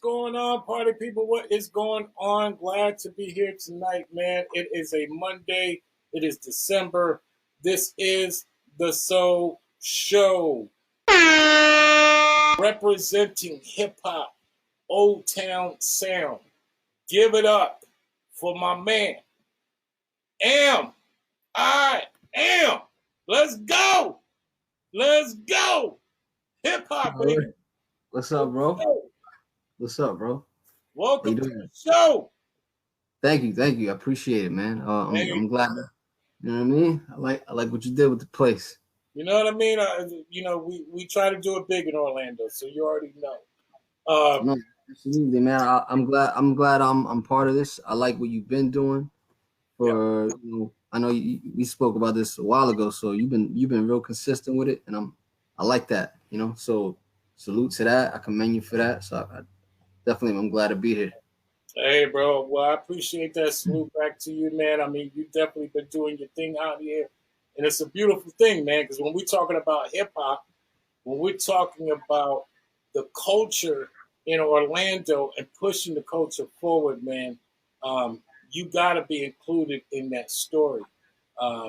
going on, party people? What is going on? Glad to be here tonight, man. It is a Monday. It is December. This is the Soul Show, representing hip hop, Old Town Sound. Give it up for my man, Am. I am. Let's go. Let's go. Hip hop, All right. baby. What's up, bro? What's up, bro? Welcome to the show. Thank you. I appreciate it, man. I'm glad. You know what I mean? I like what you did with the place. You know what I mean? We try to do it big in Orlando, so you already know. No, absolutely, man. I'm glad. I'm part of this. I like what you've been doing. I know we spoke about this a while ago, so you've been real consistent with it, and I like that. So salute to that. I commend you for that. So I definitely, I'm glad to be here. Hey, bro. Well, I appreciate that. Salute back to you, man. I mean, you definitely been doing your thing out here, and it's a beautiful thing, man. Because when we're talking about hip hop, when we're talking about the culture in Orlando and pushing the culture forward, man, you got to be included in that story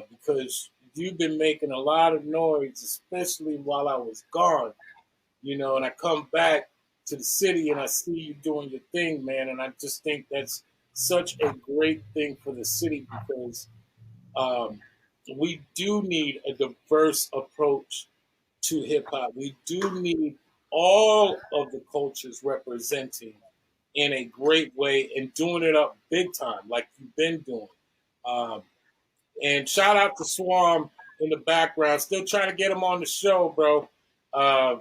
because you've been making a lot of noise, especially while I was gone, and I come back to the city and I see you doing your thing, man, and I just think that's such a great thing for the city because um, we do need a diverse approach to hip hop. We do need all of the cultures representing in a great way and doing it up big time, like you've been doing. Um, and shout out to Swarm in the background, still trying to get him on the show, bro. Uh,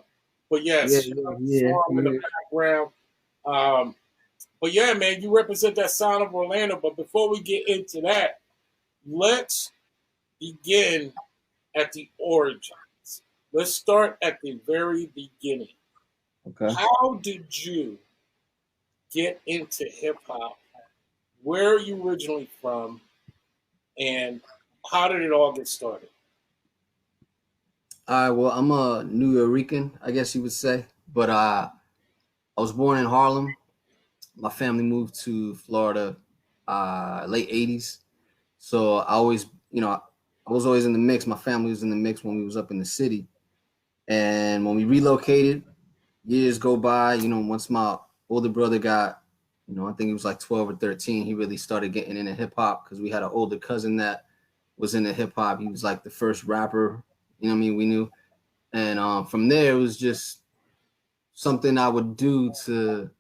but yes, shout out to Swarm in the background. Um, but yeah, man, you represent that sound of Orlando. But before we get into that, let's begin at the origins. Let's start at the very beginning. Okay. How did you get into hip hop? Where are you originally from? And how did it all get started? All right. Well, I'm a New Yorican, I guess you would say, but I was born in Harlem. My family moved to Florida, late '80s. So I always, I was always in the mix. My family was in the mix when we was up in the city. And when we relocated, years go by, once my older brother got, I think he was like 12 or 13, he really started getting into hip hop because we had an older cousin that was into hip hop. He was like the first rapper, we knew. And from there, it was just something I would do to,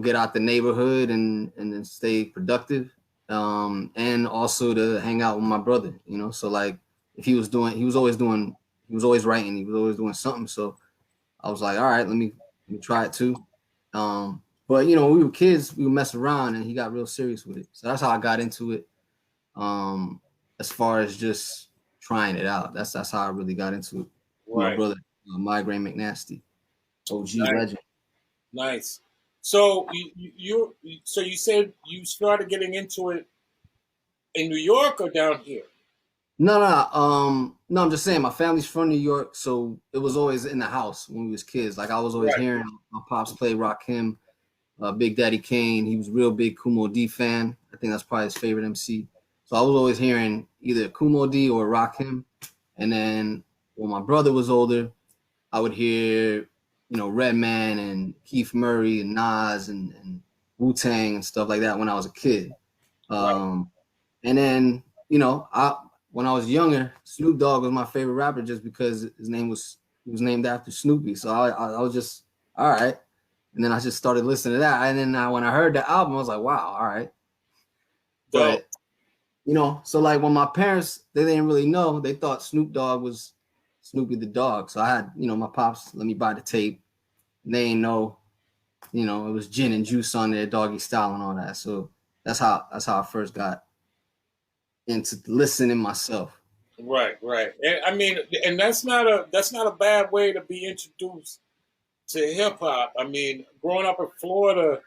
get out the neighborhood and then stay productive. And also to hang out with my brother, so like if he was always writing, he was always doing something. So I was like, all right, let me try it too. But when we were kids, we would mess around and he got real serious with it. So that's how I got into it. As far as just trying it out, that's how I really got into it. My Right. brother, Migraine McNasty, OG Nice. legend. Nice. So you said you started getting into it in New York or down here? No. I'm just saying my family's from New York, so it was always in the house when we was kids. Like I was always Right. hearing my pops play Rakim, Big Daddy Kane. He was a real big Kumo D fan. I think that's probably his favorite MC. So I was always hearing either Kumo D or Rakim. And then when my brother was older, I would hear, Redman and Keith Murray and Nas and Wu Tang and stuff like that when I was a kid. Right. And then, when I was younger, Snoop Dogg was my favorite rapper just because he was named after Snoopy. So I was just all right. And then I just started listening to that. And then when I heard the album, I was like, wow, all right. Dope. But so like when my parents, they didn't really know, they thought Snoop Dogg was Snoopy the dog. So I had, my pops let me buy the tape. And they didn't know, it was gin and juice on there, Doggy Style and all that. So that's how I first got into listening myself. Right. And I mean, and that's not a bad way to be introduced to hip hop. I mean, growing up in Florida,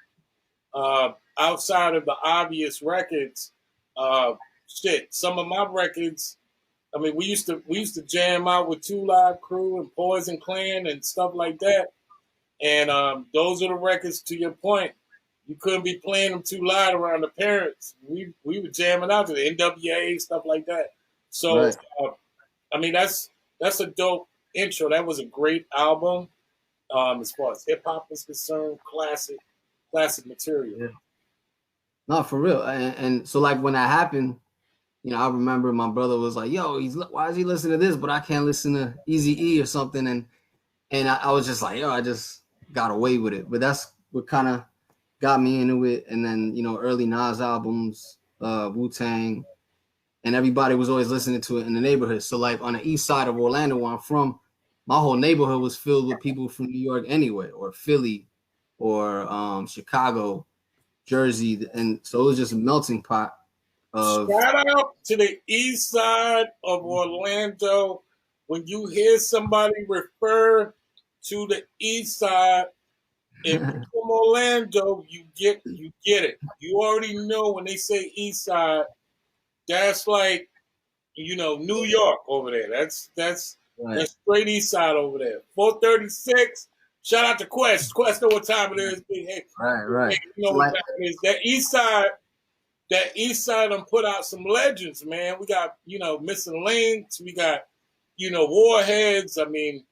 outside of the obvious records, uh, some of my records. I mean, we used to jam out with Two Live Crew and Poison Clan and stuff like that. And those are the records. To your point, you couldn't be playing them too loud around the parents. We were jamming out to the NWA stuff like that. So Right. I mean, that's a dope intro. That was a great album. As far as hip hop is concerned, classic material. Yeah. No, for real. And so like when that happened, I remember my brother was like, "Yo, why is he listening to this? But I can't listen to Easy E or something." And I was just like, "Yo, I just got away with it." But that's what kind of got me into it. And then early Nas albums, Wu Tang, and everybody was always listening to it in the neighborhood. So like on the east side of Orlando, where I'm from, my whole neighborhood was filled with people from New York anyway, or Philly, or Chicago, Jersey, and so it was just a melting pot of. Shout out to the east side of Orlando. When you hear somebody refer to the east side, if you're from Orlando, you get it. You already know when they say east side, that's like New York over there. Right, That's straight east side over there. 436. Shout out to Quest. Quest know what time it is. Hey, right. you know So what like, time it is. That east side done put out some legends, man. We got, Missing Links. We got, Warheads. I mean,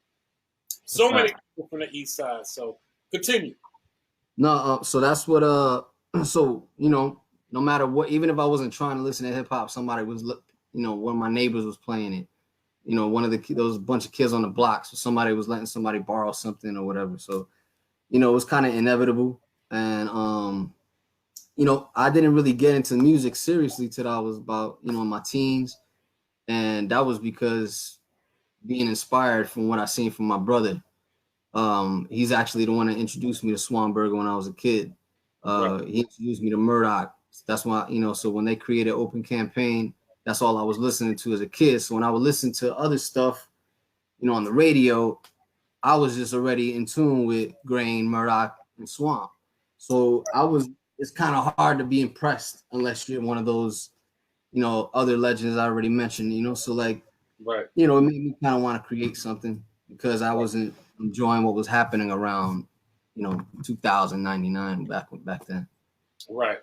that's a so many fact. people from the east side. So continue. No, so that's what so no matter what, even if I wasn't trying to listen to hip hop, somebody was one of my neighbors was playing it. One of those bunch of kids on the block, so somebody was letting somebody borrow something or whatever. So it was kind of inevitable. And I didn't really get into music seriously till I was about in my teens, and that was because being inspired from what I seen from my brother. He's actually the one that introduced me to Swanberger when I was a kid. Right, He introduced me to Murdoch. That's why, so when they created Open Campaign, that's all I was listening to as a kid. So when I would listen to other stuff, on the radio, I was just already in tune with Grain, Murdoch, and Swamp. So it's kind of hard to be impressed unless you're one of those, other legends I already mentioned, So like, right, it made me kind of want to create something because I wasn't enjoying what was happening around, 2099 back then. right,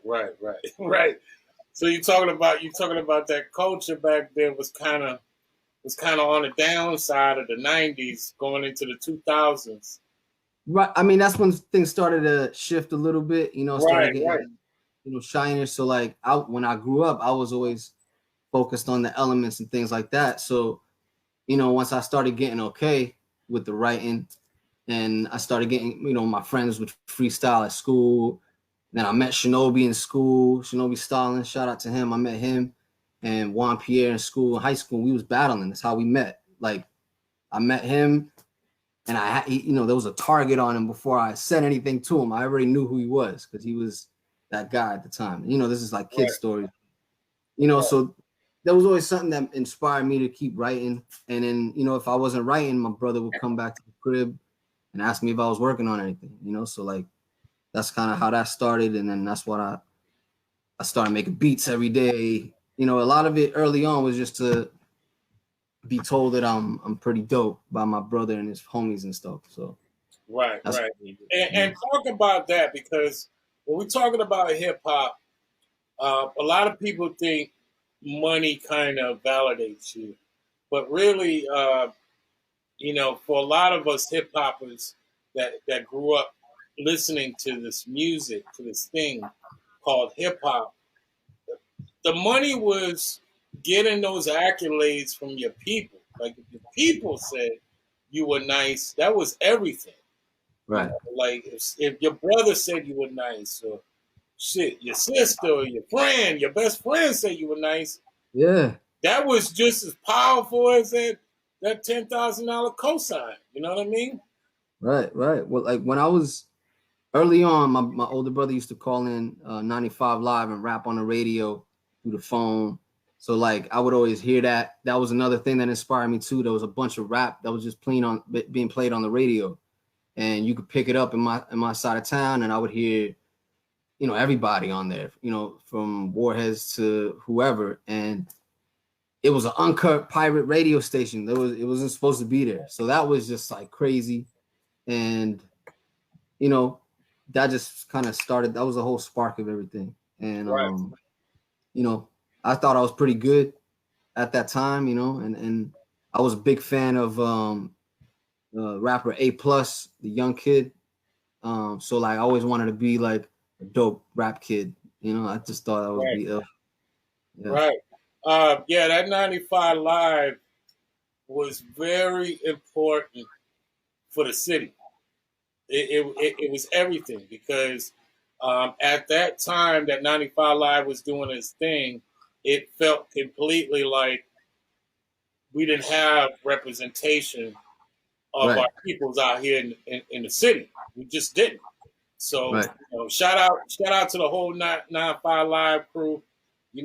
right. So you're talking about that culture back then was kind of on the downside of the '90s, going into the 2000s. Right. I mean, that's when things started to shift a little bit, started Right, right, getting, shinier. So like when I grew up, I was always focused on the elements and things like that. So, once I started getting okay with the writing and I started getting, my friends would freestyle at school. Then I met Shinobi in school, Shinobi Stalin, shout out to him. I met him and Juan Pierre in school, in high school. We was battling. That's how we met. Like I met him and there was a target on him before I said anything to him. I already knew who he was because he was that guy at the time. This is like kid right, stories. right. So there was always something that inspired me to keep writing. And then, if I wasn't writing, my brother would come back to the crib and ask me if I was working on anything, So like that's kind of how that started. And then that's what I started making beats every day. A lot of it early on was just to be told that I'm pretty dope by my brother and his homies and stuff. So Right, that's right. what I did, And talk about that because when we're talking about hip hop, a lot of people think money kind of validates you, but really, for a lot of us hip hoppers that grew up listening to this music, to this thing called hip hop, the money was getting those accolades from your people. Like if the people said you were nice, that was everything. Right. Like if your brother said you were nice, or shit, your sister or your friend, your best friend said you were nice, Yeah. that was just as powerful as that $10,000 cosign. You know what I mean? Right. Right. Well, like when I was early on, my older brother used to call in 95 Live and rap on the radio through the phone. So like I would always hear that. That was another thing that inspired me too. There was a bunch of rap that was just being played on the radio, and you could pick it up in my side of town, and I would hear everybody on there, from Warheads to whoever, and it was an uncut pirate radio station. It wasn't supposed to be there, so that was just like crazy, and you know, that just kind of started. That was the whole spark of everything. And Right. you know, I thought I was pretty good at that time. You know, and I was a big fan of rapper A Plus, the young kid. So like I always wanted to be like a dope rap kid. You know, I just thought I would Right. be ill. Yeah. Right. Yeah, that 95 Live was very important for the city. It was everything because at that time that 95 Live was doing its thing, it felt completely like we didn't have representation of Right. our peoples out here in the city. We just didn't. So, Right. shout out to the whole 95 Live crew.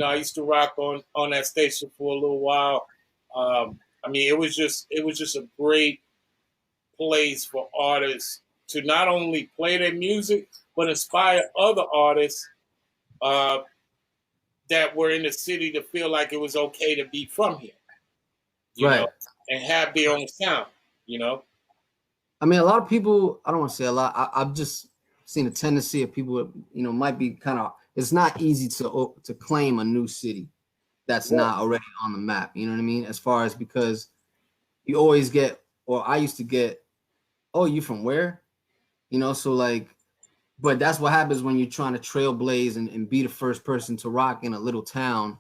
I used to rock on that station for a little while. I mean, it was just a great place for artists to not only play their music but inspire other artists uh, that were in the city to feel like it was okay to be from here, you know, Right. and have their own sound, you know. I mean, a lot of people. I don't want to say a lot. I've just seen a tendency of people. Might be kind of. It's not easy to claim a new city that's Right, not already on the map. You know what I mean? As far as because you always get, or I used to get, oh, you from where? So like, but that's what happens when you're trying to trailblaze and be the first person to rock in a little town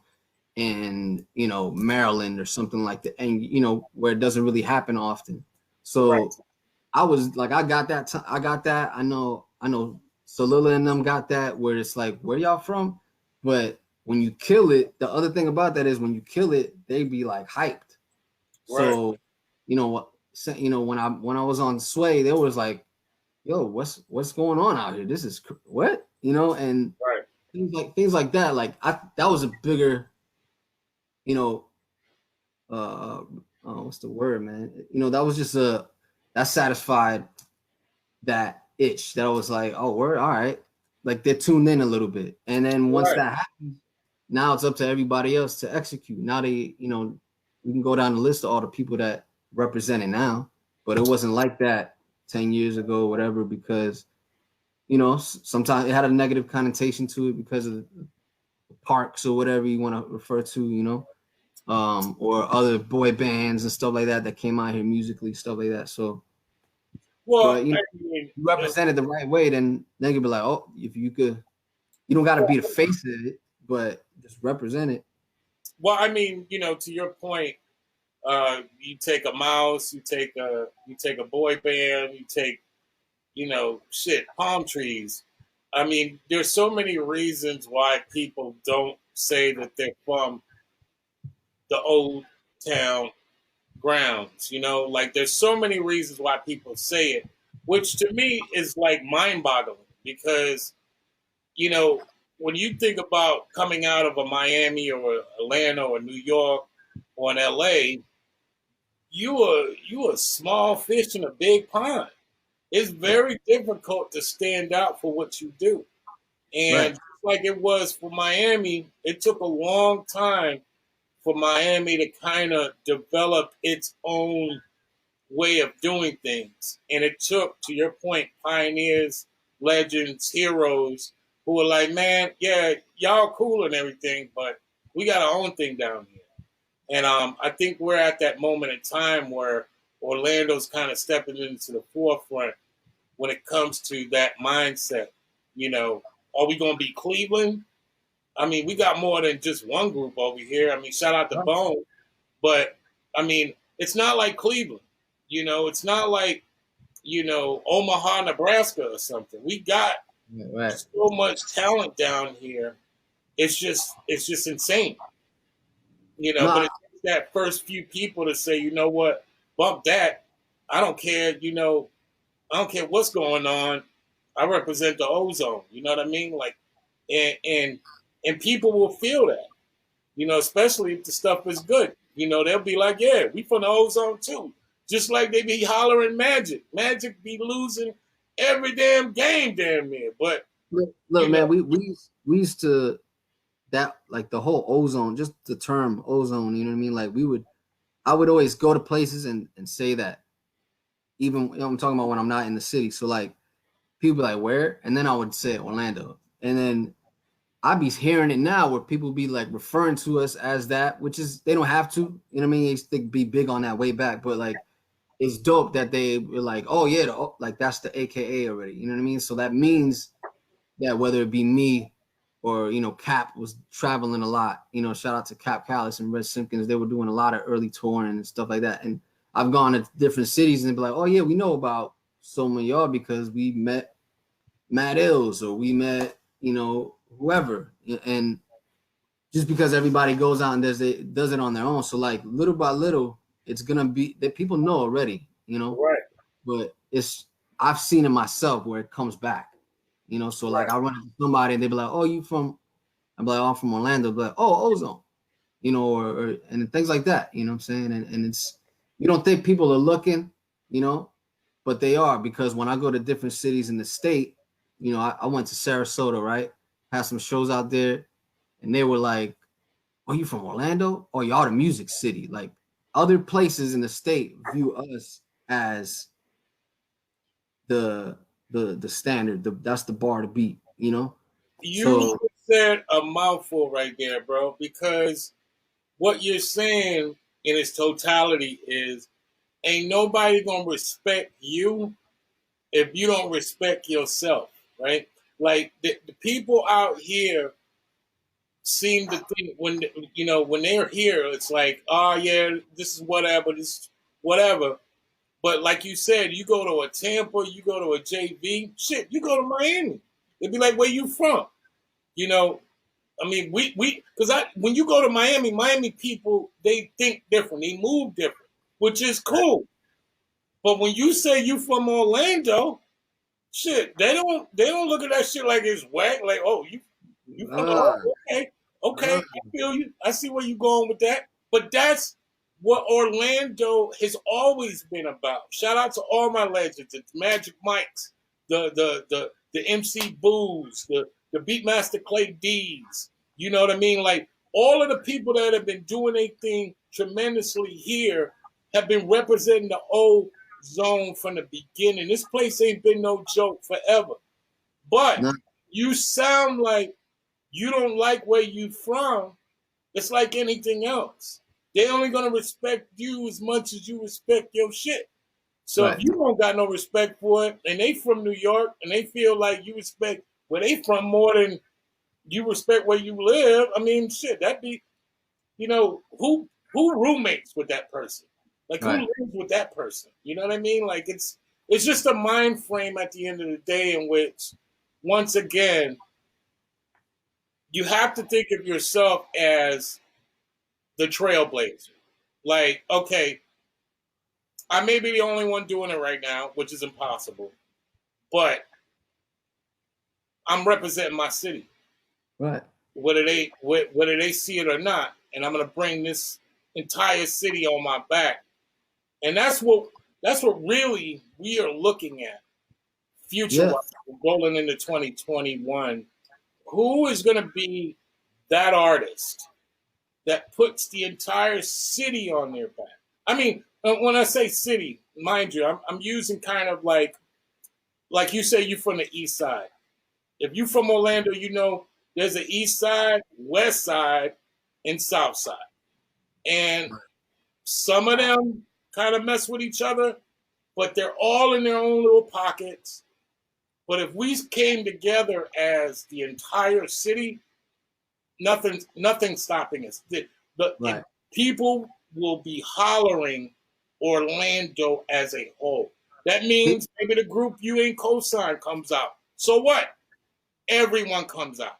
in Maryland or something like that, and where it doesn't really happen often. right, So I was like, I got that. I got that. I know. Solila and them got that. Where it's like, where y'all from? But when you kill it, the other thing about that is when you kill it, they be like hyped. right, So, what? When I was on Sway, they was like, "Yo, what's going on out here? This is what?" And right. things like that. Like that was a bigger, you know, what's the word, man? That was just that satisfied that itch that I was like, oh, we're all right. Like they're tuned in a little bit. And then once Right. that happens, now it's up to everybody else to execute. Now we can go down the list of all the people that represent it now. But it wasn't like that 10 years ago, whatever, because, sometimes it had a negative connotation to it because of the parks or whatever you want to refer to, or other boy bands and stuff like that came out here musically, stuff like that. So, Well, but I mean, you represent it the right way, then they could be like, oh, if you could, you don't got to be the face of it, but just represent it. to your point, you take a mouse, you take a boy band, you take shit, palm trees. I mean, there's so many reasons why people don't say that they're from the old town grounds. Like there's so many reasons why people say it, which to me is like mind-boggling because you know when you think about coming out of a Miami or Atlanta or New York or an LA, you a small fish in a big pond. It's Right. very difficult to stand out for what you do. And Right. just like it was for Miami, it took a long time for Miami to kind of develop its own way of doing things. And it took, to your point, pioneers, legends, heroes who were like, man, yeah, y'all cool and everything, but we got our own thing down here. And I think we're at that moment in time where Orlando's kind of stepping into the forefront when it comes to that mindset. Are we going to be Cleveland? I mean, we got more than just one group over here. I mean, shout out to Bone, but I mean, it's not like Cleveland. It's not like Omaha, Nebraska, or something. We got Right. so much talent down here. It's just insane. No, But it takes that first few people to say, you know what, bump that. I don't care. I don't care what's going on. I represent the ozone. You know what I mean? Like, and people will feel that. Especially if the stuff is good. They'll be like, yeah, we from the ozone too. Just like they be hollering Magic. Magic be losing every damn game damn near. But, look, you know, man, we used to that like the whole ozone, just the term ozone. You know what I mean? Like I would always go to places and say that even I'm talking about when I'm not in the city. So like people be like, where? And then I would say Orlando. And then I'd be hearing it now where people be like referring to us as that, which is they don't have to. You know what I mean? They used to be big on that way back, but like it's dope that they were like, oh yeah, like that's the AKA already. You know what I mean? So that means that whether it be me or Cap was traveling a lot. Shout out to Cap Callis and Red Simpkins. They were doing a lot of early touring and stuff like that. And I've gone to different cities and be like, oh yeah, we know about so many of y'all because we met Matt Ills or we met whoever. And just because everybody goes out and does it on their own, so like little by little, it's gonna be that people know already. Right. But I've seen it myself where it comes back. So like Right. I run into somebody and they be like, "Oh, you from?" I'm like, "Oh, I'm from Orlando." But like, "Oh, Ozone," or and things like that. You know what I'm saying? And it's you don't think people are looking, but they are because when I go to different cities in the state, I went to Sarasota, right? Had some shows out there, and they were like, "Oh, you from Orlando? Oh, y'all the music city." Like other places in the state view us as the the standard. That's the bar to beat. You So said a mouthful right there, bro, because what you're saying in its totality is ain't nobody gonna respect you if you don't respect yourself, right? Like the people out here seem to think when they're here, it's like, oh yeah, this is whatever, this is whatever. But like you said, you go to a Tampa, you go to a JV, shit, you go to Miami. They'd be like, where you from? You know, I mean, we because I when you go to Miami, Miami people they think different, they move different, which is cool. But when you say you from Orlando, shit, they don't look at that shit like it's whack. Like, oh, you from uh, okay, okay, uh, I feel you. I see where you're going with that. But that's what Orlando has always been about. Shout out to all my legends, the Magic Mikes, the MC Boo's, the Beatmaster Clay D's. You know what I mean? Like all of the people that have been doing a thing tremendously here have been representing the old zone from the beginning. This place ain't been no joke forever. But no, you sound like you don't like where you from. It's like anything else. They only gonna respect you as much as you respect your shit. So if right, you don't got no respect for it, and they from New York, and they feel like you respect where they from more than you respect where you live, I mean, shit, that'd be, who roommates with that person? Like who right. lives with that person? You know what I mean? Like it's just a mind frame at the end of the day in which, once again, you have to think of yourself as the trailblazer. Like, okay, I may be the only one doing it right now, which is impossible, but I'm representing my city, Right. whether they see it or not, and I'm gonna bring this entire city on my back, and that's what really we are looking at future Yeah. wise, rolling into 2021. Who is going to be that artist that puts the entire city on their back? I mean, when I say city, mind you, I'm using kind of like you say, you from the east side. If you from Orlando, there's an east side, west side, and south side, and some of them kind of mess with each other, but they're all in their own little pockets. But if we came together as the entire city, nothing's stopping us. Right. People will be hollering Orlando as a whole. That Pe- means maybe the group you ain't co-sign comes out. So what? Everyone comes out,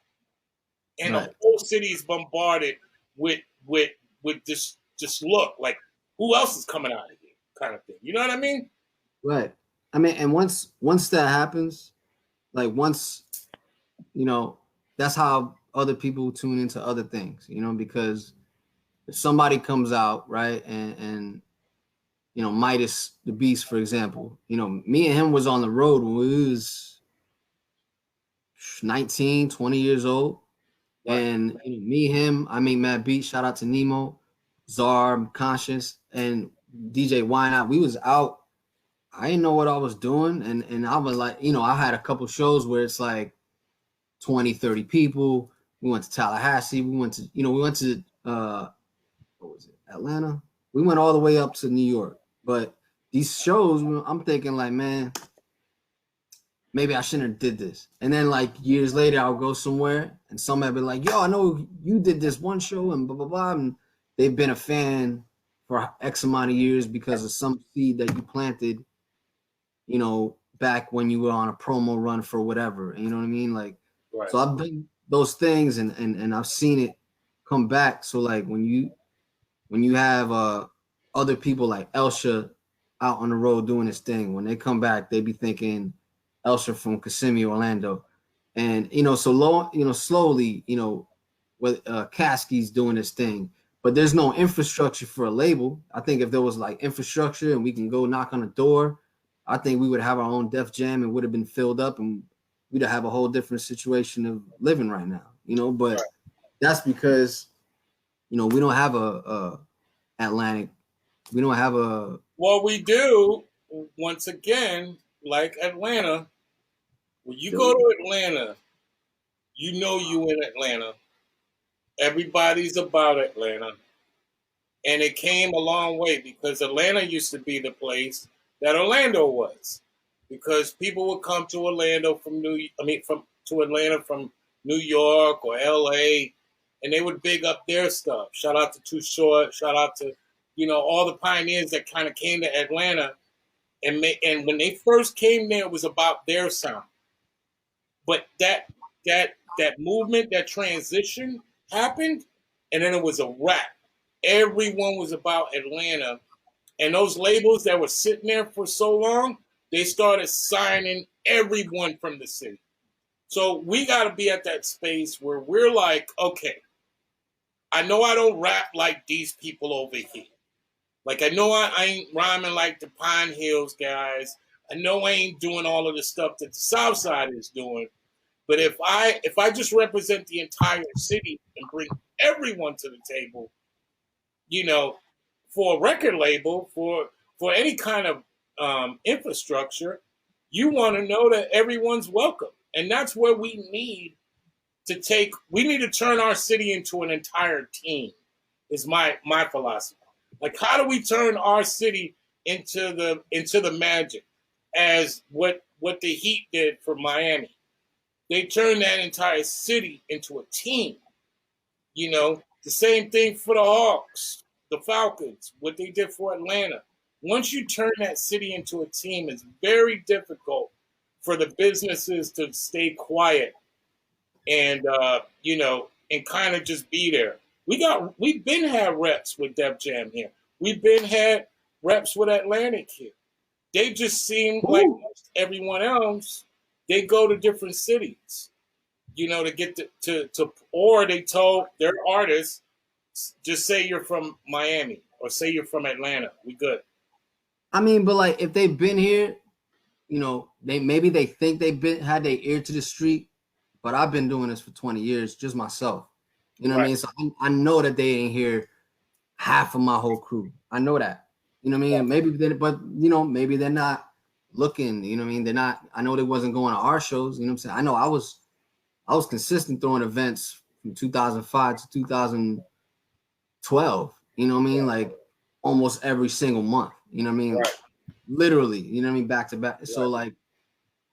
and the Right. whole city is bombarded with with with this look like who else is coming out of here, kind of thing. You know what I mean? Right. I mean, and once that happens, like once you know, that's how other people tune into other things. Because if somebody comes out, right, and Midas the Beast, for example, me and him was on the road when we was 19, 20 years old. Right. And me, him, I mean Matt Beat, shout out to Nemo, Czar, Conscious, and DJ Wine Out. We was out I didn't know what I was doing, and I was like, I had a couple shows where it's like 20, 30 people. We went to Tallahassee. We went to what was it, Atlanta? We went all the way up to New York. But these shows, I'm thinking like, man, maybe I shouldn't have did this. And then like years later, I'll go somewhere and somebody be like, yo, I know you did this one show and blah blah blah. And they've been a fan for X amount of years because of some seed that you planted, back when you were on a promo run for whatever. You know what I mean? Like, Right. so I've done those things and I've seen it come back. So like when you have other people like Elsha out on the road doing this thing, when they come back, they be thinking Elsha from Kissimmee, Orlando, and so low, slowly, with Caskey's doing this thing, but there's no infrastructure for a label. I think if there was like infrastructure and we can go knock on a door, I think we would have our own Def Jam and would have been filled up, and we'd have a whole different situation of living right now, But Right. that's because we don't have a Atlantic. We don't have a. Well, we do, once again, like Atlanta. When you go to Atlanta, you know you in Atlanta. Everybody's about Atlanta. And it came a long way because Atlanta used to be the place that Orlando was. Because people would come to Orlando from to Atlanta from New York or LA, and they would big up their stuff. Shout out to Too Short, shout out to, all the pioneers that kind of came to Atlanta, and when they first came there, it was about their sound. But that movement, that transition happened, and then it was a wrap. Everyone was about Atlanta, and those labels that were sitting there for so long, they started signing everyone from the city. So we got to be at that space where we're like, okay, I know I don't rap like these people over here. Like I know I ain't rhyming like the Pine Hills guys. I know I ain't doing all of the stuff that the South Side is doing. But if I just represent the entire city and bring everyone to the table, you know, for a record label, for any kind of infrastructure, you want to know that everyone's welcome, and that's where we need to take. We need to turn our city into an entire team. Is my philosophy. Like, how do we turn our city into the Magic, as what the Heat did for Miami? They turned that entire city into a team. The same thing for the Hawks, the Falcons, what they did for Atlanta. Once you turn that city into a team, it's very difficult for the businesses to stay quiet and and kind of just be there. We've been had reps with Def Jam here. We've been had reps with Atlantic here. They just seem like everyone else. They go to different cities, to get to or they told their artists, just say you're from Miami or say you're from Atlanta. We good. I mean, but like if they've been here, they think they've been had their ear to the street, but I've been doing this for 20 years, just myself. You know what I Right. mean? So I know that they ain't hear half of my whole crew. I know that. You know what I mean? Maybe they're not looking. You know what I mean? They're not. I know they wasn't going to our shows. You know what I'm saying? I know I was consistent throwing events from 2005 to 2012. You know what I mean? Like almost every single month. You know what I mean? Right. Literally. You know what I mean? Back to back. So Right. like,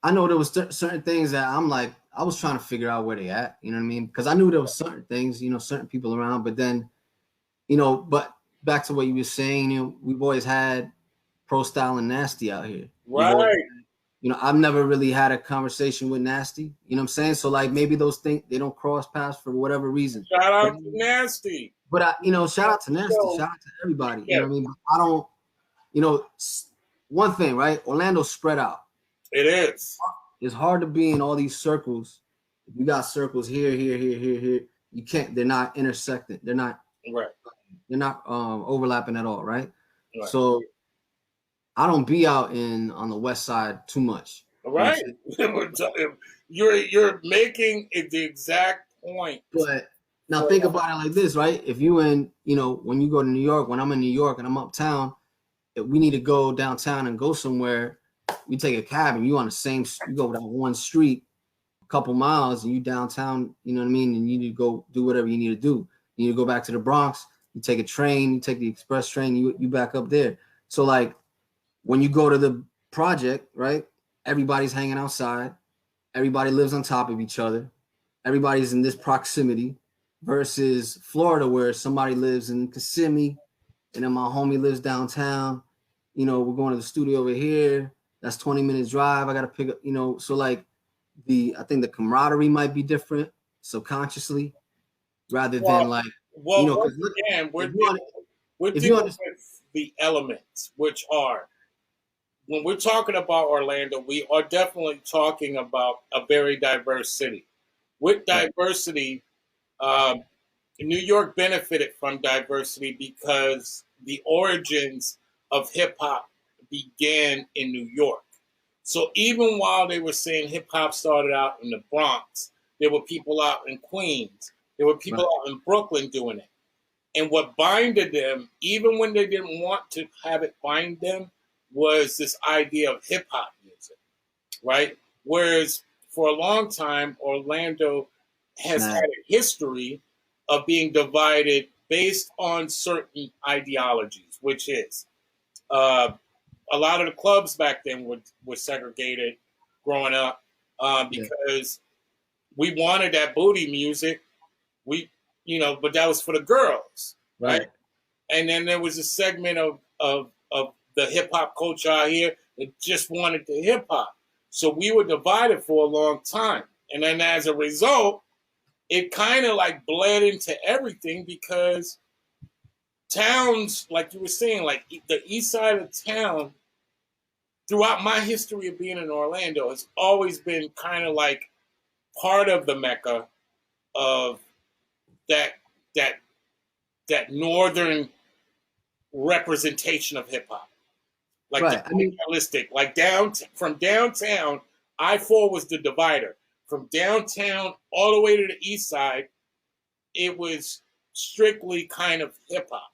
I know there was certain things that I'm like, I was trying to figure out where they at. You know what I mean? Because I knew there was certain things, certain people around, but then, but back to what you were saying, we've always had Pro Style and Nasty out here. We've always, Right. I've never really had a conversation with Nasty. You know what I'm saying? So like maybe those things they don't cross paths for whatever reason. Shout But, out to Nasty. shout out to Nasty, shout out to everybody. You know Yeah, what I mean? I don't, one thing, right? Orlando's spread out. it is. It's hard to be in all these circles. If you got circles here, here, here, here, here, you can't. They're not intersecting. They're not. Right. They're not overlapping at all, right? Right. So I don't be out on the west side too much. Right. You're making it the exact point. But now think about it like this, right? If you when you go to New York, when I'm in New York and I'm uptown, if we need to go downtown and go somewhere, we take a cab and you on the same, you go down one street, a couple miles, and you downtown, you know what I mean? And you need to go do whatever you need to do. You need to go back to the Bronx, you take a train, you take the express train, you back up there. So like when you go to the project, right? Everybody's hanging outside. Everybody lives on top of each other. Everybody's in this proximity versus Florida where somebody lives in Kissimmee and then my homie lives downtown. You know, we're going to the studio over here. That's 20 minutes drive. I got to pick up, you know, so like I think the camaraderie might be different subconsciously rather than like, you know, once because again, we're if you dealing understand, with the elements, which are when we're talking about Orlando, we are definitely talking about a very diverse city. With diversity, um, New York benefited from diversity because the origins of hip hop began in New York. So even while they were saying hip hop started out in the Bronx, there were people out in Queens, there were people right, out in Brooklyn doing it. And what binded them, even when they didn't want to have it bind them, was this idea of hip hop music, right? Whereas for a long time, Orlando has had man, a history of being divided based on certain ideologies, which is uh, a lot of the clubs back then were segregated growing up yeah, because we wanted that booty music. We, but that was for the girls, right? right, And then there was a segment of the hip hop culture out here that just wanted the hip hop. So we were divided for a long time. And then as a result, it kind of like bled into everything because towns, like you were saying, like the east side of town, throughout my history of being in Orlando, has always been kind of like part of the mecca of that that that northern representation of hip hop. Like the right. I mean, idealistic, like from downtown, I-4 was the divider. From downtown all the way to the east side, it was strictly kind of hip hop.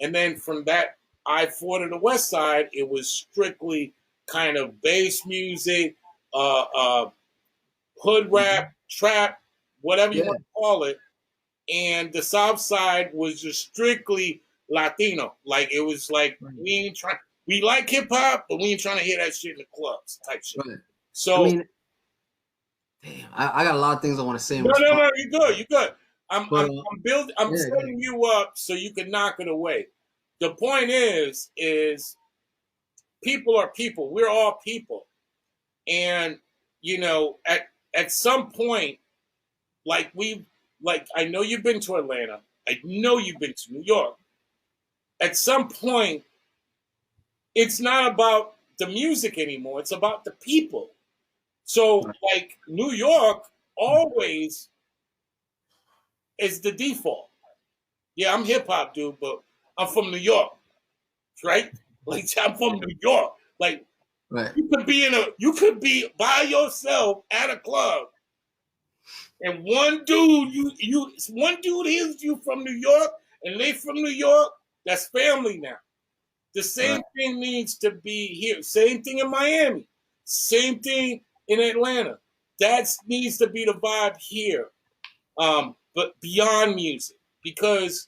And then from that I-4 to the west side, it was strictly kind of bass music, uh, uh, hood mhm, rap, trap, whatever you yeah, want to call it. And the south side was just strictly Latino. Like it was like right, we like hip hop, but we ain't trying to hear that shit in the clubs type shit. right. I So mean, damn, I got a lot of things I want to say in no, response, you good, you good. I'm but I'm I'm building. I'm yeah, yeah, setting you up so you can knock it away. The point is people are people. We're all people, and at some point, like I know you've been to Atlanta. I know you've been to New York. At some point, it's not about the music anymore. It's about the people. So, right, like New York always is the default. Yeah, I'm hip hop dude, but I'm from New York, right? Like I'm from New York. Like right. you could be by yourself at a club, and one dude one dude hears you from New York, and they from New York. That's family now. The Right. same thing needs to be here. Same thing in Miami. Same thing in Atlanta. That needs to be the vibe here. But beyond music, because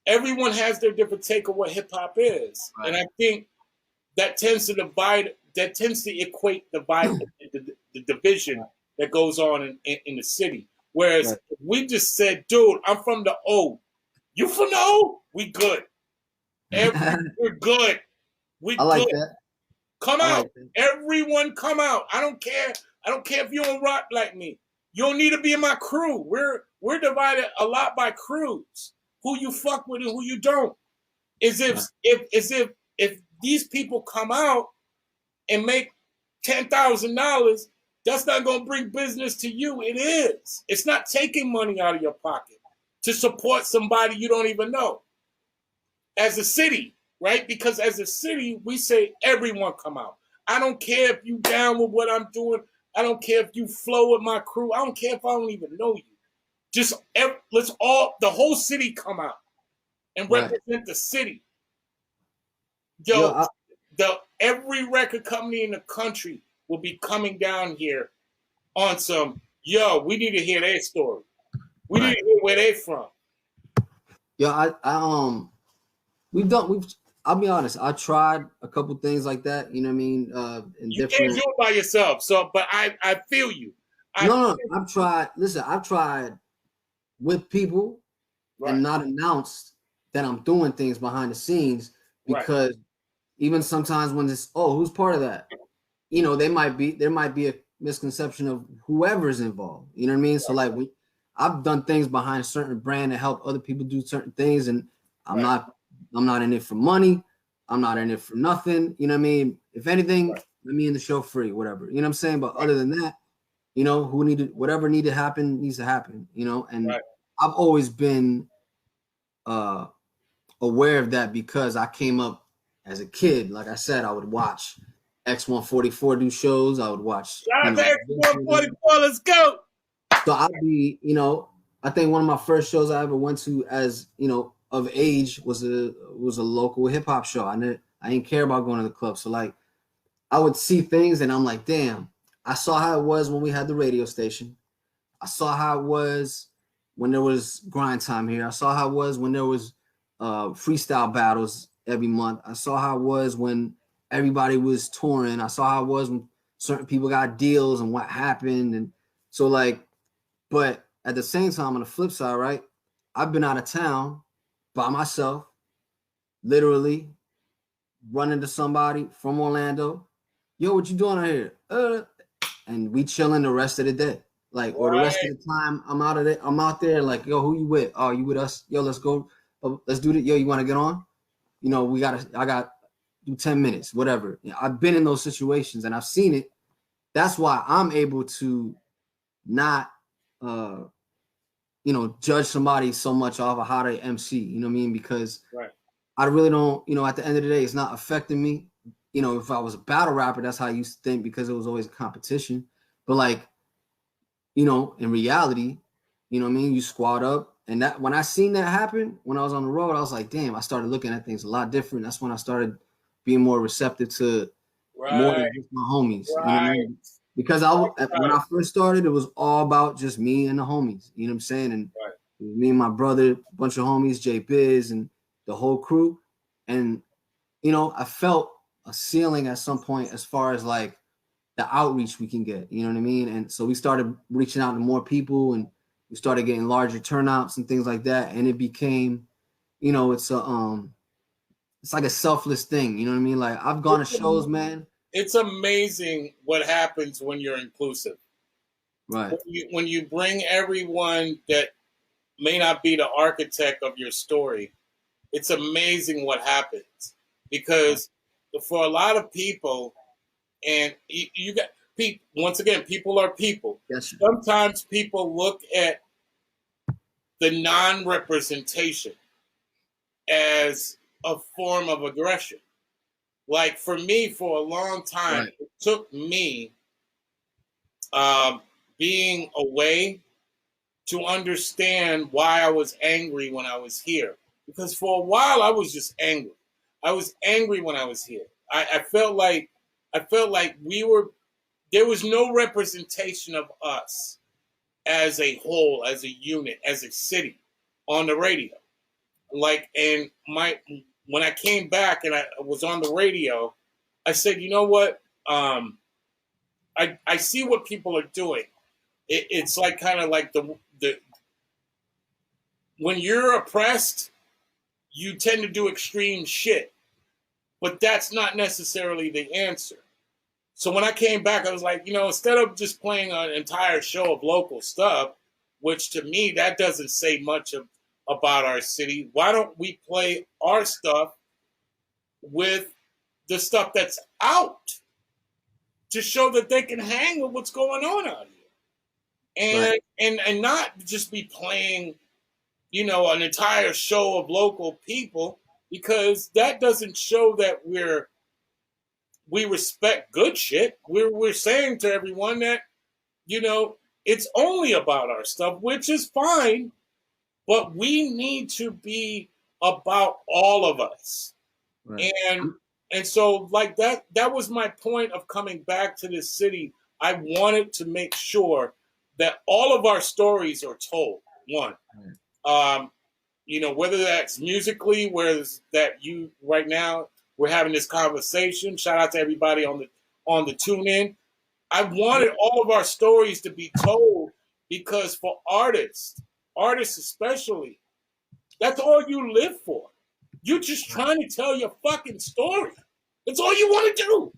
everyone has their different take of what hip hop is, and Right. I think that tends to divide. That tends to equate the division Right. that goes on in the city. Whereas Right. if we just said, "Dude, I'm from the O. You from the O? We good. We're good. We I good. like that. Come I out. like that. Everyone come out. I don't care. I don't care if you don't rock like me. You don't need to be in my crew. We're divided a lot by crews. Who you fuck with and who you don't. As if Right. if these people come out and make $10,000, that's not gonna bring business to you. It is. It's not taking money out of your pocket to support somebody you don't even know. As a city, right? Because as a city, we say everyone come out. I don't care if you down with what I'm doing. I don't care if you flow with my crew. I don't care if I don't even know you. Just the whole city come out and Right. represent the city. Yo, Yo, the every record company in the country will be coming down here on some. Yo, we need to hear their story. We need right. to hear where they from. Yo, we've. I'll be honest. I tried a couple things like that. You know what I mean? In You can't do different. it by yourself. So, but I feel you. I No, no. I've tried. Listen, I've tried with people and right, not announced that I'm doing things behind the scenes right, because even sometimes when it's who's part of that, there might be a misconception of whoever's involved. You know what I mean? So like I've done things behind a certain brand to help other people do certain things, and I'm right, not I'm not in it for money. I'm not in it for nothing. You know what I mean? If anything, right, let me in the show free, whatever. You know what I'm saying? But right, other than that, who needed whatever needed to happen needs to happen. And right. I've always been uh aware of that because I came up as a kid. Like I said, I would watch X144 do shows. I would watch, Shout out to X144. Let's go. so I'd be, I think one of my first shows I ever went to as, of age was a local hip hop show. I didn't care about going to the club. So like I would see things and I'm like, damn, I saw how it was when we had the radio station. I saw how it was when there was grind time here. I saw how it was when there was freestyle battles every month. I saw how it was when everybody was touring. I saw how it was when certain people got deals and what happened. And so like, but at the same time, on the flip side, right? I've been out of town by myself, literally run into somebody from Orlando. Yo, what you doing out here? And we chilling the rest of the day. Like, or the rest Right, of the time I'm out there, like, yo, who you with? Oh, you with us? Yo, let's go. Let's do it. Yo, you want to get on? I got do 10 minutes, whatever. I've been in those situations and I've seen it. That's why I'm able to not uh judge somebody so much off of how they MC, you know what I mean? Because right. I really don't, at the end of the day, it's not affecting me. If I was a battle rapper, that's how I used to think because it was always a competition. But like, in reality, you know what I mean? You squad up. And that when I seen that happen, when I was on the road, I was like, damn, I started looking at things a lot different. That's when I started being more receptive to more Right, than just my homies. You know what I right, mean? Because when right, I first started, it was all about just me and the homies. You know what I'm saying? And right. me and my brother, a bunch of homies, J Biz, and the whole crew. And I felt a ceiling at some point as far as like the outreach we can get. You know what I mean? And so we started reaching out to more people, and we started getting larger turnouts and things like that. And it became, it's like a selfless thing. You know what I mean? Like I've gone to It's, shows, man. it's amazing what happens when you're inclusive. Right. When you bring everyone that may not be the architect of your story, it's amazing what happens Right. because for a lot of people, and you got people once again, people are people. Yes, sir. Sometimes people look at the non-representation as a form of aggression. Like for me, for a long time, Right. it took me um, being away to understand why I was angry when I was here. Because for a while I was just angry. I was angry when I was here. I felt like we were there was no representation of us as a whole, as a unit, as a city on the radio. Like and my when I came back and I was on the radio, I said, you know what? I see what people are doing. It's like kind of like the when you're oppressed, you tend to do extreme shit, but that's not necessarily the answer. So when I came back, I was like, instead of just playing an entire show of local stuff, which to me that doesn't say much about our city, why don't we play our stuff with the stuff that's out to show that they can hang with what's going on out Right. here, and not just be playing an entire show of local people because that doesn't show that we respect good shit. We're saying to everyone that you know it's only about our stuff, which is fine, but we need to be about all of us. Right. And And so like that was my point of coming back to this city. I wanted to make sure that all of our stories are told. One, um, you know, whether that's musically, whereas that you right now we're having this conversation. Shout out to everybody on the tune in. I wanted all of our stories to be told because for artists especially, that's all you live for. You're just trying to tell your fucking story. That's all you want to do.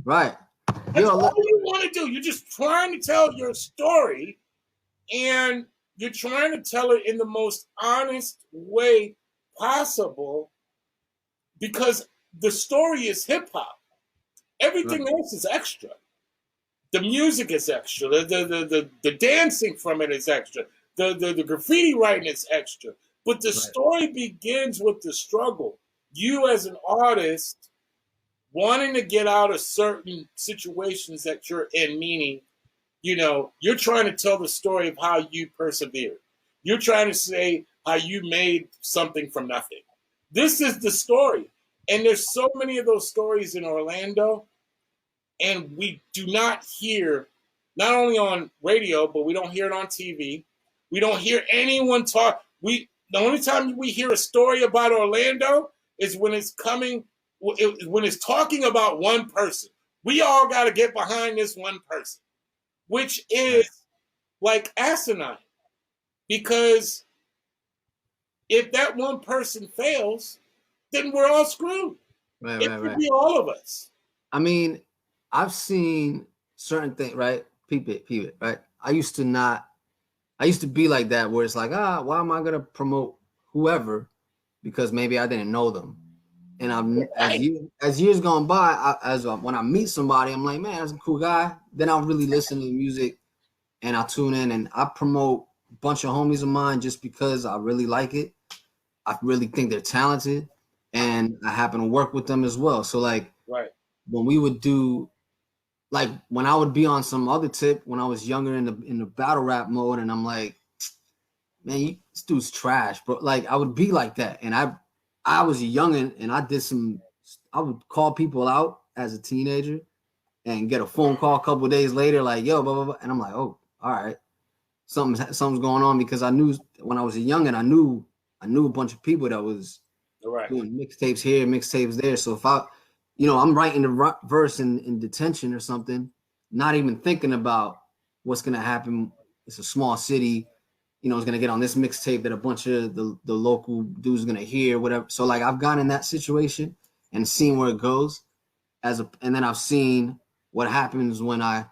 Right. That's Yo, all you want to do. You're just trying to tell your story, and you're trying to tell it in the most honest way possible because the story is hip hop. right, Everything else is extra. The music is extra. The dancing from it is extra. The graffiti writing is extra. But the right, story begins with the struggle. You as an artist wanting to get out of certain situations that you're in, meaning, you know, you're trying to tell the story of how you persevered. You're trying to say how you made something from nothing. This is the story. And there's so many of those stories in Orlando, and we do not hear, not only on radio, but we don't hear it on TV. We don't hear anyone talk. The only time we hear a story about Orlando is when it's coming, when it's talking about one person. We all got to get behind this one person, which right, is like asinine. Because if that one person fails, then we're all screwed. right, It right, could right. be all of us. I mean, I've seen certain things, right? Peep it, right? I used to be like that where it's like, why am I gonna promote whoever because maybe I didn't know them. And I'm Right. as years gone by, when I meet somebody, I'm like, man, that's a cool guy. Then I'll really listen to music and I'll tune in and I promote a bunch of homies of mine just because I really like it. I really think they're talented and I happen to work with them as well. So like Right. when we would do like when I would be on some other tip when I was younger in the battle rap mode and I'm like, man, this dude's trash. But like I would be like that. And I was a youngin and I would call people out as a teenager and get a phone call a couple days later, like, yo, blah, blah, blah. And I'm like, oh, all right. Something's going on because I knew when I was a youngin, I knew a bunch of people that was Right. doing mixtapes here, mixtapes there. So if I'm writing the verse in detention or something, not even thinking about what's gonna happen. It's a small city, it's gonna get on this mixtape that a bunch of the local dudes are gonna hear, whatever. So like I've gotten in that situation and seen where it goes and then I've seen what happens when I,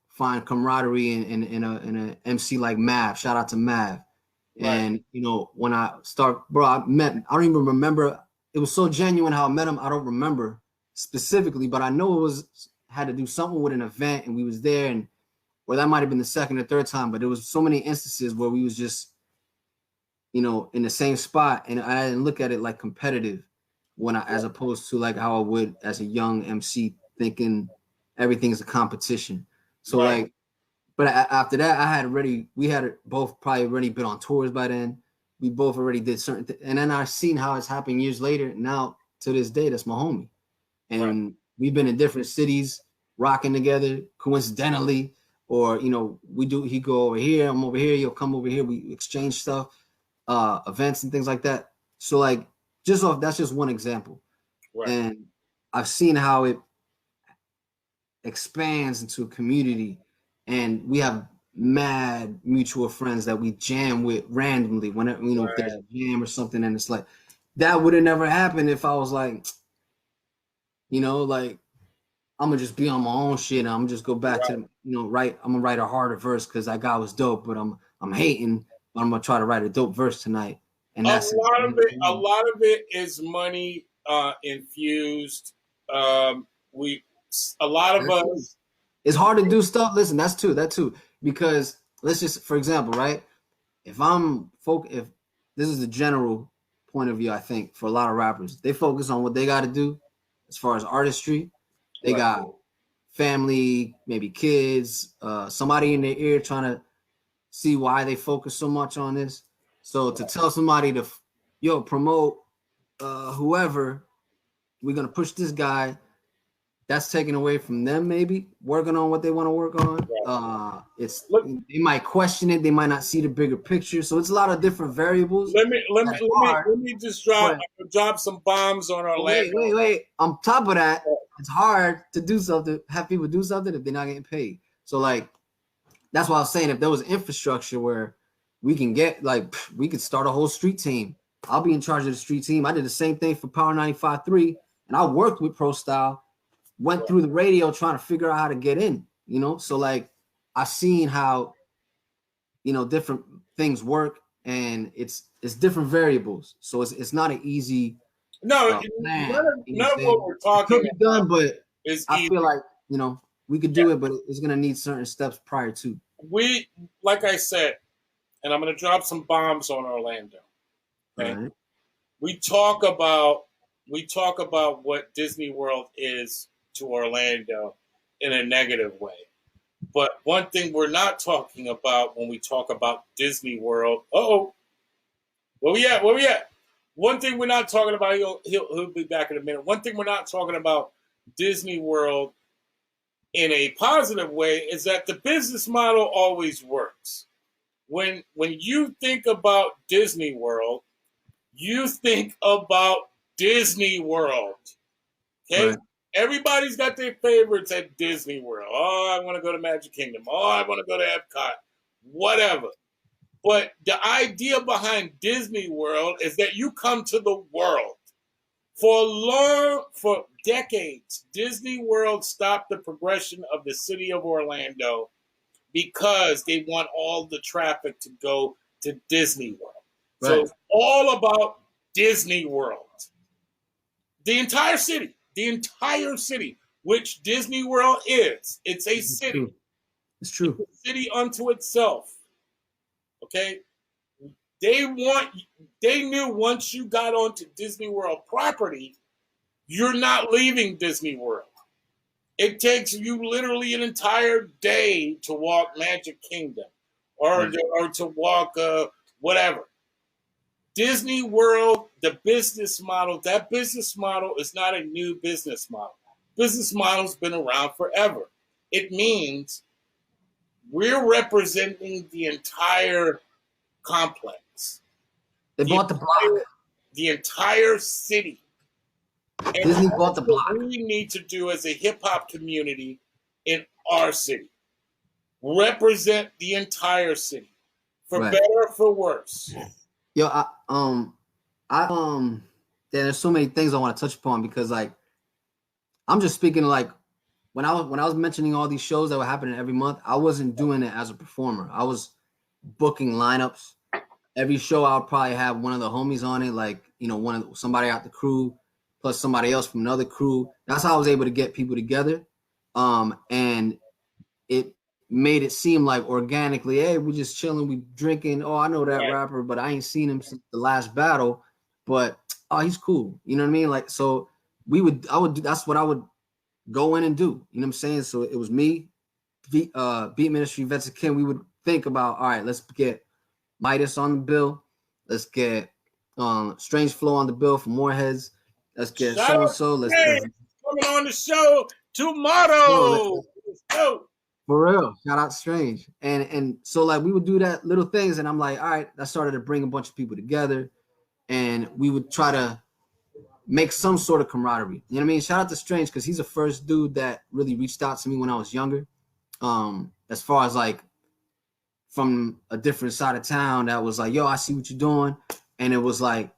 find camaraderie in a MC like Mav. Shout out to Mav. Right. And when I start, bro, I don't even remember. It was so genuine how I met him. I don't remember specifically, but I know had to do something with an event, and we was there, and or that might have been the second or third time. But there was so many instances where we was just, in the same spot, and I didn't look at it like competitive as opposed to like how I would as a young MC thinking everything is a competition. So Right. like but after that, we had both probably already been on tours by then. We both already did certain things. And then I seen how it's happened years later. Now, to this day, that's my homie. Right. And we've been in different cities, rocking together, coincidentally. Or, he go over here, I'm over here, you'll come over here, we exchange stuff, events and things like that. So, like, that's just one example. Right. And I've seen how it expands into a community and we have mad mutual friends that we jam with randomly whenever if there's Right. a jam or something and it's like that would have never happened if I was like like I'm gonna just be on my own shit and I'm gonna just go back Right. to write I'm gonna write a harder verse because that guy was dope but I'm hating but I'm gonna try to write a dope verse tonight and A that's it. lot of it. A lot of it is money infused. We. A lot of That too. us. It's hard to do stuff. Listen, that too because let's just for example, right? If this is the general point of view, I think for a lot of rappers, they focus on what they got to do as far as artistry. They Right. got family, maybe kids, somebody in their ear trying to see why they focus so much on this. So to tell somebody to, promote whoever, we're gonna push this guy. That's taken away from them, maybe working on what they want to work on. It's Look, they might question it, they might not see the bigger picture. So it's a lot of different variables. let That's hard. me just But drop some bombs on Orlando. wait. On top of that, it's hard to do something, have people do something if they're not getting paid. So like that's why I was saying if there was infrastructure where we can get like we could start a whole street team. I'll be in charge of the street team. I did the same thing for Power 95.3, and I worked with Pro Style, went through the radio trying to figure out how to get in, you know? So like I've seen how, you know, different things work, and it's different variables. So it's not an easy No, plan. none of what we're talking It could be done, but is I easy. feel like, you know, we could do it, but it's gonna need certain steps prior to. We, like I said, and I'm going to drop some bombs on Orlando. Okay? Right. We talk about what Disney World is to Orlando in a negative way. But one thing we're not talking about when we talk about Disney World, where we at? Where we at? One thing we're not talking about, he'll be back in a minute. One thing we're not talking about Disney World in a positive way is that the business model always works. When you think about Disney World, you think about Disney World. Okay? Right. Everybody's got their favorites at Disney World. Oh, I want to go to Magic Kingdom. Oh, I want to go to Epcot. Whatever. But the idea behind Disney World is that you come to the world. For decades, Disney World stopped the progression of the city of Orlando because they want all the traffic to go to Disney World. Right. So it's all about Disney World. The entire city, which Disney World is. It's a city. It's true. It's a city unto itself. Okay? They knew once you got onto Disney World property, you're not leaving Disney World. It takes you literally an entire day to walk Magic Kingdom or to walk whatever. Disney World, the business model, that business model is not a new business model. Business model's been around forever. It means we're representing the entire complex. They bought the block. The entire city. And Disney bought the block. What we need to do as a hip-hop community in our city. Represent the entire city. For better or for worse. Yo, there's so many things I want to touch upon because like I'm just speaking like when I was mentioning all these shows that were happening every month, I wasn't doing it as a performer. I was booking lineups. Every show I would probably have one of the homies on it, like, you know, somebody out the crew plus somebody else from another crew. That's how I was able to get people together. And it made it seem like organically, hey, we're just chilling, we drinking. Oh, I know that rapper, but I ain't seen him since the last battle. But oh, he's cool. You know what I mean? Like, so that's what I would go in and do. You know what I'm saying? So it was me, Beat Ministry, Vets of Ken. We would think about, all right, let's get Midas on the bill. Let's get Strange Flow on the bill for more heads. Let's get so-and-so. Let's get coming on the show tomorrow. Let's go. For real, shout out Strange. And so like we would do that little things, and I'm like, all right, that started to bring a bunch of people together, and we would try to make some sort of camaraderie. You know what I mean? Shout out to Strange because he's the first dude that really reached out to me when I was younger. As far as like from a different side of town that was like, yo, I see what you're doing. And it was like,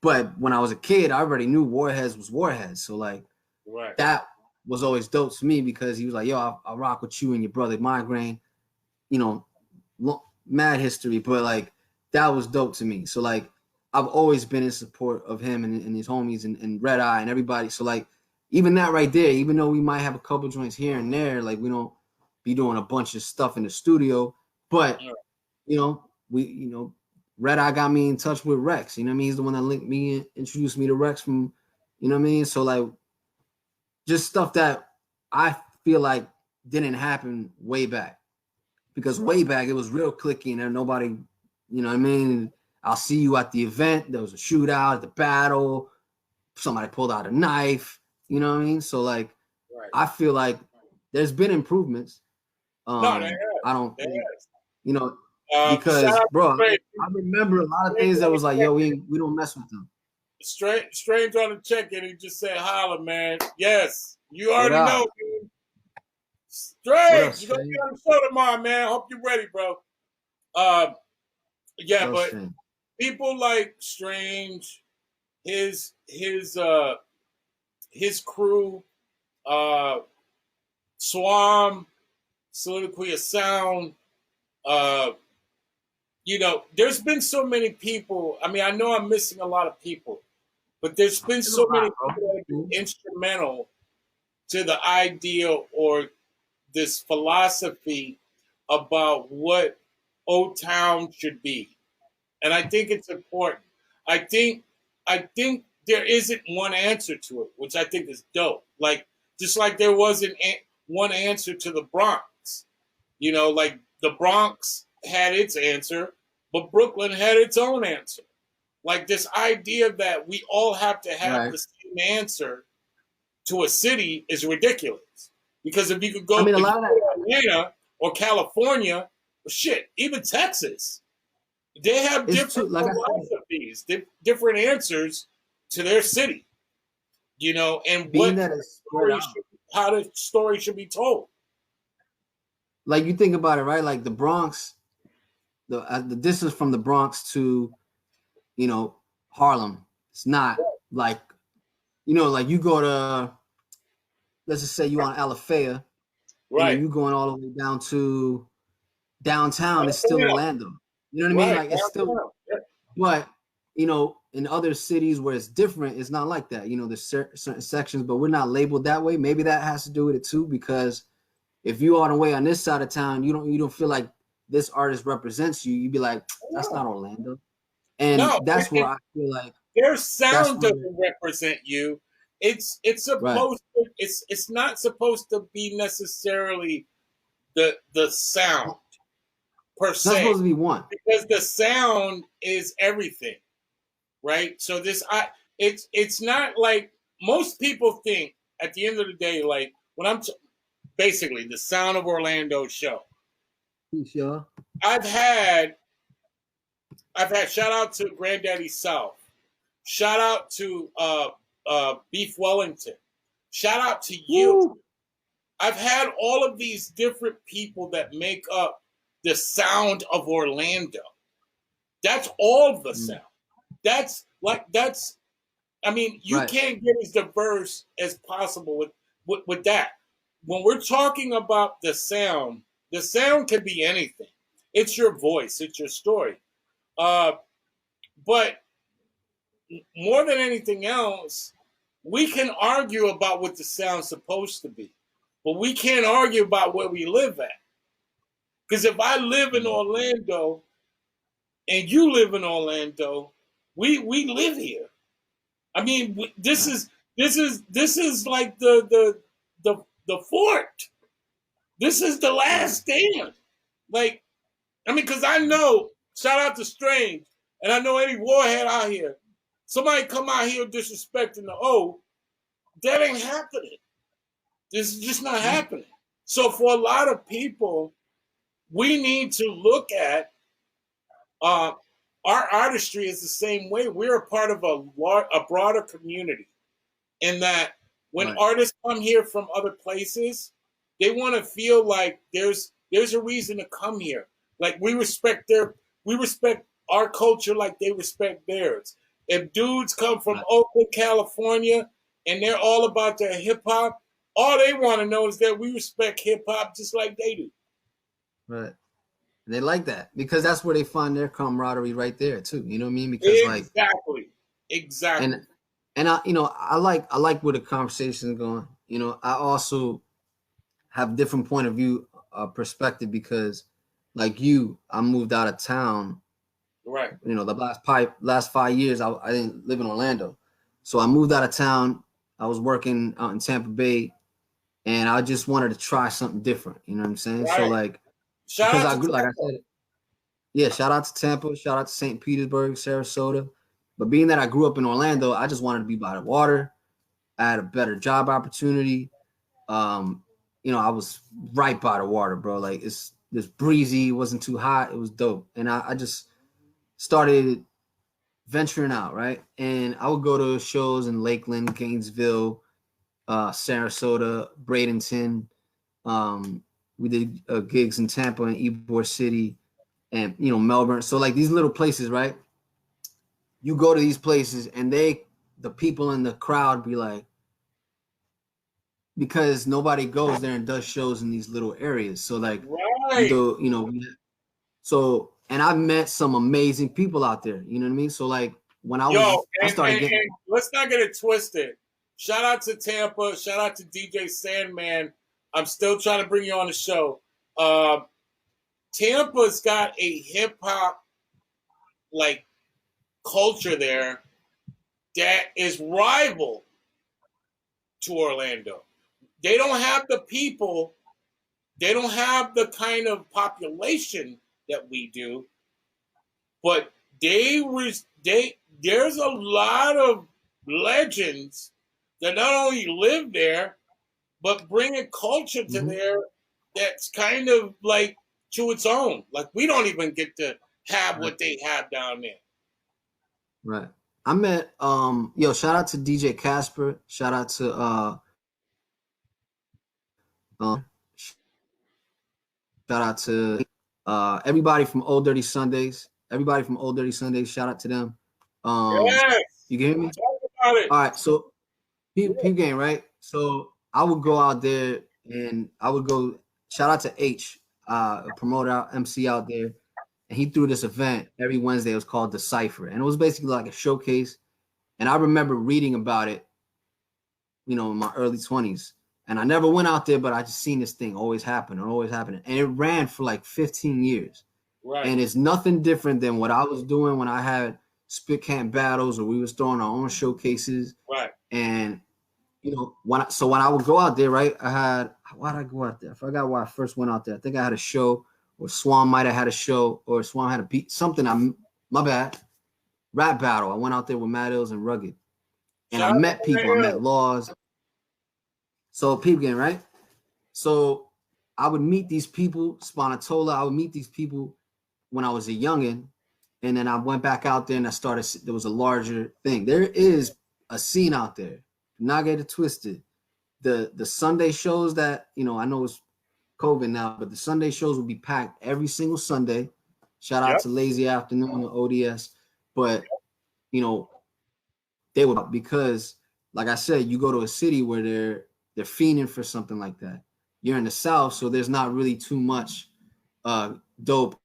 but when I was a kid, I already knew Warheads was Warheads. So like that was always dope to me because he was like, yo, I'll rock with you and your brother Migraine, you know, mad history, but like that was dope to me. So like I've always been in support of him and his homies and Red Eye and everybody. So like even that right there, even though we might have a couple joints here and there, like we don't be doing a bunch of stuff in the studio, but Red Eye got me in touch with Rex. You know what I mean? He's the one that linked me and introduced me to Rex from, you know what I mean? So like just stuff that I feel like didn't happen way back. Because way back it was real clicky and nobody, you know what I mean? I'll see you at the event. There was a shootout, the battle, somebody pulled out a knife. You know what I mean? So like, Right. I feel like there's been improvements. No, they I don't have. think, you know, Shout because out bro, to I remember a lot of Strange things that on the was like, yo, check-in. we don't mess with them. Strange on the check-in. He just said, "Holla, man." Yes, you What already know, up? dude. What up, Strange, you're gonna be Shane? on the show tomorrow, man. Hope you're ready, bro. Uh, What yeah, else, but Shane? people like Strange, his his uh his crew, uh, Swam, Soliloquy of Sound. Uh, there's been so many people. I mean, I know I'm missing a lot of people, but there's been There's a so lot, many bro. people that have been Cool. instrumental to the idea or this philosophy about what Old Town should be. And I think it's important. I think there isn't one answer to it, which I think is dope. Like just like there wasn't one answer to the Bronx. Like the Bronx had its answer, but Brooklyn had its own answer. Like this idea that we all have to have Right. the same answer to a city is ridiculous. Because if you could I go, mean, a if you lot of go that. to Atlanta or California, well, shit, even Texas, they have It's too, different like I said, philosophies, different answers to their city, and being that it's spread out. how the story should be told. Like you think about it, right? Like the Bronx, the distance from the Bronx to, Harlem, it's not like, like you go to, let's just say you on Alafaya, and then Right. you going all the way down to downtown, it's still Downtown. Orlando. You know what I mean? Right. Like it's still, Downtown. Yeah. but in other cities where it's different, it's not like that. There's certain sections, but we're not labeled that way. Maybe that has to do with it too, because if you are the way on this side of town, you don't feel like this artist represents you. You'd be like, that's not Orlando, and No, that's where I feel like their that's sound where doesn't represent you. It's right. supposed to, it's not supposed to be necessarily the sound per It's not se, supposed to be one. because the sound is everything, right? So it's not like most people think at the end of the day, like when basically the Sound of Orlando show. Sure. I've had shout out to Granddaddy South, shout out to Beef Wellington, shout out to you. Woo. I've had all of these different people that make up the Sound of Orlando. That's all the sound. That's I mean, you Right. can't get as diverse as possible with that. When we're talking about the sound can be anything. It's your voice, it's your story. But more than anything else, we can argue about what the sound's supposed to be, but we can't argue about where we live at. Because if I live in Orlando and you live in Orlando, we live here. I mean, this is like the fort. This is the last stand. Like, I mean, because I know. Shout out to Strange, and I know any warhead out here. Somebody come out here disrespecting the O. That ain't happening. This is just not happening. So for a lot of people, we need to look at uh, our artistry is the same way. We're a part of a broader community. In that when Right. artists come here from other places, they want to feel like there's a reason to come here. Like we respect our culture like they respect theirs. If dudes come from Right. Oakland, California, and they're all about their hip hop, all they want to know is that we respect hip hop just like they do. Right. And they like that because that's where they find their camaraderie right there too. You know what I mean? Because like Exactly. and I like where the conversation is going. I also have different point of view perspective because like I moved out of town. Right. The last 5 years I didn't live in Orlando. So I moved out of town. I was working out in Tampa Bay and I just wanted to try something different. You know what I'm saying? Right. So like Shout because out I to grew, like I Tampa. said, yeah, shout out to Tampa, shout out to St. Petersburg, Sarasota. But being that I grew up in Orlando, I just wanted to be by the water. I had a better job opportunity. Um, I was right by the water, bro. Like it's breezy, it wasn't too hot, it was dope. And I just started venturing out, right? And I would go to shows in Lakeland, Gainesville, Sarasota, Bradenton. We did gigs in Tampa and Ybor City, and Melbourne. So like these little places, right? You go to these places, and the people in the crowd be like, because nobody goes there and does shows in these little areas. So like we Right. do, so and I've met some amazing people out there. You know what I mean? So like when Yo, I and, started and, getting. and let's not get it twisted. Shout out to Tampa. Shout out to DJ Sandman. I'm still trying to bring you on the show. Uh, Tampa's got a hip hop like culture there that is rival to Orlando. They don't have the people, they don't have the kind of population that we do, but there's a lot of legends that not only live there but bring a culture to Mhm. there that's kind of like to its own. Like we don't even get to have Right. what they have down there. Right. I met shout out to DJ Casper, shout out to shout out to everybody from Old Dirty Sundays. Everybody from Old Dirty Sundays, shout out to them. Yes, You can hear me? talk about it. All right, so Yeah. peep game, right? So I would go out there and I would go. Shout out to H, a promoter, MC out there, and he threw this event every Wednesday. It was called the Cipher, and it was basically like a showcase. And I remember reading about it, in my early 20s, and I never went out there, but I just seen this thing always happen and always happening, and it ran for like 15 years, Right, and it's nothing different than what I was doing when I had spit camp battles or we was throwing our own showcases. right. And when I would go out there, right? Why did I go out there? I forgot why I first went out there. I think I had a show, or Swan might have had a show, or Swan had a beat something. My bad. Rap battle. I went out there with Matt Ills and Rugged, and I Shout out to met people. I Matt met Hill. Laws. So peep game, right? So I would meet these people, Spanatola. I would meet these people when I was a youngin, and then I went back out there and I started. There was a larger thing. There is a scene out there. Do not get it twisted. The Sunday shows that I know it's COVID now, but the Sunday shows will be packed every single Sunday. Shout out Yep, to Lazy Afternoon or ODS, but you know they would, because like I said, you go to a city where they're fiending for something like that. You're in the South, so there's not really too much dope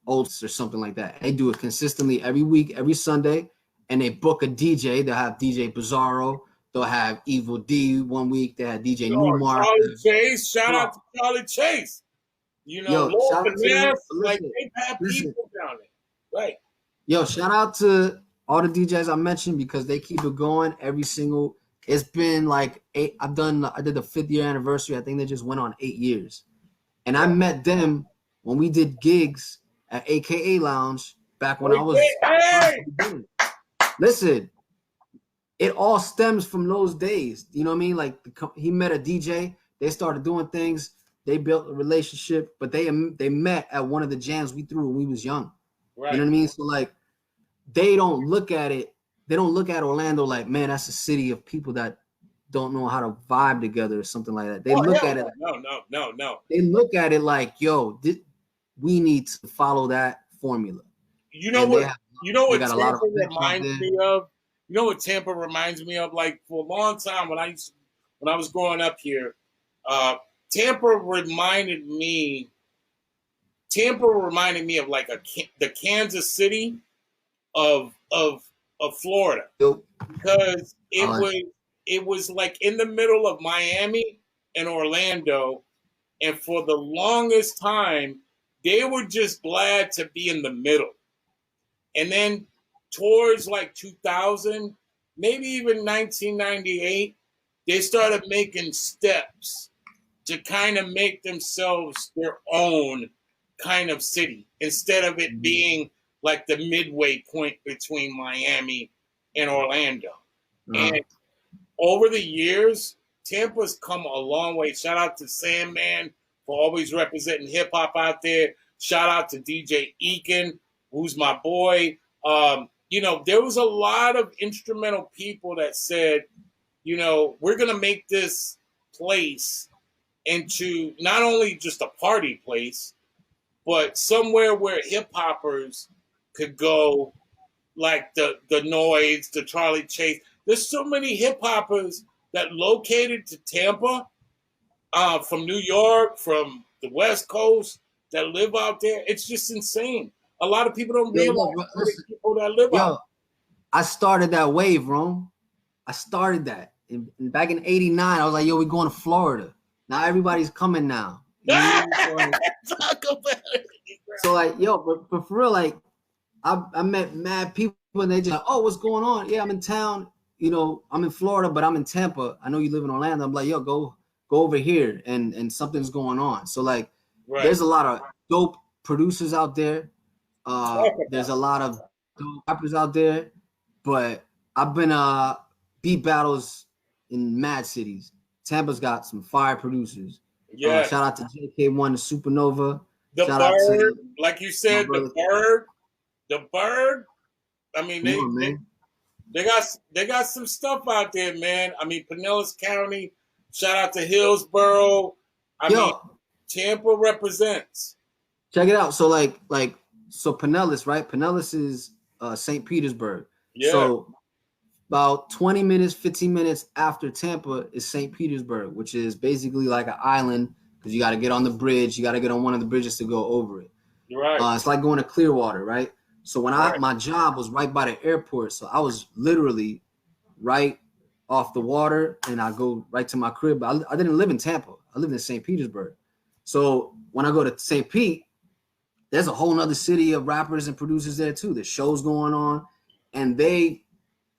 old or something like that. They do it consistently every week, every Sunday, and they book a DJ. They'll have DJ Bizarro. They'll have Evil D one week. They have DJ sure. Newmark. Charlie Chase. Shout out Oh, to Charlie Chase. You know, yo, Lord shout out to them. Finesse. Like they've had Listen. people down there. Right. Yo, shout out to all the DJs I mentioned because they keep it going every single. It's been like eight. I did the 5th-year anniversary. I think they just went on 8 years, and I Right. met them when we did gigs at AKA Lounge back when I Hey, was. hey, Listen, it all stems from those days. You know what I mean? Like he met a DJ. They started doing things. They built a relationship, but they met at one of the jams we threw when we was young. You right. know what I mean? So like they don't look at it. They don't look at Orlando like, man, that's a city of people that don't know how to vibe together or something like that. They Oh look hell at it. no, no, no, no. They look at it like, yo, we need to follow that formula. You know And what? You know they what got a lot of Tampa events out reminds there. me of? You know what Tampa reminds me of? Like for a long time when I was growing up here, uh, Tampa reminded me. Tampa reminded me of like the Kansas City of Florida Yo, because uh, it was like in the middle of Miami and Orlando, and for the longest time they were just glad to be in the middle. And then towards like 2000, maybe even 1998, they started making steps to kind of make themselves their own kind of city instead of it being like the midway point between Miami and Orlando. Uh-huh. And over the years, Tampa's come a long way. Shout out to Sandman for always representing hip hop out there. Shout out to DJ Eakin, who's my boy. There was a lot of instrumental people that said, we're going to make this place into not only just a party place, but somewhere where hip hoppers could go, like the Noise, the Charlie Chase. There's so many hip hoppers that located to Tampa from New York, from the West Coast that live out there. It's just insane. A lot of people don't realize Listen, people that live out. I started that wave, Rome. I started that. Back in '89, I was like, yo, we're going to Florida. Now everybody's coming now. You know what I mean? Talk about it. So like, yo, but for real, like, I met mad people and they just like, oh, what's going on? Yeah, I'm in town. I'm in Florida, but I'm in Tampa. I know you live in Orlando. I'm like, yo, go over here, and something's going on. So like, there's a lot of dope producers out there. There's a lot of dope rappers out there, but I've been beat battles in mad cities. Tampa's got some fire producers. Yeah. Shout out to JK1 the Supernova. The Shout Bird, out to, like you said, the Bird. I mean, they got some stuff out there, man. I mean, Pinellas County. Shout out to Hillsborough. I mean, Tampa represents. Check it out. So so Pinellas, right? Pinellas is St. Petersburg. Yeah. So about 20 minutes, 15 minutes after Tampa is St. Petersburg, which is basically like an island because you got to get on the bridge. You got to get on one of the bridges to go over it. Right. It's like going to Clearwater, right? So when my job was right by the airport, so I was literally right off the water, and I go right to my crib. But I didn't live in Tampa. I lived in St. Petersburg. So when I go to St. Pete, there's a whole nother city of rappers and producers there too. There's shows going on, and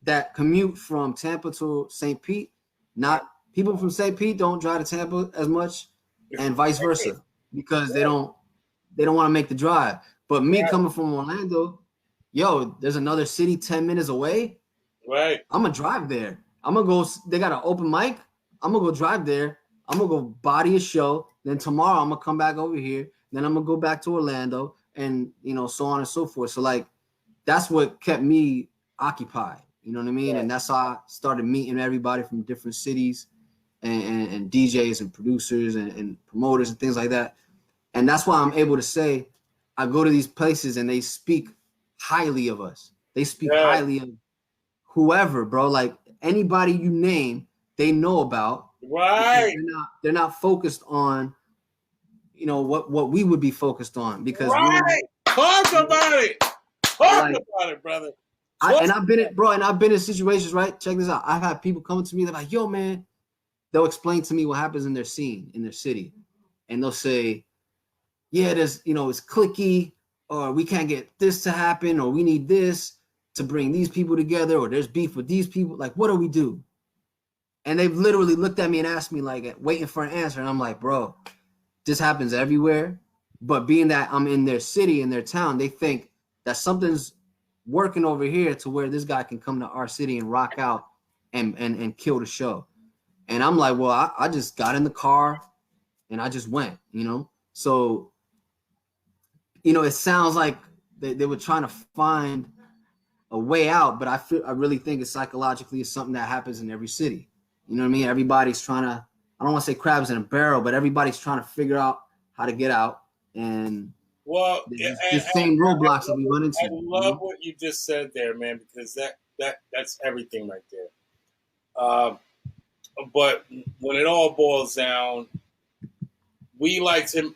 that commute from Tampa to St. Pete, not people from St. Pete don't drive to Tampa as much, and vice versa, because they don't want to make the drive. But me coming from Orlando, yo, there's another city 10 minutes away. Right. I'm gonna drive there. I'm gonna go. They got an open mic. I'm gonna go drive there. I'm gonna go body a show. Then tomorrow I'm gonna come back over here. Then I'm gonna go back to Orlando, and so on and so forth. So like, that's what kept me occupied. You know what I mean? Yeah. And that's how I started meeting everybody from different cities, and DJs and producers and promoters and things like that. And that's why I'm able to say, I go to these places and they speak highly of us. They speak highly of whoever, bro. Like anybody you name, they know about. Right. They're not focused on, what we would be focused on, because talk about it. Talk about it, brother. I've been in situations, right? Check this out. I've had people coming to me, they're like, yo, man, they'll explain to me what happens in their scene, in their city. And they'll say, yeah, there's, it's cliquey, or we can't get this to happen, or we need this to bring these people together, or there's beef with these people. Like, what do we do? And they've literally looked at me and asked me, like, waiting for an answer. And I'm like, bro, this happens everywhere. But being that I'm in their city, in their town, they think that something's working over here to where this guy can come to our city and rock out and kill the show. And I'm like, well, I just got in the car and I just went, So, it sounds like they were trying to find a way out, but I really think it's psychologically it's something that happens in every city. You know what I mean? Everybody's trying to, I don't want to say crabs in a barrel, but everybody's trying to figure out how to get out. And the same roadblocks that we run into. I love what you just said there, man, because that's everything right there. But when it all boils down, we like to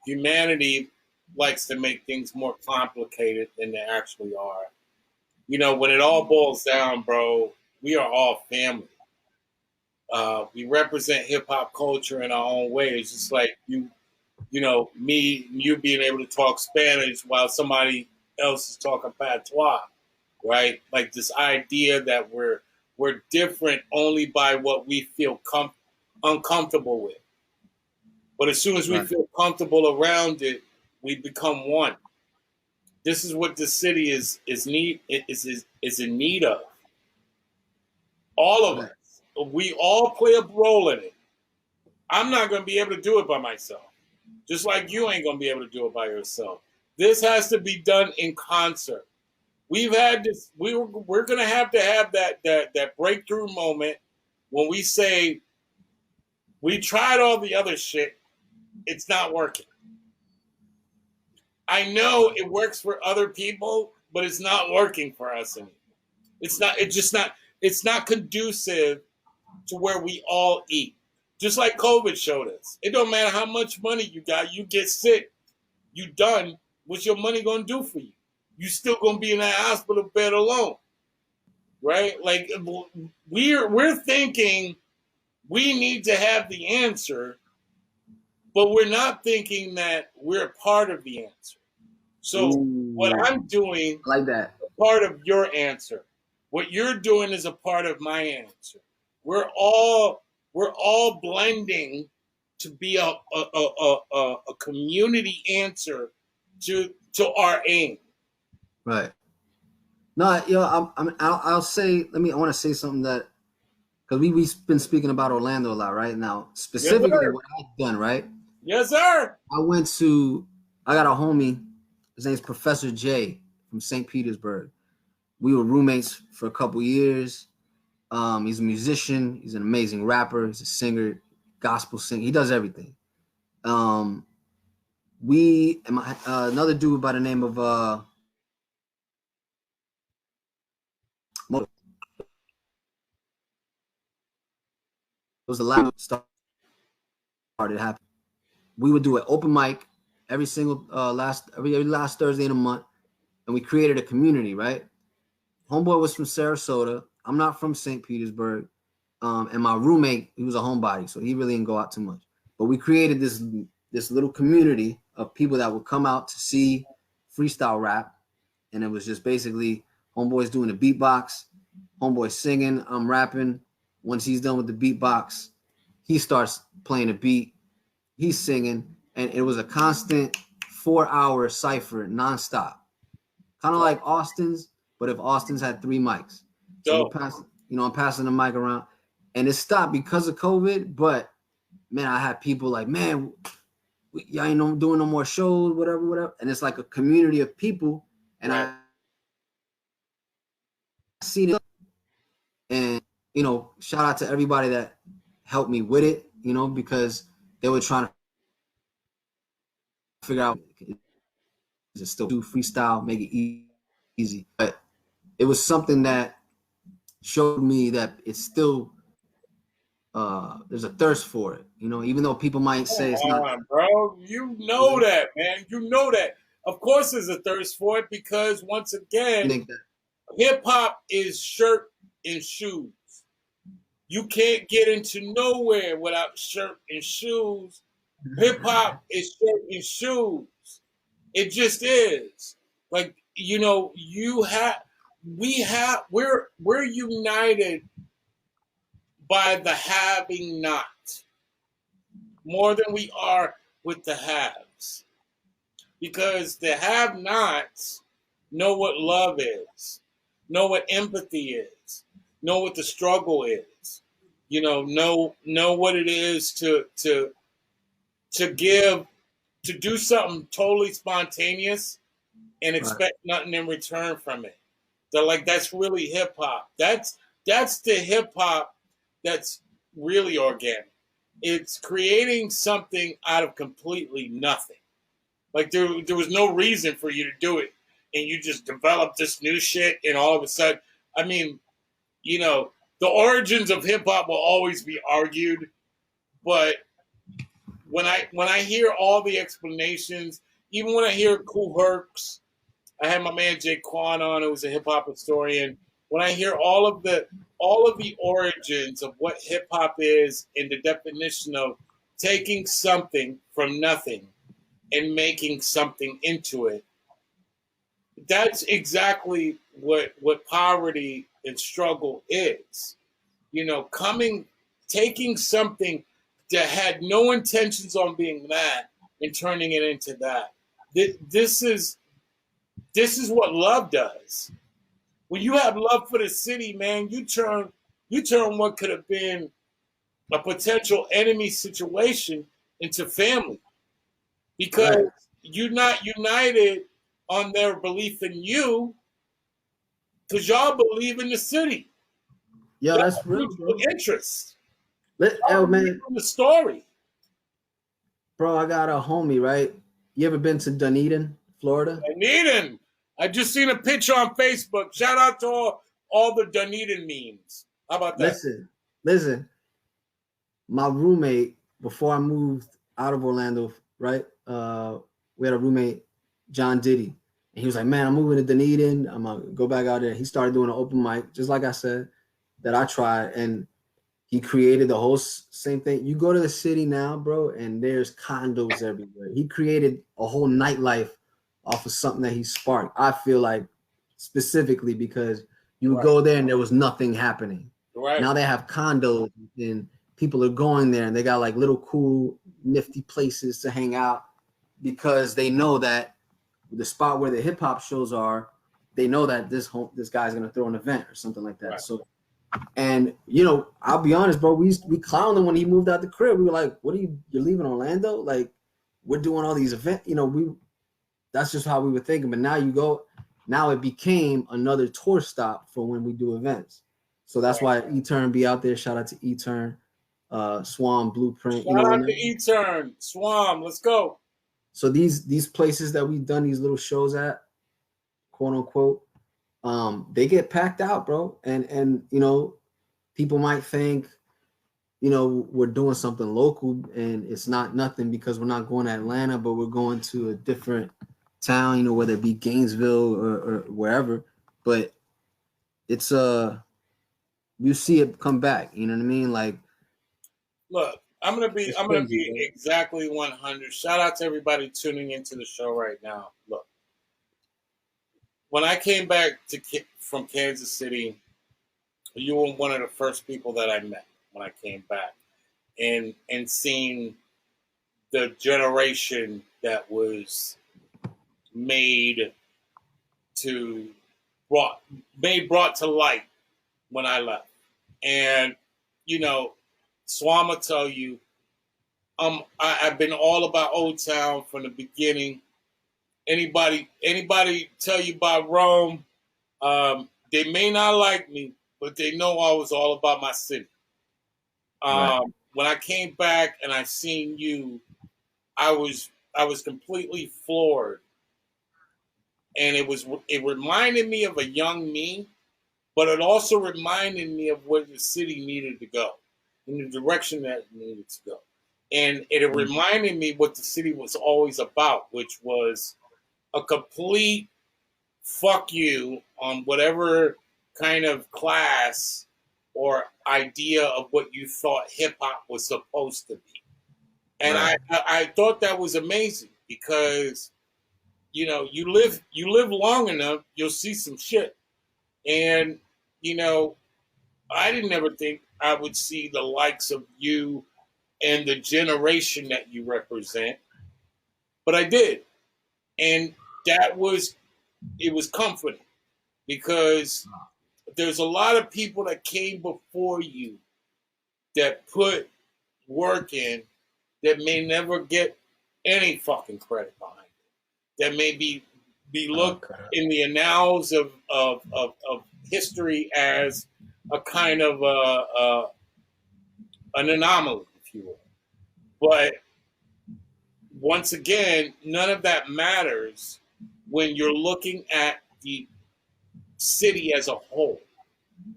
humanity likes to make things more complicated than they actually are. When it all boils down, bro, we are all family. We represent hip hop culture in our own way. It's just like you being able to talk Spanish while somebody else is talking patois, right? Like this idea that we're different only by what we feel uncomfortable with. But as soon as we feel comfortable around it, we become one. This is what the city is in need of. All of Right. us. We all play a role in it. I'm not going to be able to do it by myself. Just like you ain't going to be able to do it by yourself. This has to be done in concert. We've had this. We're going to have that breakthrough moment when we say we tried all the other shit. It's not working. I know it works for other people, but it's not working for us anymore. It's not. It's just not. It's not conducive to where we all eat. Just like COVID showed us. It don't matter how much money you got. You get sick. You done. What's your money gonna do for you? You still gonna be in that hospital bed alone, right? Like we're thinking we need to have the answer, but we're not thinking that we're part of the answer. So what Ooh, I'm doing I like that. is a part of your answer. What you're doing is a part of my answer. We're all blending to be a community answer to our aim. Right. No, I'll say. I want to say something that because we've been speaking about Orlando a lot, right? Now, Yes, specifically, sir. what I've done, right? Yes, sir. I went to. I got a homie. His name's Professor J from St. Petersburg. We were roommates for a couple years. He's a musician. He's an amazing rapper. He's a singer, gospel singer. He does everything. Um, we and another dude by the name of it was the last started happening. We would do an open mic every single every last Thursday in a month, and we created a community. Right, homeboy was from Sarasota. I'm not from St. Petersburg, and my roommate he was a homebody, so he really didn't go out too much. But we created this little community of people that would come out to see freestyle rap, and it was just basically homeboys doing the beatbox, homeboy singing, I'm rapping. Once he's done with the beatbox, he starts playing a beat, he's singing, and it was a constant 4-hour cipher nonstop. Kind of like Austin's, but if Austin's had 3 mics. So we're Dope. passing, I'm passing the mic around. And it stopped because of COVID, but man, I had people like, man, y'all ain't doing no more shows, whatever, whatever. And it's like a community of people. And Right. I seen it. And, shout out to everybody that helped me with it, because they were trying to figure out is it still do freestyle, make it easy. But it was something that showed me that it's still there's a thirst for it. Even though people might Come say it's not. on, bro. You know that, man. You know that. Of course, there's a thirst for it because once I again, think that hip hop is shirt and shoes. You can't get into nowhere without shirt and shoes. Hip hop is shirt and shoes. It just is. Like you have, we're united by the having not more than we are with the haves, because the have-nots know what love is, know what empathy is, know what the struggle is. Know what it is to give, to do something totally spontaneous and right, expect nothing in return from it. They're like, that's really hip hop. That's the hip hop that's really organic. It's creating something out of completely nothing. Like there was no reason for you to do it, and you just developed this new shit, and all of a sudden, I mean, the origins of hip hop will always be argued, but when I hear all the explanations, even when I hear Cool Herc's, I had my man Jay Quan on, who's a hip hop historian. When I hear all of the origins of what hip hop is and the definition of taking something from nothing and making something into it, that's exactly what poverty and struggle is. Taking something that had no intentions on being that and turning it into that. This is This is what love does. When you have love for the city, man, you turn what could have been a potential enemy situation into family because Right. you're not united on their belief in you because y'all believe in the city. Yo, Y'all that's real, mutual bro. interest. Y'all Yo, believe man, in the story. bro, I got a homie, right? You ever been to Dunedin, Florida? Dunedin. I just seen a picture on Facebook. Shout out to all the Dunedin memes. How about that? Listen. My roommate, before I moved out of Orlando, right? We had a roommate, John Diddy, and he was like, "Man, I'm moving to Dunedin. I'm gonna go back out there." He started doing an open mic, just like I said that I tried, and he created the whole same thing. You go to the city now, bro, and there's condos everywhere. He created a whole nightlife off of something that he sparked. I feel like specifically because you would Right. go there and there was nothing happening. Right. Now they have condos and people are going there and they got like little cool nifty places to hang out because they know that the spot where the hip hop shows are, they know that this guy's gonna throw an event or something like that. Right. So, and I'll be honest, bro. We clowned him when he moved out the crib. We were like, "What are you're leaving Orlando? Like, we're doing all these events. That's just how we were thinking." But now it became another tour stop for when we do events. So that's why E-Turn be out there. Shout out to E-Turn, Swan Blueprint. Shout out to E-Turn. Swam. Let's go. So these places that we've done these little shows at, quote unquote, they get packed out, bro. And people might think, we're doing something local and it's not nothing because we're not going to Atlanta, but we're going to a different town, whether it be Gainesville or wherever. But it's you see it come back. You know what I mean? Like, Look, I'm gonna be it's I'm gonna crazy, be bro. exactly 100. Shout out to everybody tuning into the show right now. Look, when I came back from Kansas City, you were one of the first people that I met when I came back, and seeing the generation that was made to brought to light when I left, and Swama tell you, I've been all about Old Town from the beginning. Anybody tell you about Rome? They may not like me, but they know I was all about my city. Right. When I came back and I seen you, I was completely floored, and it reminded me of a young me, but it also reminded me of where the city needed to go, in the direction that it needed to go. And it reminded me what the city was always about, which was a complete fuck you on whatever kind of class or idea of what you thought hip hop was supposed to be. And Right. I thought that was amazing because you live long enough, you'll see some shit. And you know, I didn't ever think I would see the likes of you and the generation that you represent, but I did. And that was it was comforting because there's a lot of people that came before you that put work in that may never get any fucking credit behind it. That may be looked Okay. in the annals of history as a kind of an anomaly, if you will. But once again, none of that matters when you're looking at the city as a whole.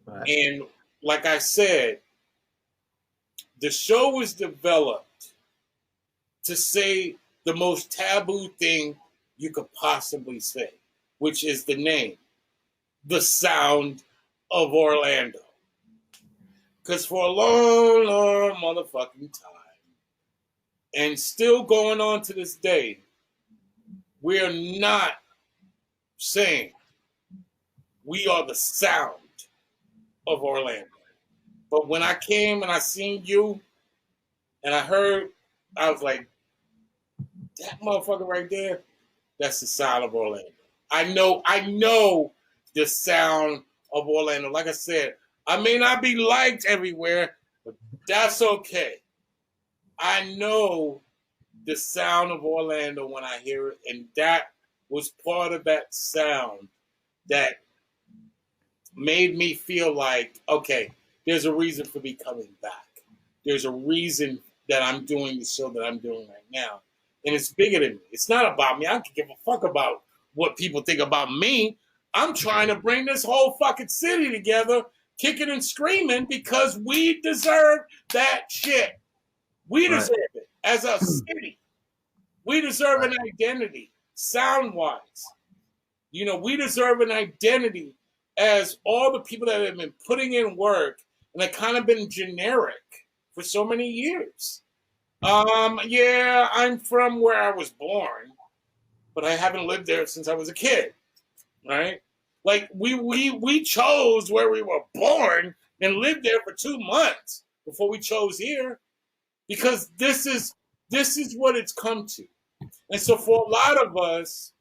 Right. And like I said, the show was developed to say the most taboo thing you could possibly say, which is the name, the sound of Orlando. Because for a long, long motherfucking time, and still going on to this day, we're not saying we are the sound of Orlando. But when I came and I seen you and I heard, I was like, that motherfucker right there, that's the sound of Orlando. I know the sound of Orlando. Like I said, I may not be liked everywhere, but that's okay. I know the sound of Orlando when I hear it, and that was part of that sound that made me feel like, okay, there's a reason for me coming back. There's a reason that I'm doing the show that I'm doing right now. And it's bigger than me. It's not about me. I don't give a fuck about what people think about me. I'm trying to bring this whole fucking city together, kicking and screaming, because we deserve that shit. We Right. deserve it as a city. We deserve an identity, sound wise. You know, we deserve an identity as all the people that have been putting in work and have kind of been generic for so many years. Yeah, I'm from where I was born, but I haven't lived there since I was a kid. Right? Like we chose where we were born and lived there for 2 months before we chose here, because this is what it's come to. And so for a lot of us,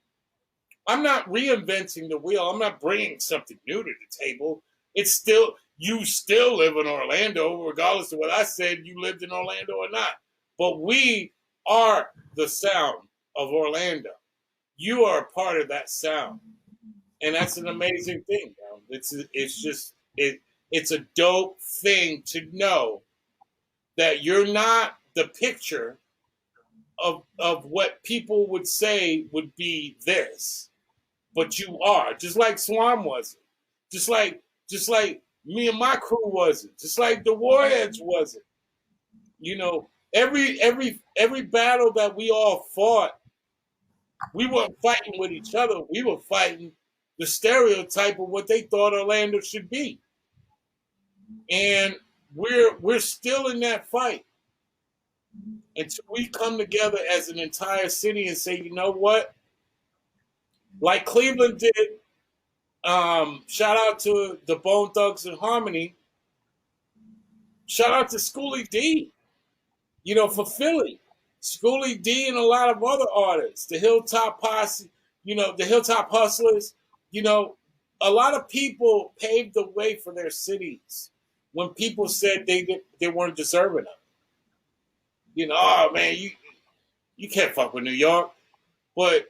I'm not reinventing the wheel. I'm not bringing something new to the table. It's still, you still live in Orlando, regardless of what I said, you lived in Orlando or not. But we are the sound of Orlando. You are a part of that sound. And that's an amazing thing. It's a dope thing to know that you're not the picture of what people would say would be this, but you are, just like Swam wasn't, just like me and my crew wasn't, just like the Warheads wasn't. You know, every battle that we all fought, we weren't fighting with each other. We were fighting the stereotype of what they thought Orlando should be, and we're still in that fight until we come together as an entire city and say, you know what, like Cleveland did. Shout out to the Bone Thugs and Harmony. Shout out to Schoolie D, for Philly. Schoolie D and a lot of other artists. The Hilltop Posse, the Hilltop Hustlers. A lot of people paved the way for their cities when people said they weren't deserving of it. Oh man, you can't fuck with New York. But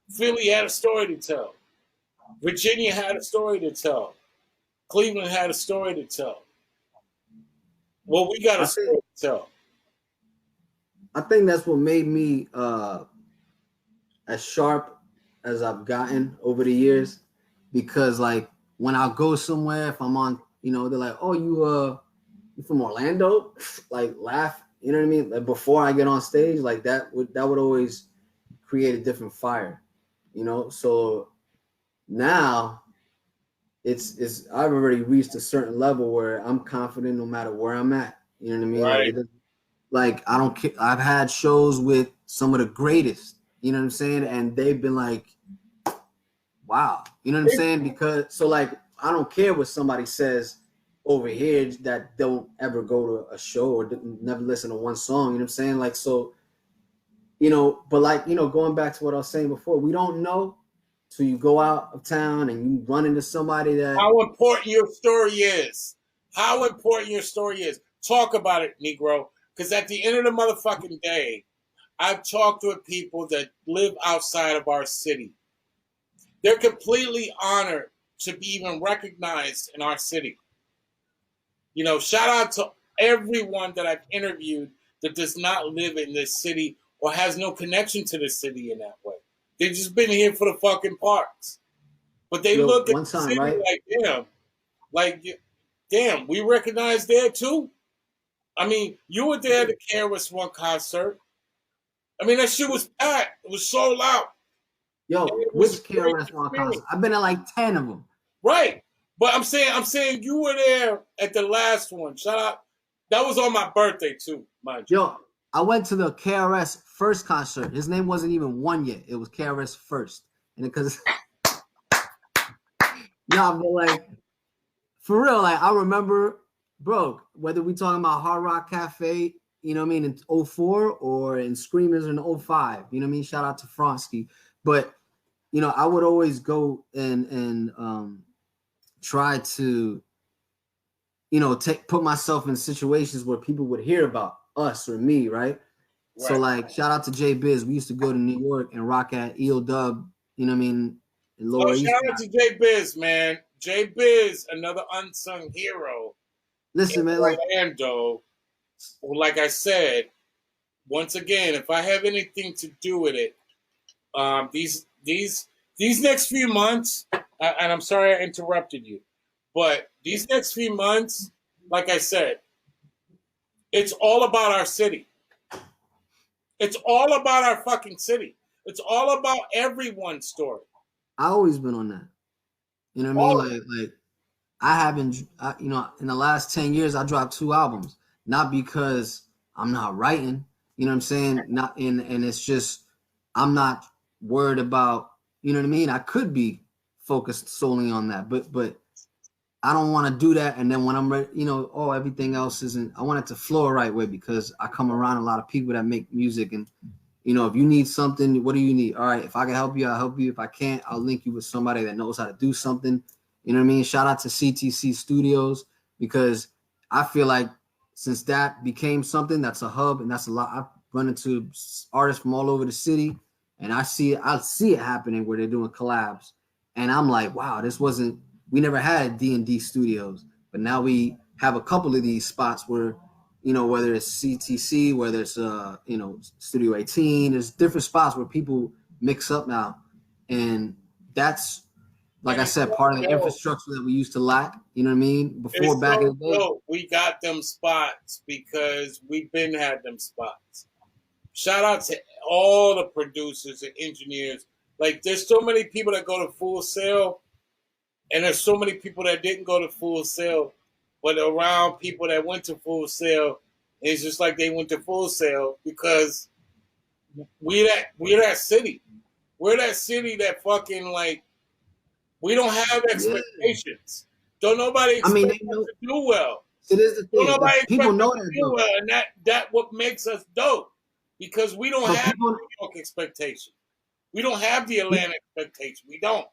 Philly had a story to tell. Virginia had a story to tell. Cleveland had a story to tell. Well, we got a story to tell. I think that's what made me as sharp as I've gotten over the years, because like when I go somewhere, if I'm on, they're like, "Oh, you from Orlando?" Like laugh, you know what I mean? Like before I get on stage, like that would always create a different fire, So now it's I've already reached a certain level where I'm confident no matter where I'm at. You know what I mean? Right. Like I don't care. I've had shows with some of the greatest, you know what I'm saying? And they've been like, wow, you know what I'm saying? Because so like I don't care what somebody says over here that don't ever go to a show or never listen to one song, you know what I'm saying? Like, so, but like, going back to what I was saying before, we don't know till you go out of town and you run into somebody that. How important your story is. How important your story is. Talk about it, Negro. Because at the end of the motherfucking day, I've talked with people that live outside of our city. They're completely honored to be even recognized in our city. Shout out to everyone that I've interviewed that does not live in this city or has no connection to the city in that way. They've just been here for the fucking parks. But they look at the city right? Damn, we recognize there too. I mean, you were there at the KRS-One concert. I mean, that shit was packed. It was sold out. Yo, which KRS-One concert? I've been at like 10 of them. Right. But I'm saying you were there at the last one. Shout out. That was on my birthday too, mind you. Yo, I went to the KRS first concert. His name wasn't even One yet. It was KRS first. And because but like for real, like I remember, bro, whether we talking about Hard Rock Cafe, you know what I mean, in 04 or in Screamers in 05, you know what I mean? Shout out to Fronsky. But, I would always go and try to, put myself in situations where people would hear about us or me, right? So Right. like, shout out to J Biz. We used to go to New York and rock at EO Dub. You know what I mean? In Oh, Lower East shout out Side. to J Biz, man. J Biz, another unsung hero in Listen, man, like Orlando. Well, like I said, once again, if I have anything to do with it, these next few months, and I'm sorry I interrupted you, but these next few months, like I said, it's all about our city. It's all about our fucking city. It's all about everyone's story. I always been on that. You know what I mean? All of Like I haven't, in the last 10 years, I dropped 2 albums. Not because I'm not writing, you know what I'm saying? Not and it's just, I'm not worried about, you know what I mean? I could be focused solely on that, but I don't want to do that. And then when I'm ready, everything else isn't, I want it to flow the right way because I come around a lot of people that make music and, if you need something, what do you need? All right, if I can help you, I'll help you. If I can't, I'll link you with somebody that knows how to do something. You know what I mean? Shout out to CTC Studios because I feel like since that became something that's a hub and that's a lot, I've run into artists from all over the city and I see it happening where they're doing collabs. And I'm like, wow, we never had D&D studios, but now we have a couple of these spots where whether it's CTC, whether it's Studio 18, there's different spots where people mix up now, and that's like and I it's said, so part of the dope. infrastructure that we used to lack. You know what I mean? Before It's back in so the day, dope. We got them spots because we've been had them spots. Shout out to all the producers and engineers. Like, there's so many people that go to Full Sail, and there's so many people that didn't go to Full Sail, but around people that went to Full Sail, it's just like they went to Full Sail because we're that city. We're that city that fucking like we don't have yeah. expectations. Don't nobody I mean, expect they us know. to do well. It is the Don't thing. The nobody people expect us know to that do though. well, and that what makes us dope because we don't But have people, New York expectation. We don't have the Atlanta expectation. We don't.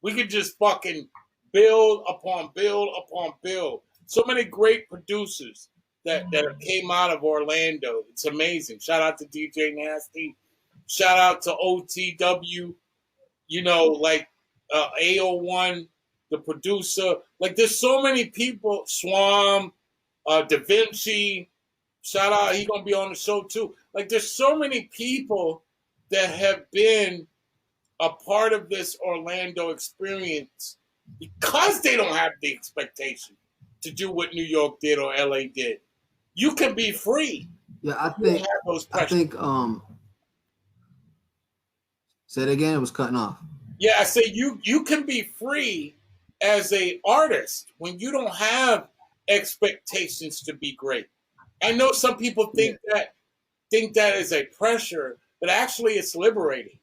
We could just fucking build upon build upon build. So many great producers that came out of Orlando. It's amazing. Shout out to DJ Nasty. Shout out to OTW. Like AO1, the producer. Like, there's so many people. Swam, Da Vinci. Shout out. He's gonna be on the show too. Like, there's so many people that have been a part of this Orlando experience because they don't have the expectation to do what New York did or LA did. You can be free. yeah, You don't have those I pressures. think, say it again. It was cutting off. Yeah, I say you can be free as a artist when you don't have expectations to be great. I know some people Yeah, think that is a pressure, but actually it's liberating.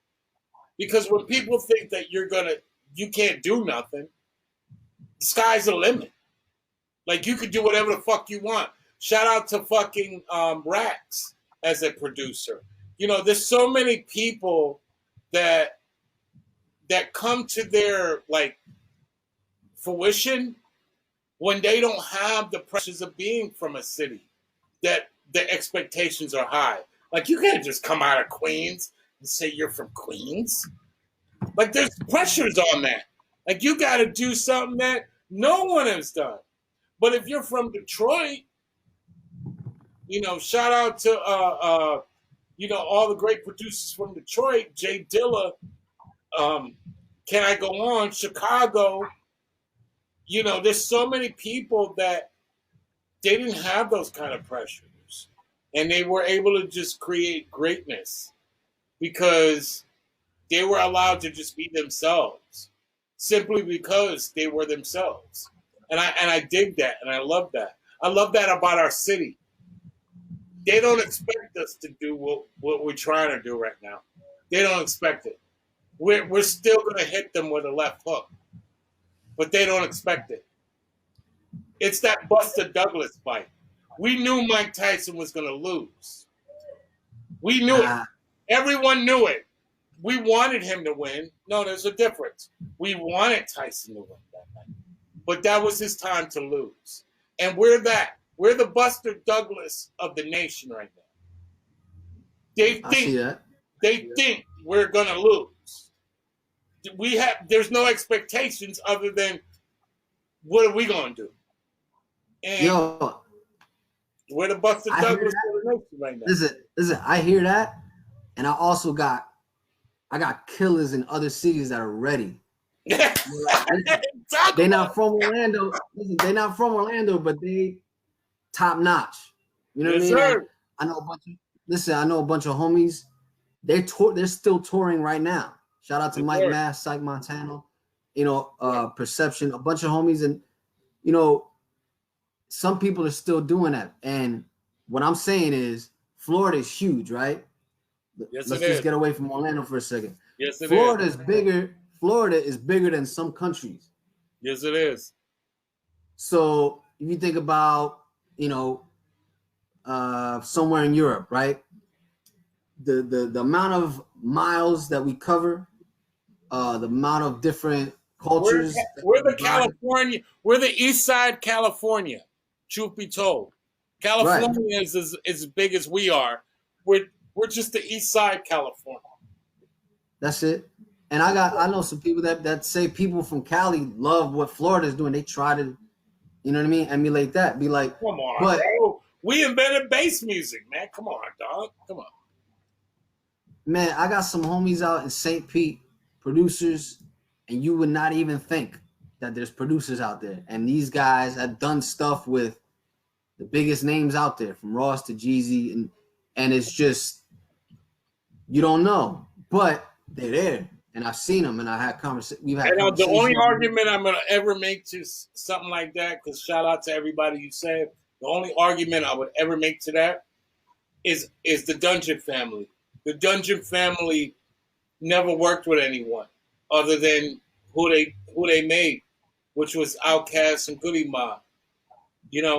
Because when people think that you can't do nothing, the sky's the limit. Like, you could do whatever the fuck you want. Shout out to fucking Rax as a producer. There's so many people that come to their like fruition when they don't have the pressures of being from a city that the expectations are high. Like, you can't just come out of Queens and say you're from Queens. Like, there's pressures on that. Like, you got to do something that no one has done. But if you're from Detroit, shout out to all the great producers from Detroit, Jay Dilla, Can I Go On, Chicago. There's so many people that they didn't have those kind of pressures, and they were able to just create greatness because they were allowed to just be themselves, simply because they were themselves. And I dig that, and I love that. I love that about our city. They don't expect us to do what we're trying to do right now. They don't expect it. We're still going to hit them with a left hook, but they don't expect it. It's that Buster Douglas fight. We knew Mike Tyson was going to lose. We knew it. I, Everyone knew it. we wanted him to win. No, there's a difference. We wanted Tyson to win that night, but that was his time to lose. And we're that. We're the Buster Douglas of the nation right now. I see that. They think we're gonna lose. There's no expectations other than what are we gonna do? And Yo, we're the Buster Douglas of the nation right now. Listen, I hear that, and I also got killers in other cities that are ready. They're not from Orlando. Listen, they're not from Orlando, but they top notch. You know what I mean? Sir. I know a bunch of homies. They're still touring right now. Shout out to Mike Mass, Psych Montano, Perception, a bunch of homies, and some people are still doing that. And what I'm saying is, Florida is huge, right? Yes, Let's just get away from Orlando for a second. Yes, it Florida is bigger. Florida is bigger than some countries. Yes, it is. So if you think about, somewhere in Europe, right? The amount of miles that we cover, the amount of different cultures. We're the East Side California. Truth be told, California is as big as we are. We're just the East Side California. That's it. And I know some people that say people from Cali love what Florida is doing. They try to, you know what I mean, emulate that. Be like, come on, bro. We invented bass music, man. Come on, dog. Come on. Man, I got some homies out in St. Pete, producers, and you would not even think that there's producers out there. And these guys have done stuff with the biggest names out there, from Ross to Jeezy, and it's just, you don't know, but they're there. And I've seen them, and I had conversations. We've had conversations. The only argument I'm going to ever make to something like that, because shout out to everybody you said, the only argument I would ever make to that is the Dungeon family. The Dungeon family never worked with anyone other than who they made, which was Outkast and Goody Mob.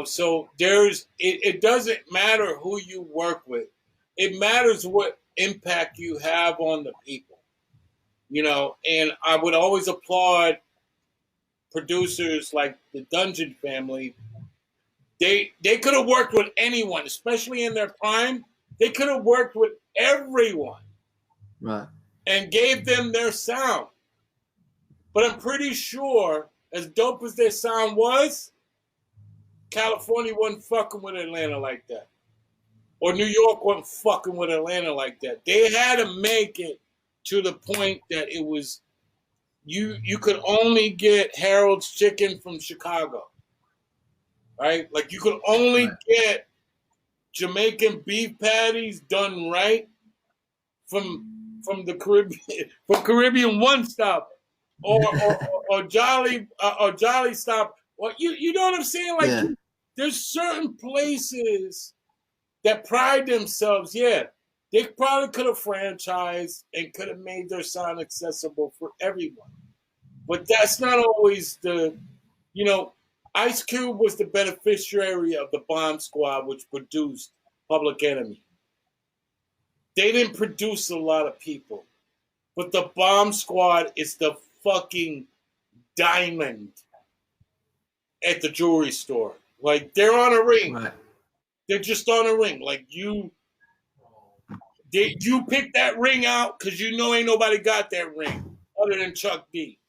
So it doesn't matter who you work with. It matters what impact you have on the people. And I would always applaud producers like the Dungeon family. They could have worked with anyone, especially in their prime. They could have worked with everyone, right, and gave them their sound. But I'm pretty sure, as dope as their sound was, California wasn't fucking with Atlanta like that, or New York wasn't fucking with Atlanta like that. They had to make it to the point that it was you could only get Harold's Chicken from Chicago, right? Like you could only get Jamaican beef patties done right from the Caribbean, from Caribbean One Stop, or Jolly Stop. Well, you know what I'm saying? Like there's certain places that pride themselves. Yeah, they probably could have franchised and could have made their sound accessible for everyone. But that's not always Ice Cube was the beneficiary of the Bomb Squad, which produced Public Enemy. They didn't produce a lot of people. But the Bomb Squad is the fucking diamond at the jewelry store. Like, they're on a ring. Right. They're just on a ring. Like, you pick that ring out because you know ain't nobody got that ring other than Chuck D,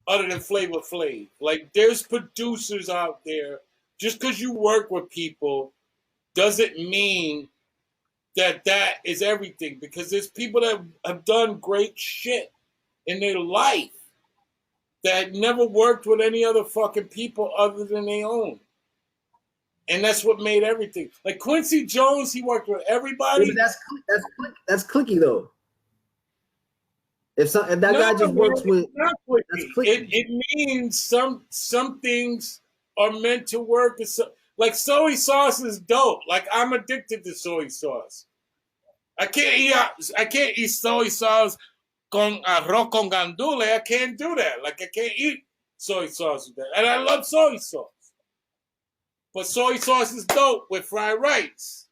other than Flavor Flav. Like, there's producers out there. Just because you work with people doesn't mean that is everything, because there's people that have done great shit in their life that never worked with any other fucking people other than their own. And that's what made everything. Like Quincy Jones, he worked with everybody. Yeah, that's clicky though. If that guy just works with, that's clicky. It means some things are meant to work. Like soy sauce is dope. Like I'm addicted to soy sauce. I can't eat soy sauce con arroz con gandule. I can't do that. Like I can't eat soy sauce with that. And I love soy sauce. But soy sauce is dope with fried rice.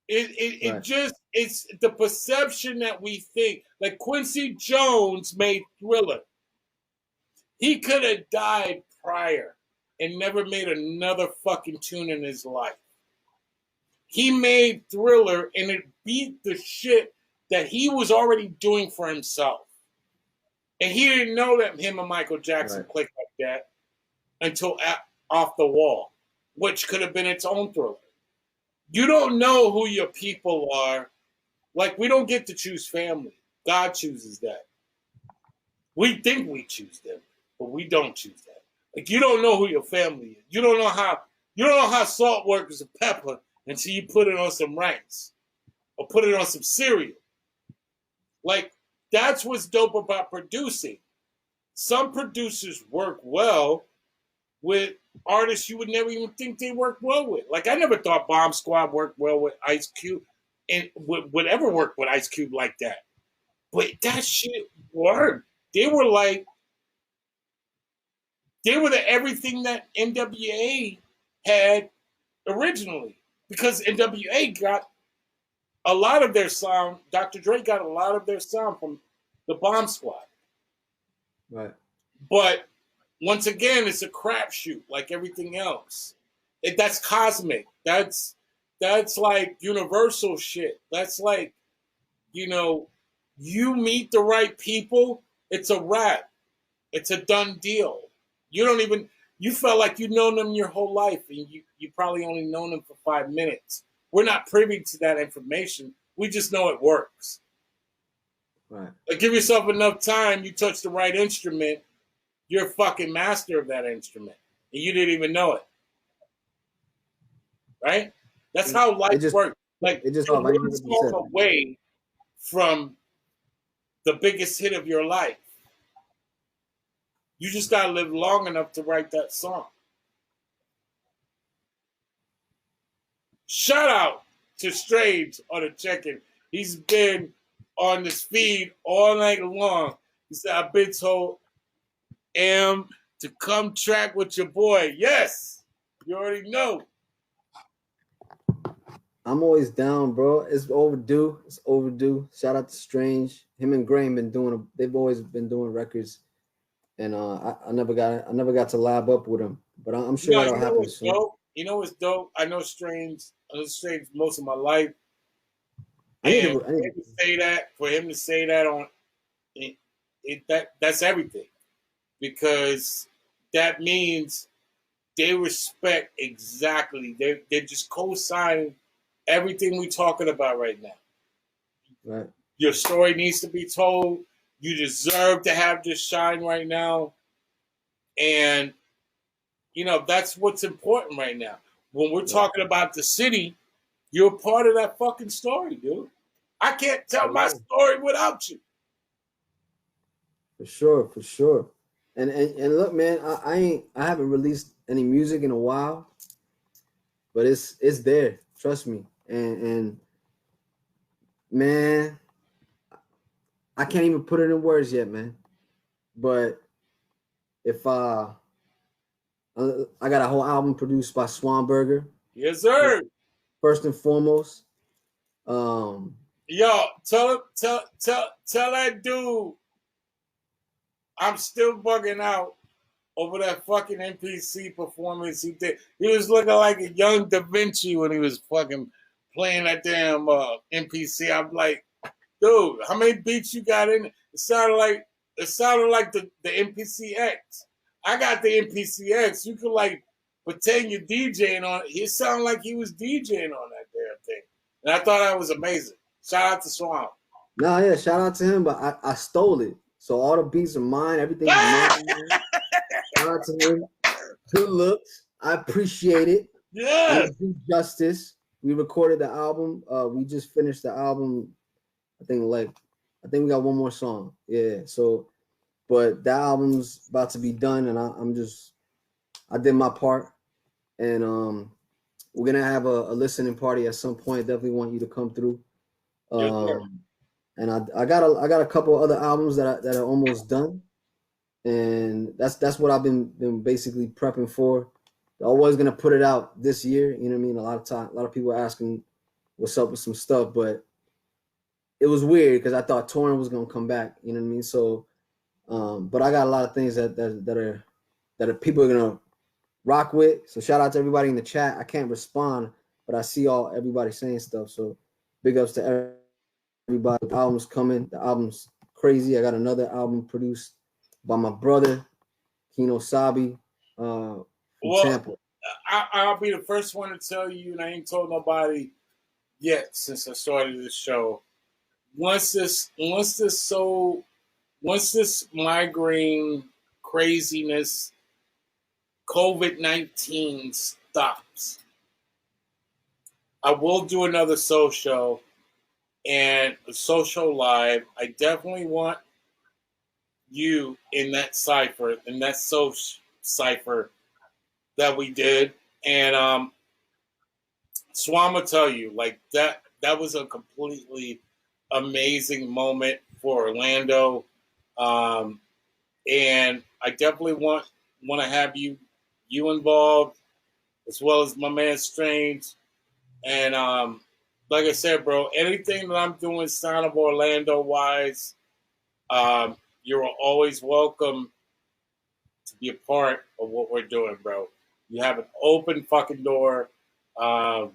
It Right. just it's the perception that we think. Like Quincy Jones made Thriller. He could have died prior and never made another fucking tune in his life. He made Thriller and it beat the shit that he was already doing for himself. And he didn't know that him and Michael Jackson Right. clicked like that until Off the Wall, which could have been its own Thriller. You don't know who your people are. Like, we don't get to choose family. God chooses that. We think we choose them, but we don't choose that. Like, you don't know who your family is. You don't know how salt works with pepper until you put it on some rice or put it on some cereal. Like, that's what's dope about producing. Some producers work well with artists you would never even think they work well with. Like, I never thought Bomb Squad worked well with Ice Cube and would ever work with Ice Cube like that. But that shit worked. They were like, they were the everything that NWA had originally. Because NWA got a lot of their sound, Dr. Dre got a lot of their sound from the Bomb Squad. Right. But once again, it's a crapshoot like everything else. That's cosmic. That's like universal shit. That's like, you meet the right people, it's a wrap. It's a done deal. You felt like you've known them your whole life and you probably only known them for 5 minutes. We're not privy to that information. We just know it works. Right. Like, give yourself enough time, you touch the right instrument, you're a fucking master of that instrument. And you didn't even know it. Right? That's how life works. Like, it just you're off. I didn't one hear what you song said. away from the biggest hit of your life. You just gotta live long enough to write that song. Shout out to Strange on the check-in. He's been on this feed all night long. He said, I've been told Am to come track with your boy. Yes, you already know. I'm always down, bro. It's overdue. It's overdue. Shout out to Strange. Him and Graham they've always been doing records. And I never got to lab up with him. But I'm sure No, that'll you know happen what's soon. dope? You know what's dope? I know Strange most of my life. I need And to for him to say that on that's everything. Because that means they respect exactly. They're just co-signing everything we're talking about right now. Right. Your story needs to be told. You deserve to have this shine right now. And, that's what's important right now. When we're talking about the city, you're a part of that fucking story, dude. I can't tell my story without you. For sure, for sure. And look, man, I haven't released any music in a while, but it's there. Trust me. And man, I can't even put it in words yet, man. But if I got a whole album produced by Swanberger. Yes, sir. First and foremost. Yo, tell that dude I'm still bugging out over that fucking NPC performance he did. He was looking like a young Da Vinci when he was fucking playing that damn NPC. I'm like, dude, how many beats you got in it? It sounded like the NPC X. I got the NPC X. You could like pretend you're DJing on it. He sounded like he was DJing on that damn thing. And I thought that was amazing. Shout out to Swan. No, yeah, shout out to him, but I stole it. So all the beats are mine, everything's mine. Shout out to him. Good looks. I appreciate it. Yeah. Do justice. We recorded the album. We just finished the album. I think we got one more song. Yeah. So, but that album's about to be done, and I did my part, and we're gonna have a listening party at some point. Definitely want you to come through. And I got a couple other albums that are almost done, and that's what I've been basically prepping for. I'm always gonna put it out this year. You know what I mean? A lot of people are asking what's up with some stuff, but it was weird because I thought touring was gonna come back. You know what I mean? So, but I got a lot of things that are people are gonna rock with. So shout out to everybody in the chat. I can't respond, but I see everybody saying stuff. So big ups to everybody. The album's coming. The album's crazy. I got another album produced by my brother, Kino Sabi, from Well, Tampa. I'll be the first one to tell you, and I ain't told nobody yet since I started this show. Once this migraine craziness, COVID-19 stops, I will do another soul show and a social live. I definitely want you in that soul cipher that we did, and so I'm gonna tell you, like that was a completely amazing moment for Orlando, and I definitely want to have you involved as well as my man Strange, and like I said, bro, anything that I'm doing Sound of Orlando wise, you're always welcome to be a part of what we're doing, bro. You have an open fucking door. Um,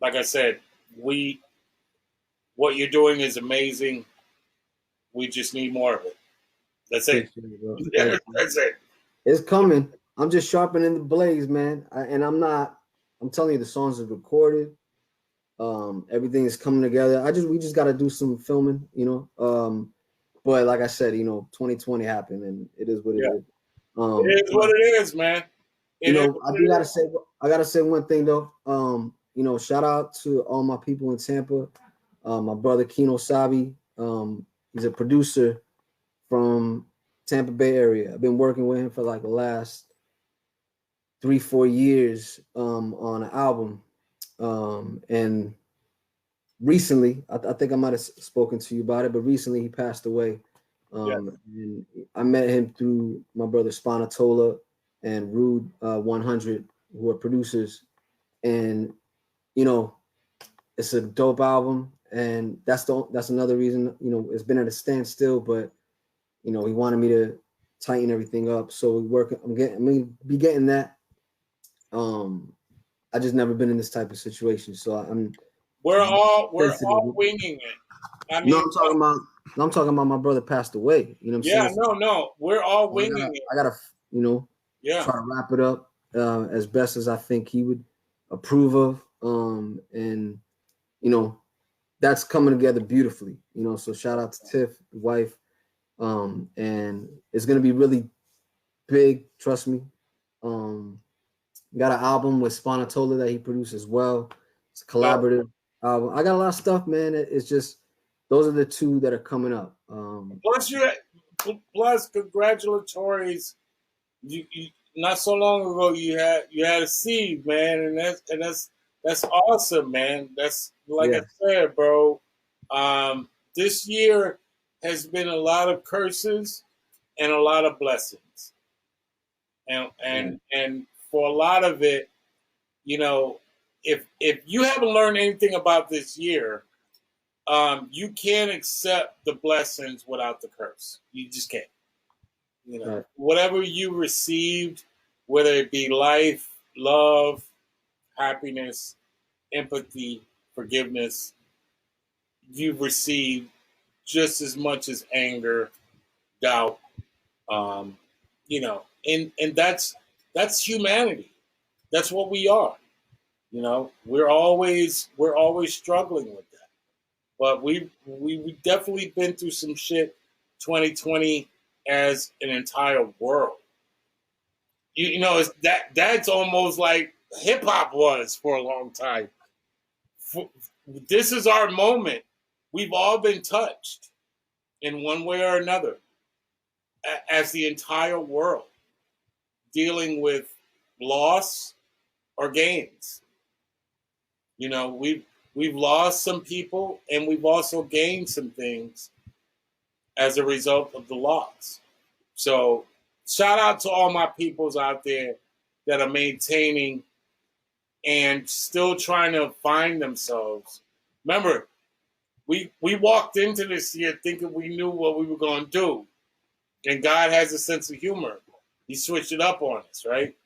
like I said, what you're doing is amazing. We just need more of it. That's it. Appreciate it, bro. Yeah, that's it. It's coming. I'm just sharpening the blades, man. And I'm not. I'm telling you, the songs are recorded. Everything is coming together. We just got to do some filming, you know. But like I said, 2020 happened, and it is what it Yeah, is. it is what it is, man. It is I what do it gotta is. say, I gotta say one thing though. Shout out to all my people in Tampa. My brother Kino Sabi. He's a producer from Tampa Bay area. I've been working with him for like the last 3-4 years on an album. And recently, I think I might have spoken to you about it, but recently he passed away. Yeah. And I met him through my brother Spanatola and Rude 100, who are producers. And you know, it's a dope album, and that's another reason it's been at a standstill. But he wanted me to tighten everything up, so we work. I'm gonna be getting that. I just never been in this type of situation, so I'm sensitive. We're all winging it. I No, mean, I'm talking about my brother passed away. You know what I'm saying? yeah, So no, we're all winging it. I gotta Yeah. try to wrap it up as best as I think he would approve of. And that's coming together beautifully. So shout out to Tiff, the wife. And it's gonna be really big. Trust me. Got an album with Spanatola that he produced as well. It's a So collaborative album. I got a lot of stuff, man. It's just those are the two that are coming up. plus plus congratulatories. You not so long ago you had a seed, man, and that's awesome, man. That's like I Yeah, said, bro. This year has been a lot of curses and a lot of blessings, and right. and for a lot of it, you know, if you haven't learned anything about this year, you can't accept the blessings without the curse. You just can't. Right. Whatever you received, whether it be life, love, happiness, empathy, forgiveness, you've received just as much as anger, doubt, um, and that's humanity. That's what we are. We're always struggling with that. But we definitely been through some shit 2020 as an entire world. It's that's almost like hip hop was for a long time. This is our moment. We've all been touched in one way or another as the entire world dealing with loss or gains. We've lost some people and we've also gained some things as a result of the loss. So shout out to all my peoples out there that are maintaining and still trying to find themselves. Remember, we walked into this year thinking we knew what we were going to do, and God has a sense of humor. He switched it up on us, right?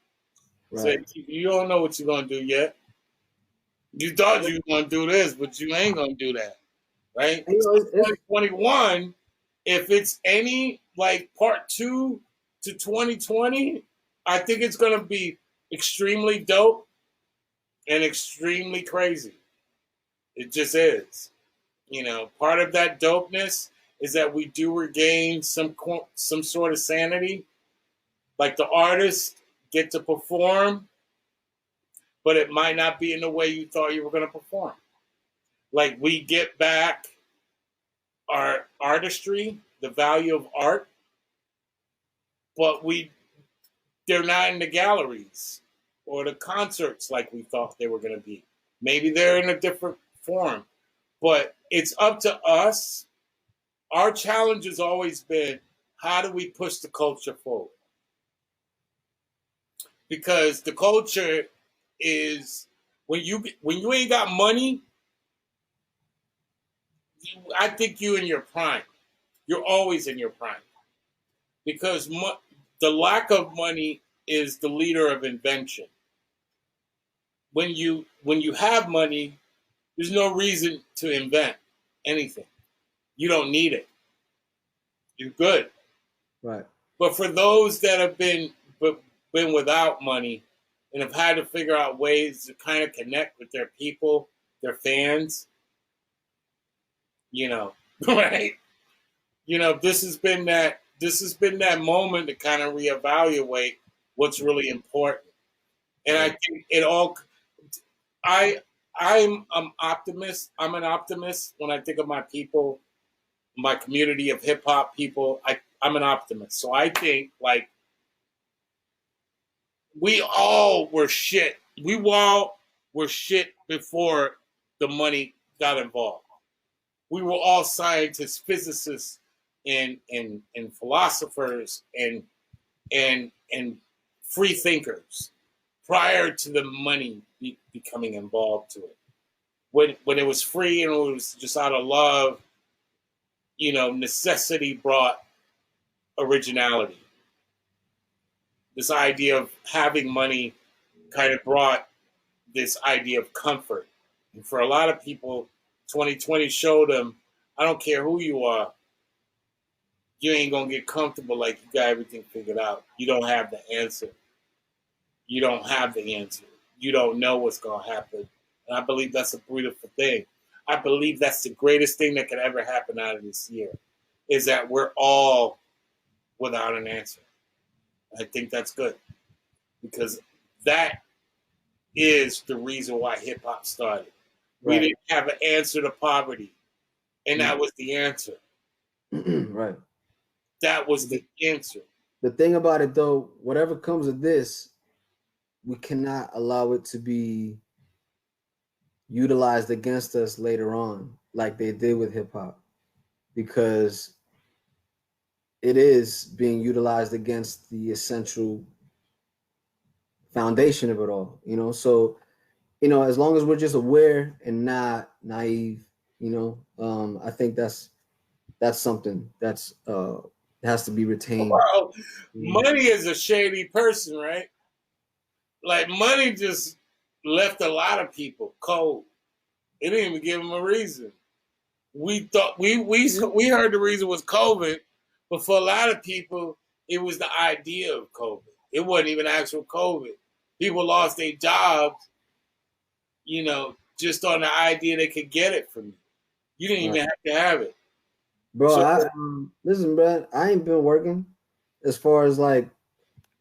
Right. Said you don't know what you're going to do yet. You thought you were going to do this, but you ain't going to do that, right? You know, it's 2021, if it's any like part two to 2020, I think it's going to be extremely dope and extremely crazy. It just is. You know, part of that dopeness is that we do regain some sort of sanity. Like the artists get to perform, but it might not be in the way you thought you were going to perform. Like we get back our artistry, the value of art, but they're not in the galleries or the concerts like we thought they were going to be. Maybe they're in a different form, but it's up to us. Our challenge has always been, how do we push the culture forward? Because the culture is when you ain't got money, I think you in your prime. You're always in your prime because the lack of money is the leader of invention. When you have money, there's no reason to invent anything. You don't need it. You're good. right. But for those that have been without money and have had to figure out ways to kind of connect with their people, their fans, you know, right? You know, this has been that moment to kind of reevaluate what's really important. And I think it all I I'm optimist. I'm an optimist when I think of my people, my community of hip hop people. I'm an optimist. So I think like we all were shit. We all were shit before the money got involved. We were all scientists, physicists, and philosophers and free thinkers prior to the money becoming involved to it. When it was free and it was just out of love, you know, necessity brought originality. This idea of having money kind of brought this idea of comfort. And for a lot of people, 2020 showed them, I don't care who you are, you ain't gonna get comfortable like you got everything figured out. You don't have the answer. You don't have the answer. You don't know what's gonna happen. And I believe that's a beautiful thing. I believe that's the greatest thing that could ever happen out of this year, is that we're all without an answer. I think that's good because that is the reason why hip hop started. We Right. didn't have an answer to poverty, and that was the answer. Right. That was the answer. The thing about it though, whatever comes of this, we cannot allow it to be utilized against us later on, like they did with hip hop, because it is being utilized against the essential foundation of it all, you know. So, you know, as long as we're just aware and not naive, you know, I think that's something that's has to be retained. Well, You know? money is a shady person, right? Like money just left a lot of people cold. It didn't even give them a reason. We thought we heard the reason was COVID, but for a lot of people, it was the idea of COVID. It wasn't even actual COVID. People lost their jobs, you know, just on the idea they could get it from you. You didn't Right. even have to have it. Bro, So I listen, bro. I ain't been working as far as like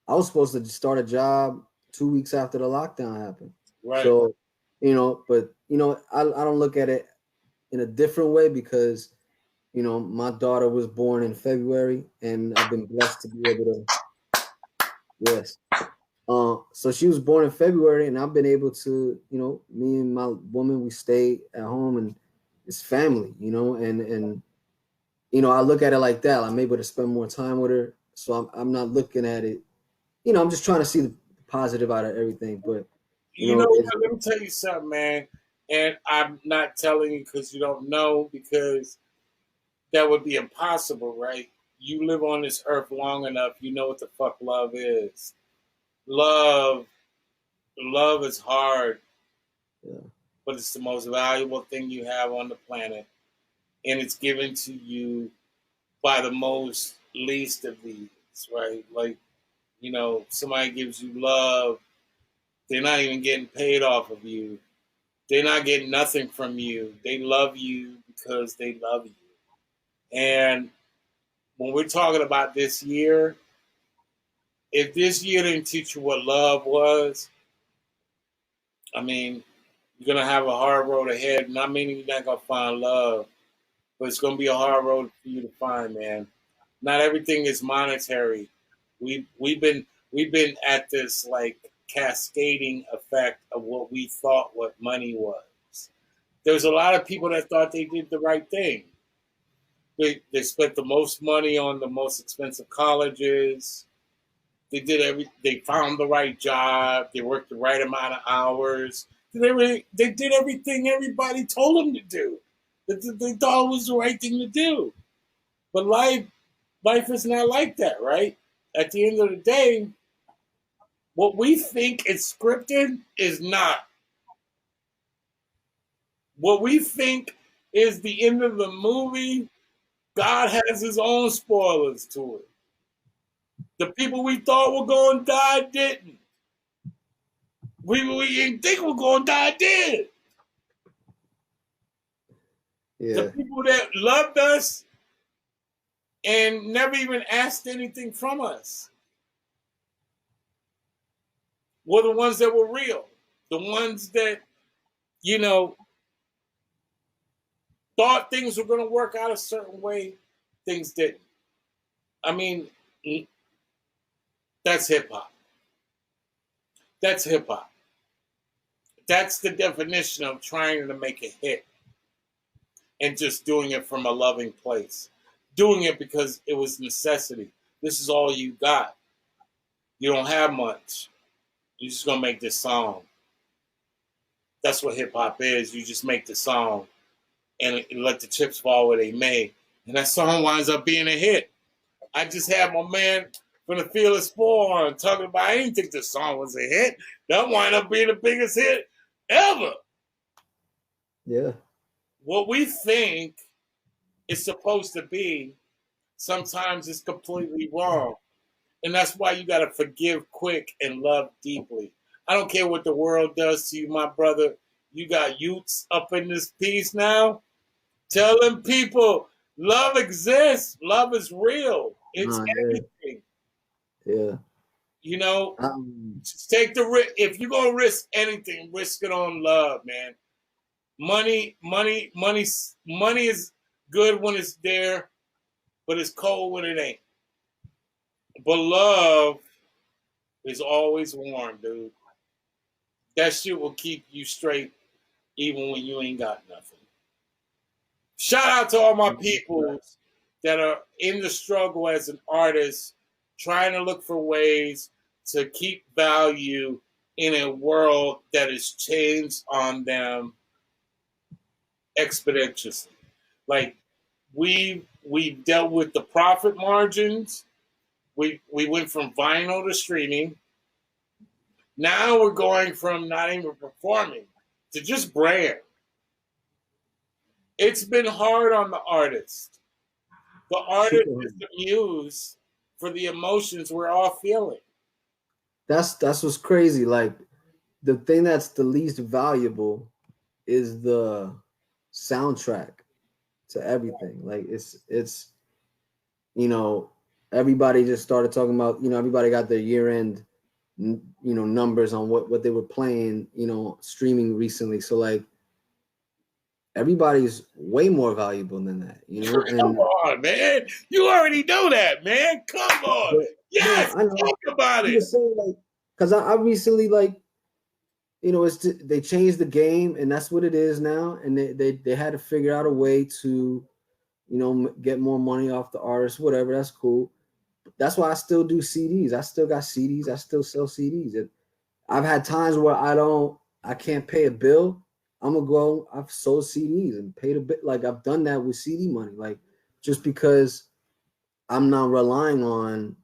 I was supposed to start a job 2 weeks after the lockdown happened. right, So, you know, but you know, I don't look at it in a different way because you know my daughter was born in February, and I've been blessed to be able to yes. So she was born in February, and I've been able to, you know, me and my woman, we stay at home, and it's family, you know, and you know, I look at it like that. I'm able to spend more time with her, so I'm not looking at it. You know, I'm just trying to see the positive out of everything. But You You know know, it's what? Let me tell you something, man. And I'm not telling you because you don't know, because that would be impossible, right? You live on this earth long enough, you know what the fuck love is. Love, love is hard, yeah, but it's the most valuable thing you have on the planet, and it's given to you by the most least of these, right? Like, somebody gives you love, they're not even getting paid off of you. They're not getting nothing from you. They love you because they love you. And when we're talking about this year, if this year didn't teach you what love was, I mean, you're gonna have a hard road ahead. Not meaning you're not gonna find love, but it's gonna be a hard road for you to find, man. Not everything is monetary. We've been at this like cascading effect of what we thought what money was. There's a lot of people that thought they did the right thing. They spent the most money on the most expensive colleges. They found the right job. They worked the right amount of hours. They did everything everybody told them to do. They thought it was the right thing to do. But life is not like that, right? At the end of the day, what we think is scripted is not. What we think is the end of the movie, God has his own spoilers to it. The people we thought were going to die didn't. We didn't think were going to die did. The yeah, people that loved us and never even asked anything from us were the ones that were real. The ones that, you know, thought things were going to work out a certain way, things didn't. I mean, that's hip hop. That's hip hop. That's the definition of trying to make a hit and just doing it from a loving place. Doing it because it was necessity. This is all you got. You don't have much. You're just gonna make this song. That's what hip hop is. You just make the song and let the chips fall where they may. And that song winds up being a hit. I just had my man from the Fearless Four on talking about I didn't think the song was a hit. That wind up being the biggest hit ever. yeah. What we think is supposed to be sometimes is completely wrong. And that's why you got to forgive quick and love deeply. I don't care what the world does to you, my brother. You got youths up in this piece now. Tell them people love exists. Love is real. It's Yeah, everything. yeah. You know, Um, just take the risk. If you're going to risk anything, risk it on love, man. Money is good when it's there, but it's cold when it ain't. But love is always warm, dude. That shit will keep you straight even when you ain't got nothing. Shout out to all my people that are in the struggle as an artist, trying to look for ways to keep value in a world that has changed on them exponentially. Like we've dealt with the profit margins. We went from vinyl to streaming. Now we're going from not even performing to just brand. It's been hard on the artist. The artist super. is the muse for the emotions we're all feeling. That's what's crazy. Like the thing that's the least valuable is the soundtrack to everything. Like it's everybody just started talking about everybody got their year end numbers on what they were playing streaming recently. So like everybody's way more valuable than that, Come and on, man. You already know that, man. Come on. but no, Yes, I know. talk about I'm it. just saying, like, because I recently, like, they changed the game, and that's what it is now. And they had to figure out a way to, get more money off the artists, whatever. That's cool. That's why I still do CDs. I still got CDs. I still sell CDs. And I've had times where I can't pay a bill. I'm gonna go. I've sold CDs and paid a bit. Like I've done that with CD money. Like just because I'm not relying on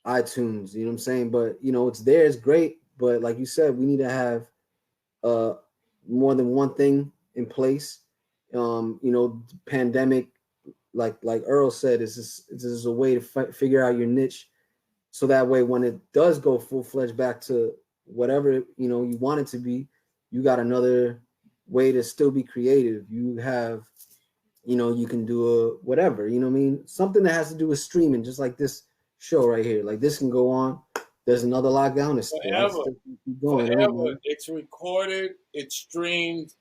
iTunes. You know what I'm saying? But it's there. It's great. But like you said, we need to have uh more than one thing in place. Pandemic, like Earl said, is a way to figure out your niche, so that way when it does go full fledged back to whatever you want it to be, you got another way to still be creative. You have, you can do a whatever, what I mean, something that has to do with streaming, just like this show right here. Like this can go on. There's another lockdown. It's life Forever, still can keep going on, forever. man. It's recorded, it's streamed,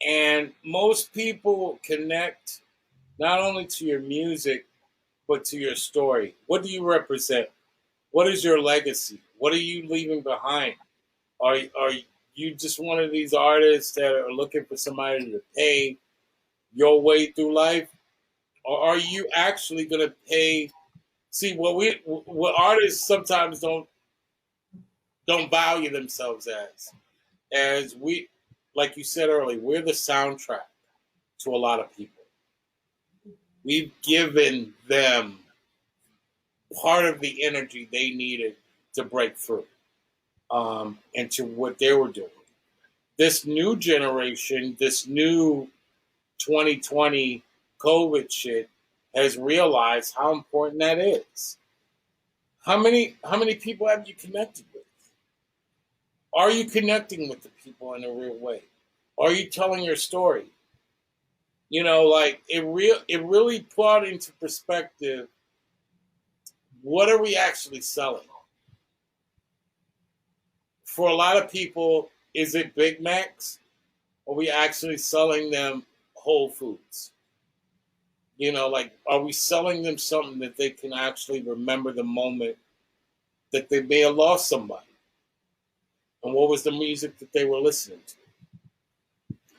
and most people connect not only to your music but to your story. What do you represent? What is your legacy? What are you leaving behind? Are you just one of these artists that are looking for somebody to pay your way through life, or are you actually going to pay? See, what artists sometimes don't value themselves as we, like you said earlier, we're the soundtrack to a lot of people. We've given them part of the energy they needed to break through, into what they were doing. This new generation, this new 2020 COVID shit, has realized how important that is. How many people have you connected with? Are you connecting with the people in a real way? Are you telling your story? Like it really brought into perspective, what are we actually selling? For a lot of people, is it Big Macs? Or are we actually selling them Whole Foods? Like, are we selling them something that they can actually remember the moment that they may have lost somebody? And what was the music that they were listening to?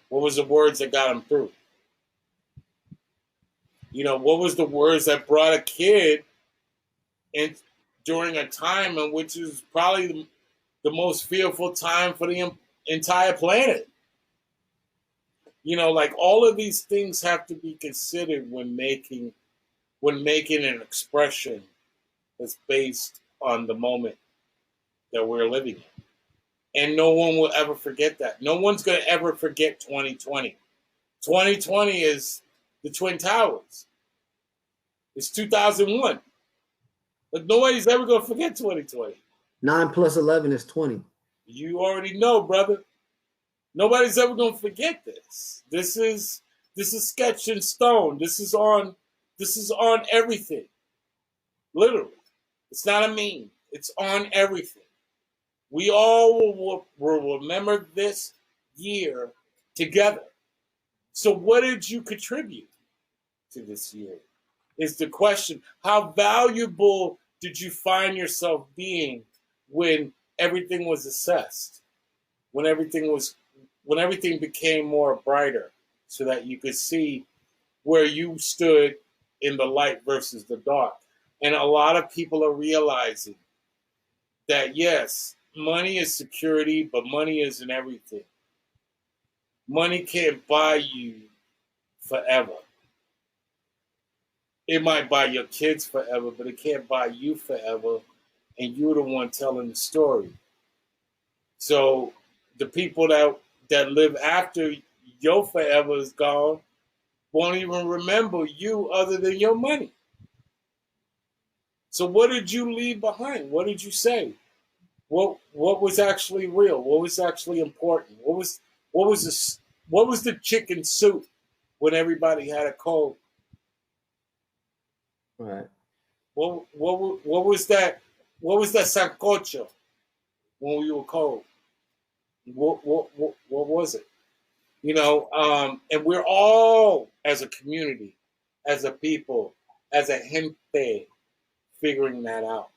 What was the words that got them through? What was the words that brought a kid in during a time in which is probably the most fearful time for the entire planet? Like all of these things have to be considered when making an expression that's based on the moment that we're living in. And no one will ever forget that. No one's going to ever forget 2020. 2020 is the Twin Towers. It's 2001. But nobody's ever going to forget 2020. 9 plus 11 is 20. You already know, brother. Nobody's ever going to forget this. This is sketched in stone. This is on everything. Literally. It's not a meme. It's on everything. We all will remember this year together. So what did you contribute to this year? Is the question. How valuable did you find yourself being when everything was assessed? When everything became more brighter, so that you could see where you stood in the light versus the dark. And a lot of people are realizing that yes, money is security, but money isn't everything. Money can't buy you forever. It might buy your kids forever, but it can't buy you forever. And you're the one telling the story. So the people that live after your forever is gone won't even remember you other than your money. So what did you leave behind? What did you say? What was actually real? What was actually important? What was the chicken soup when everybody had a cold? Right. What was that? What was that sancocho when we were cold? What was it? And we're all, as a community, as a people, as a gente, figuring that out.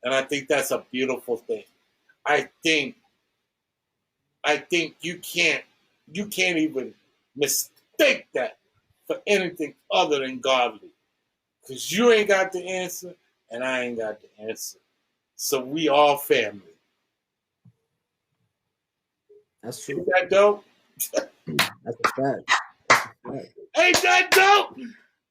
And I think that's a beautiful thing. I think you can't even mistake that for anything other than godly. Because you ain't got the answer and I ain't got the answer. So we all family. That's true. Ain't that dope? That's a fact. That's a fact. Ain't that dope?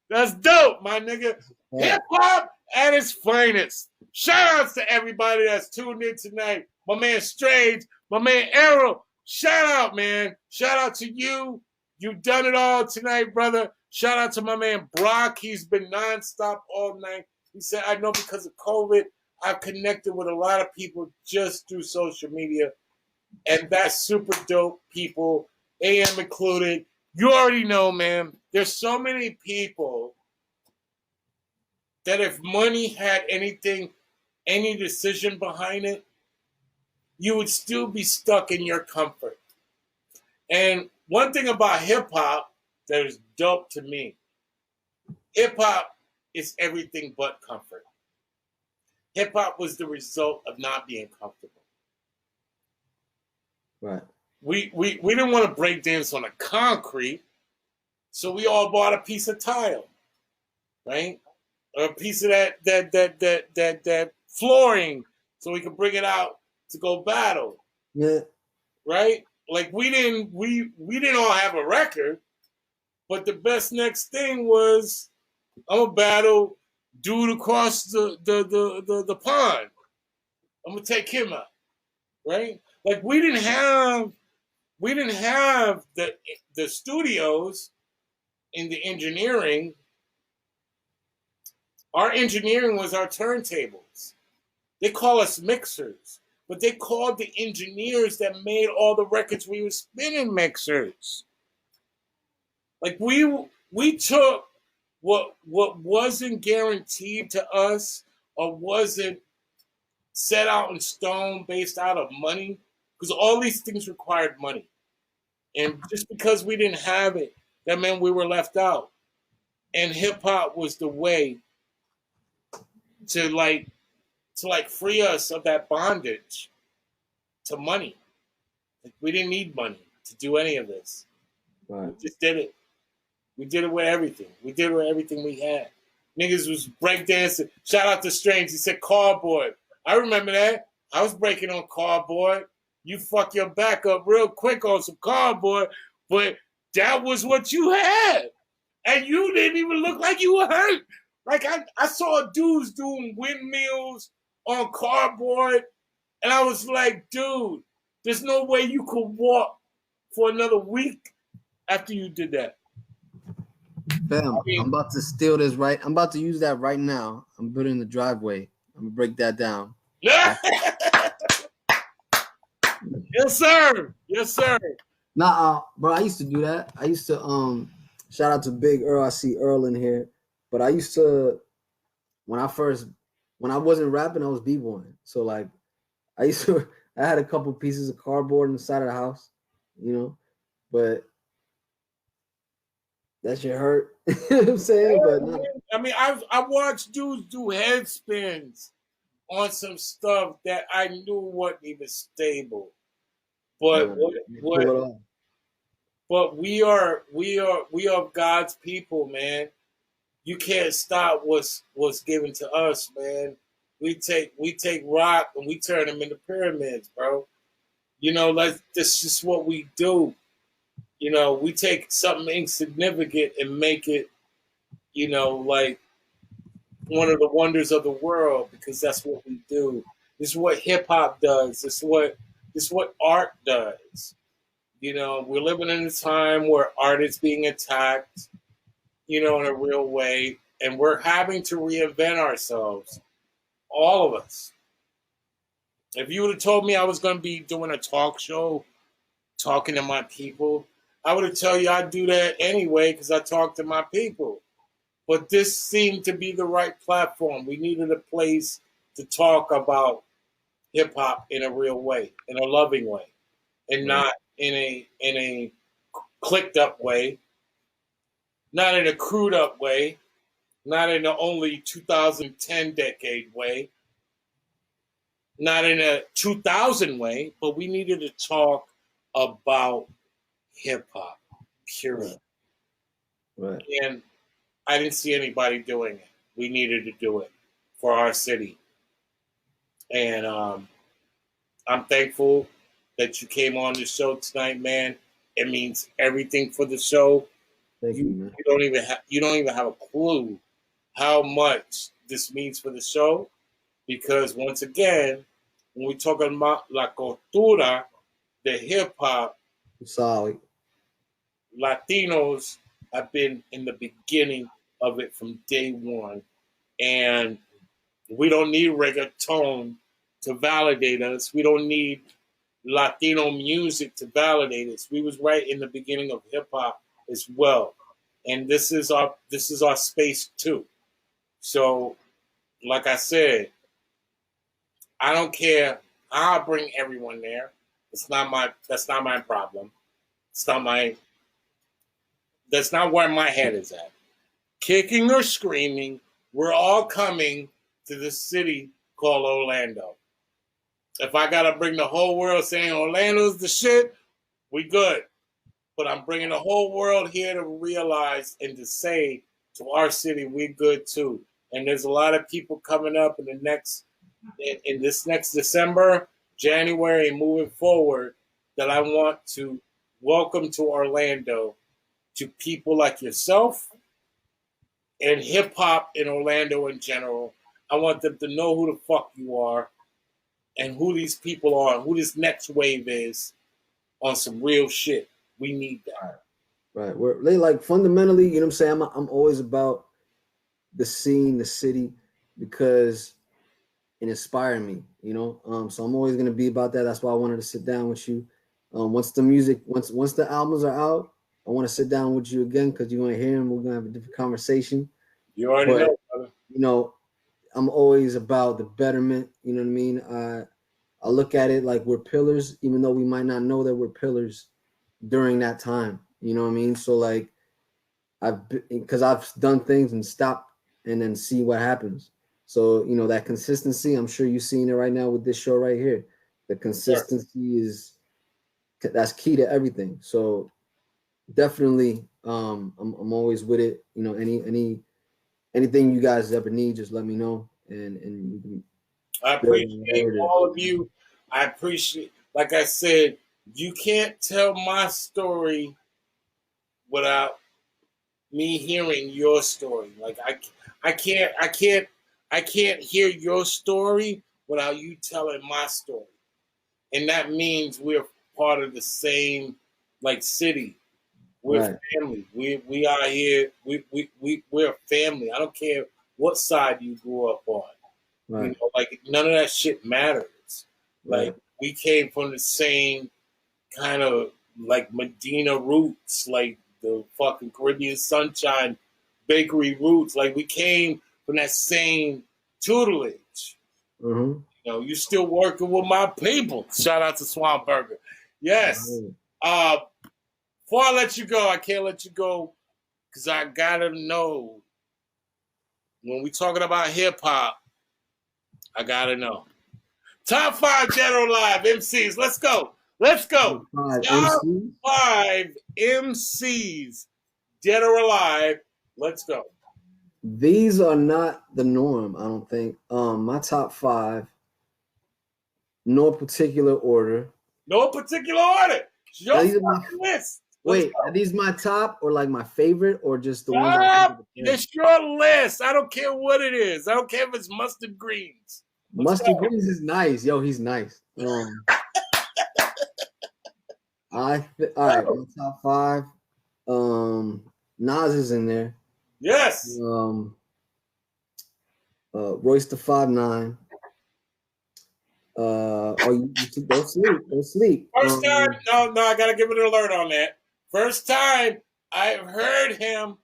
That's dope, my nigga. Yeah. Hip hop at its finest. Shout outs to everybody that's tuned in tonight. My man Strange, my man Arrow. Shout out, man. Shout out to you. You've done it all tonight, brother. Shout out to my man Brock. He's been nonstop all night. He said, I know because of COVID, I've connected with a lot of people just through social media. And that's super dope, people, AM included. You already know, man. There's so many people that if money had anything, any decision behind it, you would still be stuck in your comfort. And one thing about hip hop that is dope to me, hip hop is everything but comfort. Hip hop was the result of not being comfortable. Right. We didn't want to break dance on the concrete, so we all bought a piece of tile, right? Or a piece of that flooring, so we could bring it out to go battle. Yeah. Right? Like we didn't all have a record, but the best next thing was I'm gonna battle dude across the pond. I'm gonna take him out. Right? Like we didn't have the studios in the engineering. Our engineering was our turntables. They call us mixers, but they called the engineers that made all the records we were spinning mixers. Like we took what wasn't guaranteed to us or wasn't set out in stone based out of money, because all these things required money. And just because we didn't have it, that meant we were left out. And hip hop was the way to free us of that bondage to money. Like we didn't need money to do any of this. Right. We just did it. We did it with everything. We did it with everything we had. Niggas was breakdancing. Shout out to Strange. He said cardboard. I remember that. I was breaking on cardboard. You fuck your back up real quick on some cardboard, but that was what you had. And you didn't even look like you were hurt. Like I saw dudes doing windmills on cardboard, and I was like, dude, there's no way you could walk for another week after you did that. Bam. I'm about to steal this right. I'm about to use that right now. I'm building the driveway. I'm gonna break that down. Yes, sir. Yes, sir. Nah, bro, I used to do that. I used to shout out to Big Earl. I see Earl in here. But I used to when I wasn't rapping, I was b-boying. So like I had a couple pieces of cardboard on the side of the house, but that shit hurt. You know what I'm saying? Yeah, but no. I mean, I watched dudes do head spins on some stuff that I knew wasn't even stable. But but we are God's people, man. You can't stop what's given to us, man. We take rock and we turn them into pyramids, bro. That's just what we do. We take something insignificant and make it, like one of the wonders of the world, because that's what we do. This is what hip hop does. This is what art does. We're living in a time where art is being attacked, in a real way, and we're having to reinvent ourselves, all of us. If you would have told me I was going to be doing a talk show, talking to my people, I would have told you I'd do that anyway because I talk to my people. But this seemed to be the right platform. We needed a place to talk about hip hop in a real way, in a loving way, and not in a clicked up way, not in a crude up way, not in the only 2010 decade way, not in a 2000 way, but we needed to talk about hip hop, period. Right. And I didn't see anybody doing it. We needed to do it for our city. And I'm thankful that you came on the show tonight, man. It means everything for the show. Thank you, You, man. you don't even have a clue how much this means for the show, because once again, when we're talking about la cultura, the hip hop, Solid. Latinos have been in the beginning of it from day one, and we don't need reggaeton to validate us. We don't need Latino music to validate us. We was right in the beginning of hip hop as well, and this is our space too. So, like I said, I don't care. I'll bring everyone there. That's not my problem. It's not my that's not where my head is at. Kicking or screaming, we're all coming to this city called Orlando. If I gotta bring the whole world saying Orlando's the shit, we good. But I'm bringing the whole world here to realize and to say to our city, we're good too. And there's a lot of people coming up in this next December, January, and moving forward that I want to welcome to Orlando, to people like yourself and hip hop in Orlando in general. I want them to know who the fuck you are and who these people are and who this next wave is on some real shit. We need that. Right. We're they like fundamentally, you know what I'm saying? I'm always about the scene, the city, because it inspired me, you know. So I'm always gonna be about that. That's why I wanted to sit down with you. Once the albums are out, I want to sit down with you again because you're gonna hear them. We're gonna have a different conversation. You already But know, brother. you know, I'm always about the betterment. You know what I mean? I look at it like we're pillars, even though we might not know that we're pillars during that time. You know what I mean? So like because I've done things and stopped and then see what happens. So you know that consistency. I'm sure you're seeing it right now with this show right here. The Sure. consistency is that's key to everything. So definitely, I'm always with it. You know, anything you guys ever need, just let me know, and we can I build on appreciate whatever it all is. of you. I appreciate, like I said, you can't tell my story without me hearing your story. Like I can't hear your story without you telling my story. And that means we're part of the same like city. We're Right, family. We are here. We're a family. I don't care what side you grew up on. You right, know, like none of that shit matters. Like right. we came from the same kind of like Medina roots, like the fucking Caribbean Sunshine Bakery roots. Like we came from that same tutelage. Mm-hmm. You know, you still working with my people. Shout out to Swamp Burger. Yes. Right. Uh, before I let you go, I can't let you go because I gotta know when we talking about hip hop. I gotta know. Top five General Live MCs. Let's go. Let's go. Top five Top MC. five MCs dead or alive. Let's go. These are not the norm, I don't think. My top five, no particular order. No particular order. It's your Now, these are my fucking list. Let's wait. go. Are these my top or like my favorite or just the ones I think are Stop. the best? It's your list. I don't care what it is. I don't care if it's mustard greens. Let's Mustard go. Greens is nice. Yo, he's nice. All right, my top five. Nas is in there. Yes. Royce the 5'9". Don't sleep, don't sleep. First time. No, I gotta give it an alert on that. First time I've heard him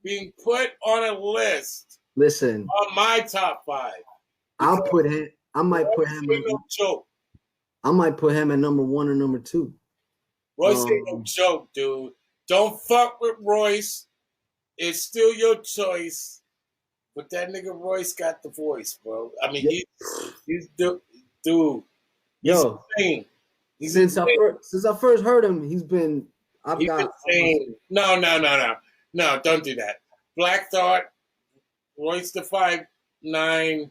being put on a list Listen, on my top five. I'll Because put him. I might put Royce him. ain't no joke. I might put him at number one or number two. Royce ain't no joke, dude. Don't fuck with Royce. It's still your choice. But that nigga Royce got the voice, bro. I mean, Yeah. he's dude. He's Yo, insane. He's since insane. I first heard him, he's been. I've He's got. insane. No, don't do that. Black Thought, Royce the 5'9",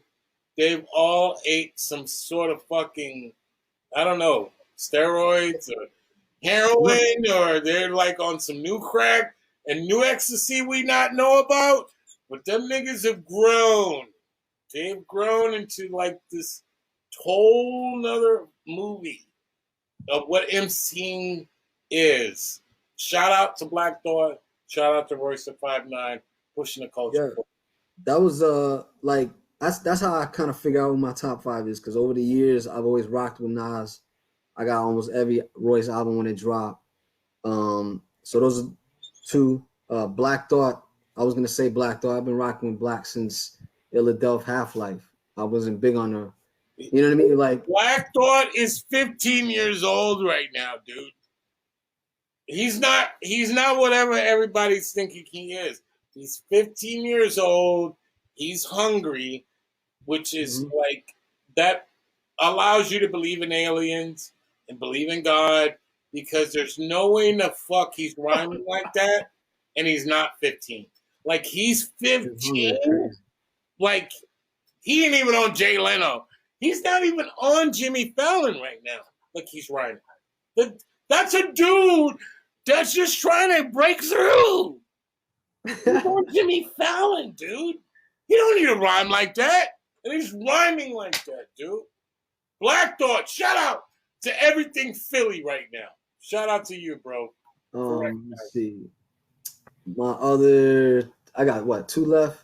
they've all ate some sort of fucking, I don't know, steroids or heroin, or they're like on some new crack and new ecstasy we not know about. But them niggas have grown. They've grown into like this whole nother movie of what MCing is. Shout out to Black Thought. Shout out to Royce the 5'9", pushing the culture. Yeah, that was like that's how I kind of figure out what my top five is, because over the years I've always rocked with Nas. I got almost every Royce album when it dropped. So those are two. Black Thought. I was gonna say Black Thought. I've been rocking with Black since Illadelph Half Life. I wasn't big on her. You know what I mean? Like Black Thought is 15 years old right now, dude. He's not whatever everybody's thinking he is. He's 15 years old. He's hungry, which is like that allows you to believe in aliens and believe in God, because there's no way in the fuck he's rhyming like that and he's not 15. Like he's 15. Like he ain't even on Jay Leno. He's not even on Jimmy Fallon right now. Like he's rhyming. That's a dude that's just trying to break through. He's on Jimmy Fallon, dude. He don't need to rhyme like that. And he's rhyming like that, dude. Black Thought, shout out to everything Philly right now. Shout out to you, bro. Let's see. My other, I got what, two left?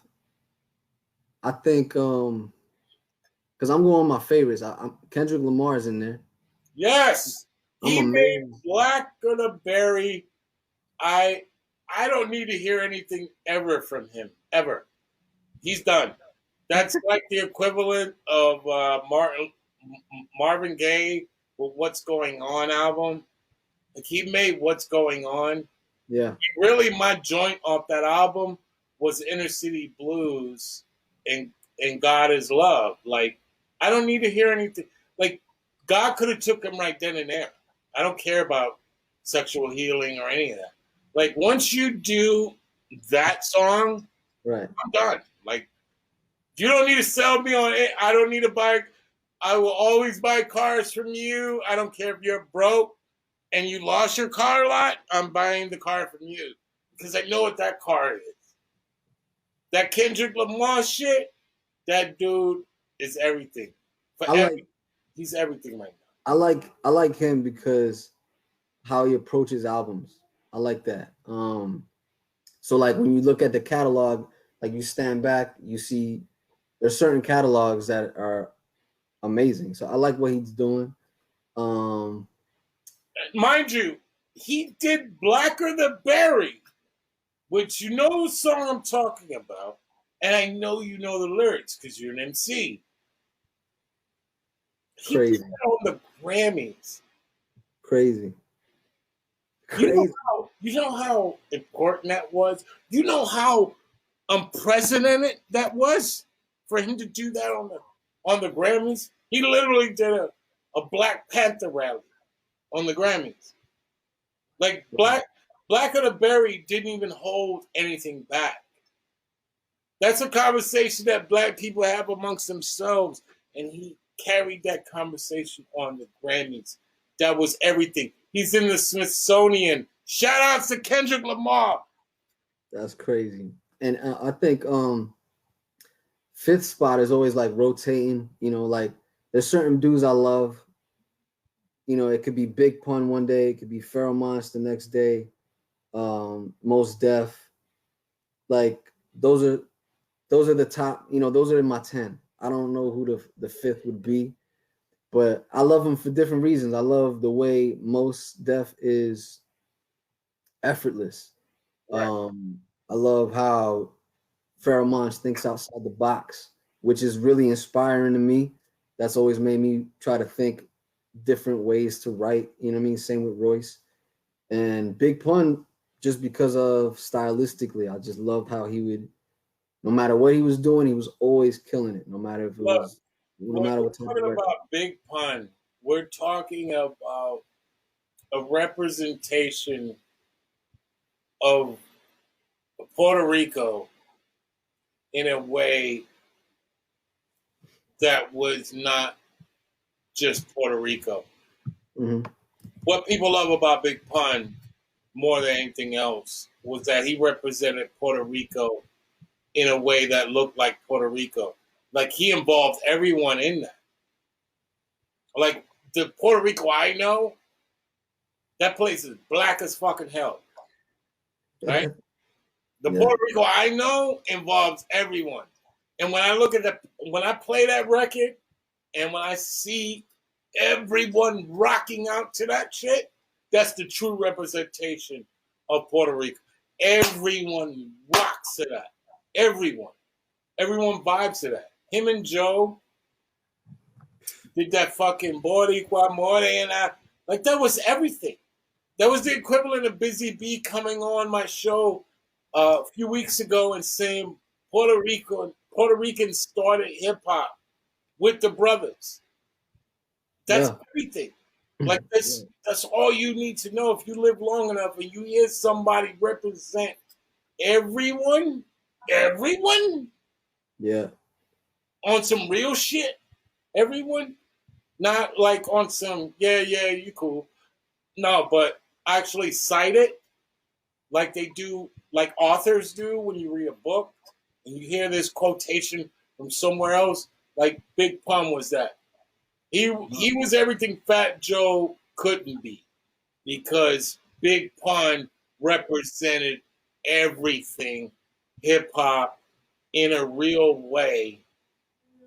I think because I'm going my favorites. Kendrick Lamar's in there. Yes. He made Black Gonna Berry. I don't need to hear anything ever from him. Ever. He's done. That's like the equivalent of Marvin Gaye with What's Going On album. Like he made What's Going On. Yeah. Really, my joint off that album was Inner City Blues and God Is Love. Like, I don't need to hear anything. Like, God could have took him right then and there. I don't care about sexual healing or any of that. Like, once you do that song, right, I'm done. Like, you don't need to sell me on it. I don't need to buy. I will always buy cars from you. I don't care if you're broke and you lost your car a lot. I'm buying the car from you because I know what that car is. That Kendrick Lamar shit, that dude is everything. He's everything right now. I like him because how he approaches albums. I like that. So like when you look at the catalog, like you stand back, you see there's certain catalogs that are amazing. So I like what he's doing. Mind you, he did Blacker the Berry, which you know the song I'm talking about, and I know you know the lyrics because you're an MC. He Crazy. did that on the Grammys. Crazy. You know how important that was? You know how unprecedented that was for him to do that on the Grammys? He literally did a Black Panther rally on the Grammys. Like Black of the Berry didn't even hold anything back. That's a conversation that Black people have amongst themselves, and he carried that conversation on the Grammys. That was everything. He's in the Smithsonian. Shout out to Kendrick Lamar. That's crazy. And I think fifth spot is always like rotating. You know, like there's certain dudes I love. You know, it could be Big Pun one day, it could be Pharoah Monch the next day, Mos Def. Like those are the top. You know, those are in my 10. I don't know who the fifth would be, but I love him for different reasons. I love the way Mos Def is effortless. Right. I love how Pharoah Monch thinks outside the box, which is really inspiring to me. That's always made me try to think different ways to write. You know what I mean? Same with Royce. And Big Pun, just because of stylistically, I just loved how he would, no matter what he was doing, he was always killing it. No matter if it was, no matter what type of talking about Big Pun, we're talking about a representation of Puerto Rico in a way that was not just Puerto Rico. What people love about Big Pun more than anything else was that he represented Puerto Rico in a way that looked like Puerto Rico. Like he involved everyone in that. Like the Puerto Rico I know, that place is black as fucking hell. Right? The Yeah. Puerto Rico I know involves everyone. And when I play that record and when I see everyone rocking out to that shit, that's the true representation of Puerto Rico. Everyone rocks to that. Everyone. Everyone vibes to that. Him and Joe did that fucking Boricua More and that. Like that was everything. That was the equivalent of Busy Bee coming on my show a few weeks ago and saying Puerto Ricans started hip hop with the brothers. That's everything. Like this, that's all you need to know. If you live long enough and you hear somebody represent everyone, Yeah. on some real shit, everyone, not like on some you cool. No, but actually cite it like they do, like authors do when you read a book and you hear this quotation from somewhere else. Like Big Pun was that. He was everything Fat Joe couldn't be because Big Pun represented everything hip hop in a real way,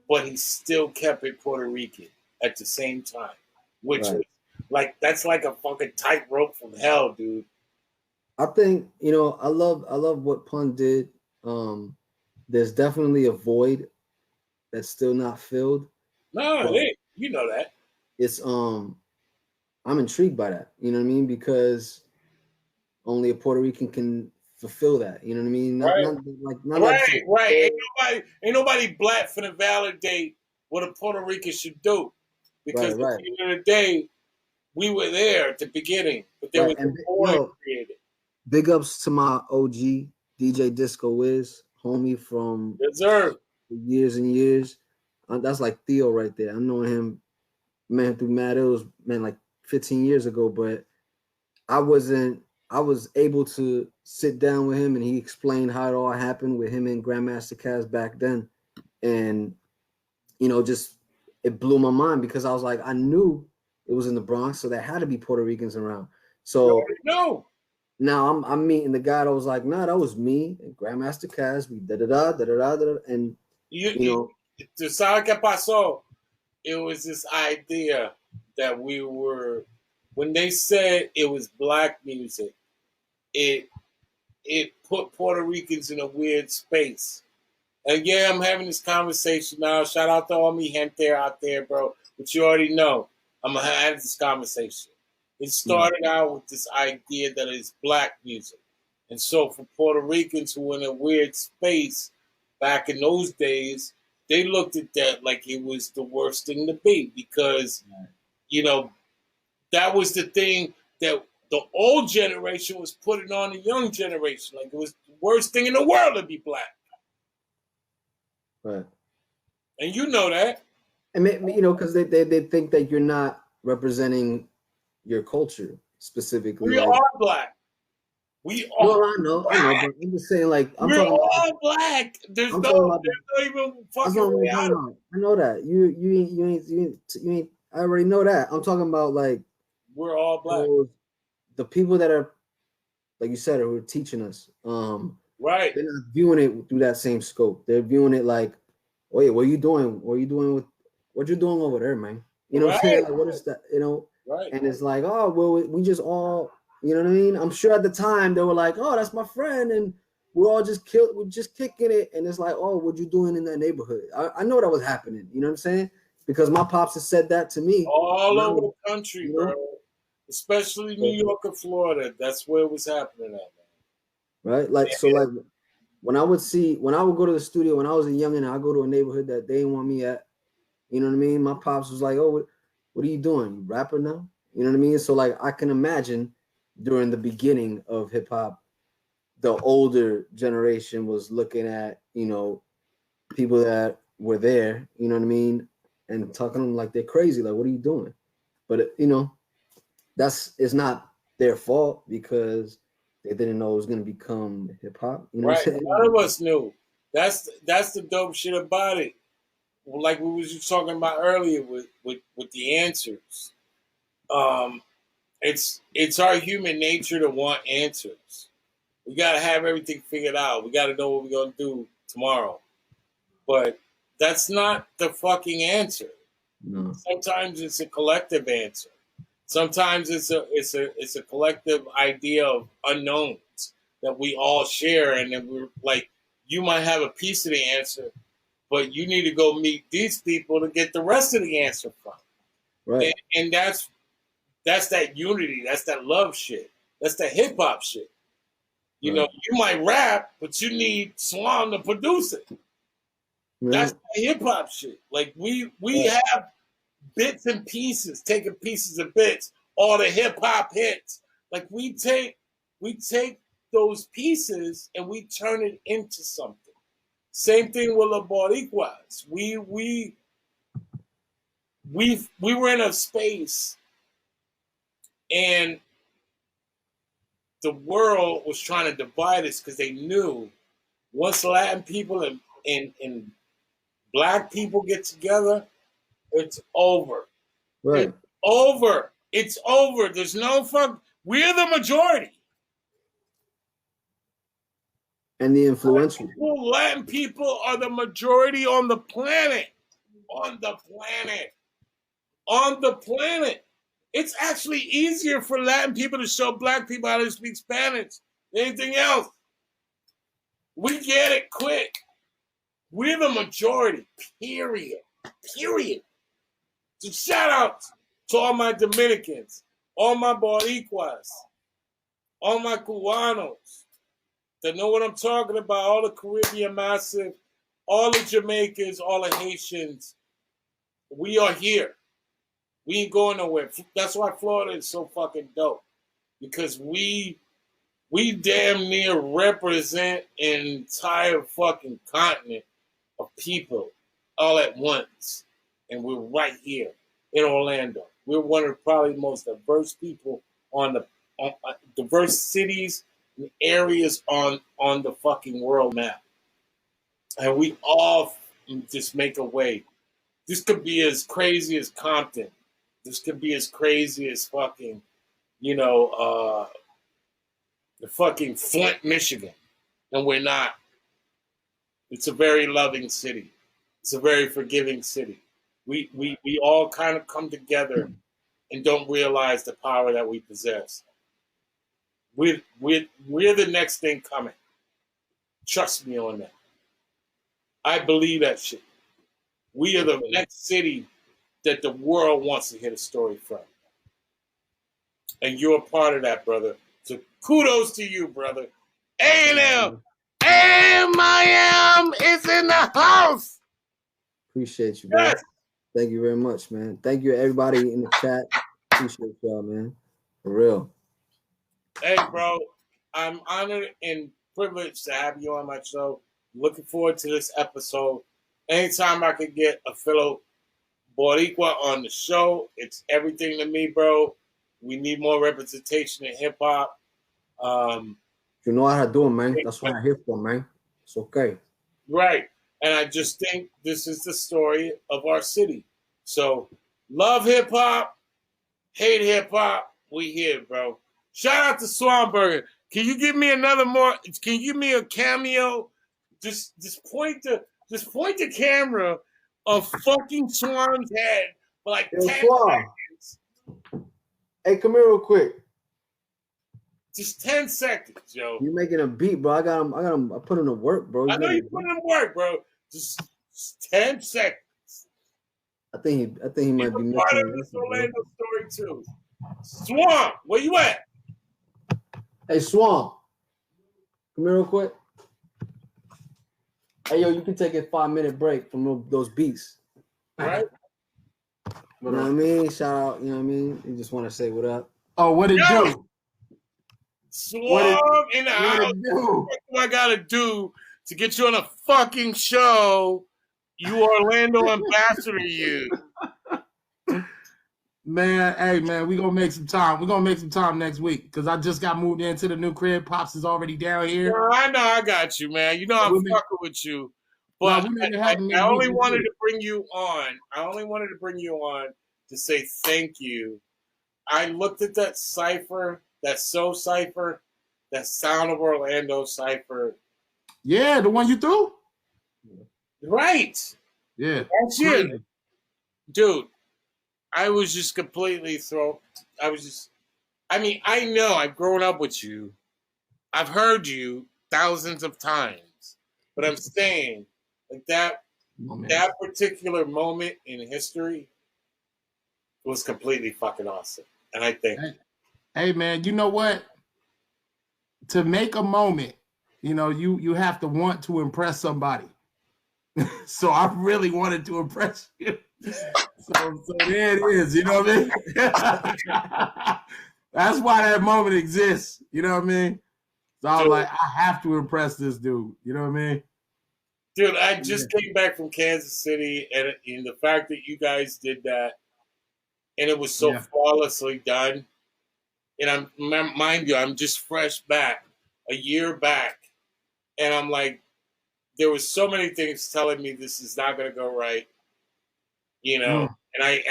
but he still kept it Puerto Rican at the same time, which was like that's like a fucking tightrope from hell, dude. I think I love what Pun did. There's definitely a void that's still not filled. No, But you know that. it's I'm intrigued by that. You know what I mean? Because only a Puerto Rican can fulfill that. You know what I mean? Right. Ain't nobody black for to validate what a Puerto Rican should do. Because at the end of the day, we were there at the beginning, but there was a void created. Big ups to my OG DJ Disco Wiz, homie from years and years. That's like Theo right there. I know him, man, through Mad Ills, man, like 15 years ago, but I was able to sit down with him and he explained how it all happened with him and Grandmaster Caz back then. And, just it blew my mind because I was like, I knew it was in the Bronx, so there had to be Puerto Ricans around. So no. Now I'm meeting the guy that was like, nah, that was me and Grandmaster Caz. We da and to sabe que pasó, it was this idea that we were when they said it was black music, it put Puerto Ricans in a weird space. And yeah, I'm having this conversation now. Shout out to all me gente out there, bro. But you already know I'm gonna have this conversation. It started out with this idea that it's black music. And so for Puerto Ricans who were in a weird space back in those days, they looked at that like it was the worst thing to be because, that was the thing that the old generation was putting on the young generation. Like it was the worst thing in the world to be black. Right. And you know that. And, because they think that you're not representing your culture specifically. We are black. We are. Well, I know, but I'm just saying, like, we're all black. There's no even fucking way out. I know that you ain't. I already know that. I'm talking about like we're all black. The people that are, like you said, who are teaching us. Right. They're not viewing it through that same scope. They're viewing it like, wait, what are you doing? What are you doing with what you're doing over there, man? You know what I'm saying? Like, what is that? Right. And it's like, oh, well, we just all, you know what I mean? I'm sure at the time they were like, oh, that's my friend, and we're just kicking it. And it's like, oh, what you doing in that neighborhood? I know that was happening. You know what I'm saying? Because my pops has said that to me. All over the country, bro. Especially New York and Florida. That's where it was happening at, man. Right? Like, so like when I would go to the studio when I was a youngin', I go to a neighborhood that they didn't want me at. You know what I mean? My pops was like, oh, what are you doing? You rapper now? You know what I mean? So like I can imagine during the beginning of hip hop, the older generation was looking at, people that were there, you know what I mean? And talking to them like they're crazy. Like, what are you doing? But, it's not their fault because they didn't know it was gonna become hip hop. You know what Right. I'm saying? None of us knew. That's the dope shit about it. Like we was just talking about earlier with the answers. Um, it's our human nature to want answers. We gotta have everything figured out. We gotta know what we're gonna do tomorrow. But that's not the fucking answer. No. Sometimes it's a collective answer. Sometimes it's a collective idea of unknowns that we all share, and then we're like, you might have a piece of the answer, but you need to go meet these people to get the rest of the answer from. Right. And that's that unity. That's that love shit. That's that hip hop shit. You know, you might rap, but you need Swan to produce it. That's the hip hop shit. Like we have bits and pieces, taking pieces of bits, all the hip hop hits. Like we take those pieces and we turn it into something. Same thing with La Boricuas. We were in a space and the world was trying to divide us because they knew once Latin people and black people get together, it's over. Right. It's over. It's over. There's no fuck. We're the majority. And the influential. Latin people are the majority on the planet. On the planet. On the planet. It's actually easier for Latin people to show black people how to speak Spanish than anything else. We get it quick. We're the majority. Period. Period. So shout out to all my Dominicans, all my Boricuas, all my Cubanos that know what I'm talking about, all the Caribbean massive, all the Jamaicans, all the Haitians. We are here. We ain't going nowhere. That's why Florida is so fucking dope. Because we damn near represent an entire fucking continent of people all at once. And we're right here in Orlando. We're one of probably the most diverse people on diverse cities and areas on the fucking world map. And we all just make a way. This could be as crazy as Compton. This could be as crazy as fucking, the fucking Flint, Michigan. And we're not. It's a very loving city. It's a very forgiving city. We all kind of come together and don't realize the power that we possess. We're the next thing coming. Trust me on that. I believe that shit. We are the next city that the world wants to hear the story from. And you're a part of that, brother. So kudos to you, brother. A&M! Amiam is in the house! Appreciate you, bro. Yes. Thank you very much, man. Thank you, everybody in the chat. Appreciate y'all, man. For real. Hey, bro. I'm honored and privileged to have you on my show. Looking forward to this episode. Anytime I could get a fellow Boricua on the show, it's everything to me, bro. We need more representation in hip hop. You know how to do it, man. That's what I'm here for, man. It's okay. Right. And I just think this is the story of our city. So, love hip hop, hate hip hop. We here, bro. Shout out to Swanberger. Can you give me Can you give me a cameo? Just point the camera on fucking Swan's head for like 10 seconds. Hey, come here real quick. Just 10 seconds, yo. You making a beat, bro. I put him to work, bro. I know you put him to work, bro. Just 10 seconds. I think he might be part of this Orlando story too. Swan, where you at? Hey, Swan. Come here real quick. Hey, yo, you can take a 5-minute break from those beats. Right? You know what I mean? Shout out, you know what I mean? You just want to say what up. Oh, what it do? Swan in the house. What do I gotta do to get you on a fucking show? You Orlando ambassador, you. Man, Man, hey man, we gonna make some time. We're gonna make some time next week because I just got moved into the new crib. Pops is already down here. No, I know, I got you, man. You know I'm fucking with you, but we make it happen I next only week. wanted to bring you on. I only wanted to bring you on to say thank you. I looked at that cipher, that So cipher, that Sound of Orlando cipher. Yeah, the one you threw. Right. Yeah, that's it, dude. I was just completely thrown. I mean, I know I've grown up with you. I've heard you thousands of times, but I'm saying like that particular moment in history was completely fucking awesome. And I think, hey man, you know what? To make a moment, you have to want to impress somebody. So I really wanted to impress you. So there it is, you know what I mean? That's why that moment exists, you know what I mean? So I was like, I have to impress this dude, you know what I mean? Dude, I just came back from Kansas City, and the fact that you guys did that, and it was so flawlessly done, and mind you, I'm just fresh back, a year back, and I'm like, there was so many things telling me this is not going to go right, and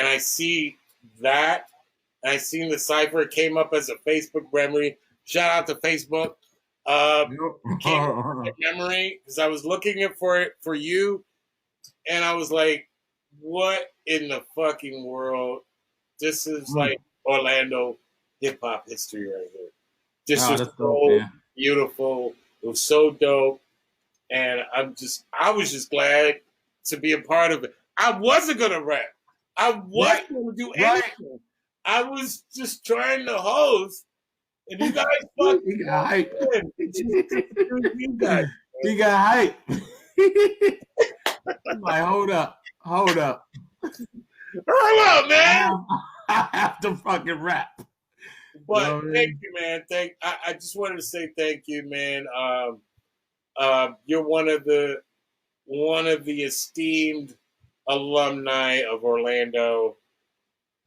I see that, and I seen the cipher. It came up as a Facebook memory. Shout out to Facebook. Came up memory because I was looking for it for you, and I was like, "What in the fucking world? This is like Orlando hip hop history right here. This was so dope, beautiful. It was so dope." And I was just glad to be a part of it. I wasn't gonna rap. I wasn't gonna do anything. I was just trying to host, and you guys fucking he got hype. You guys, he got hype. Like, hold up, hold up, man. I have to fucking rap. But thank you, man. I just wanted to say thank you, man. You're one of the esteemed alumni of Orlando.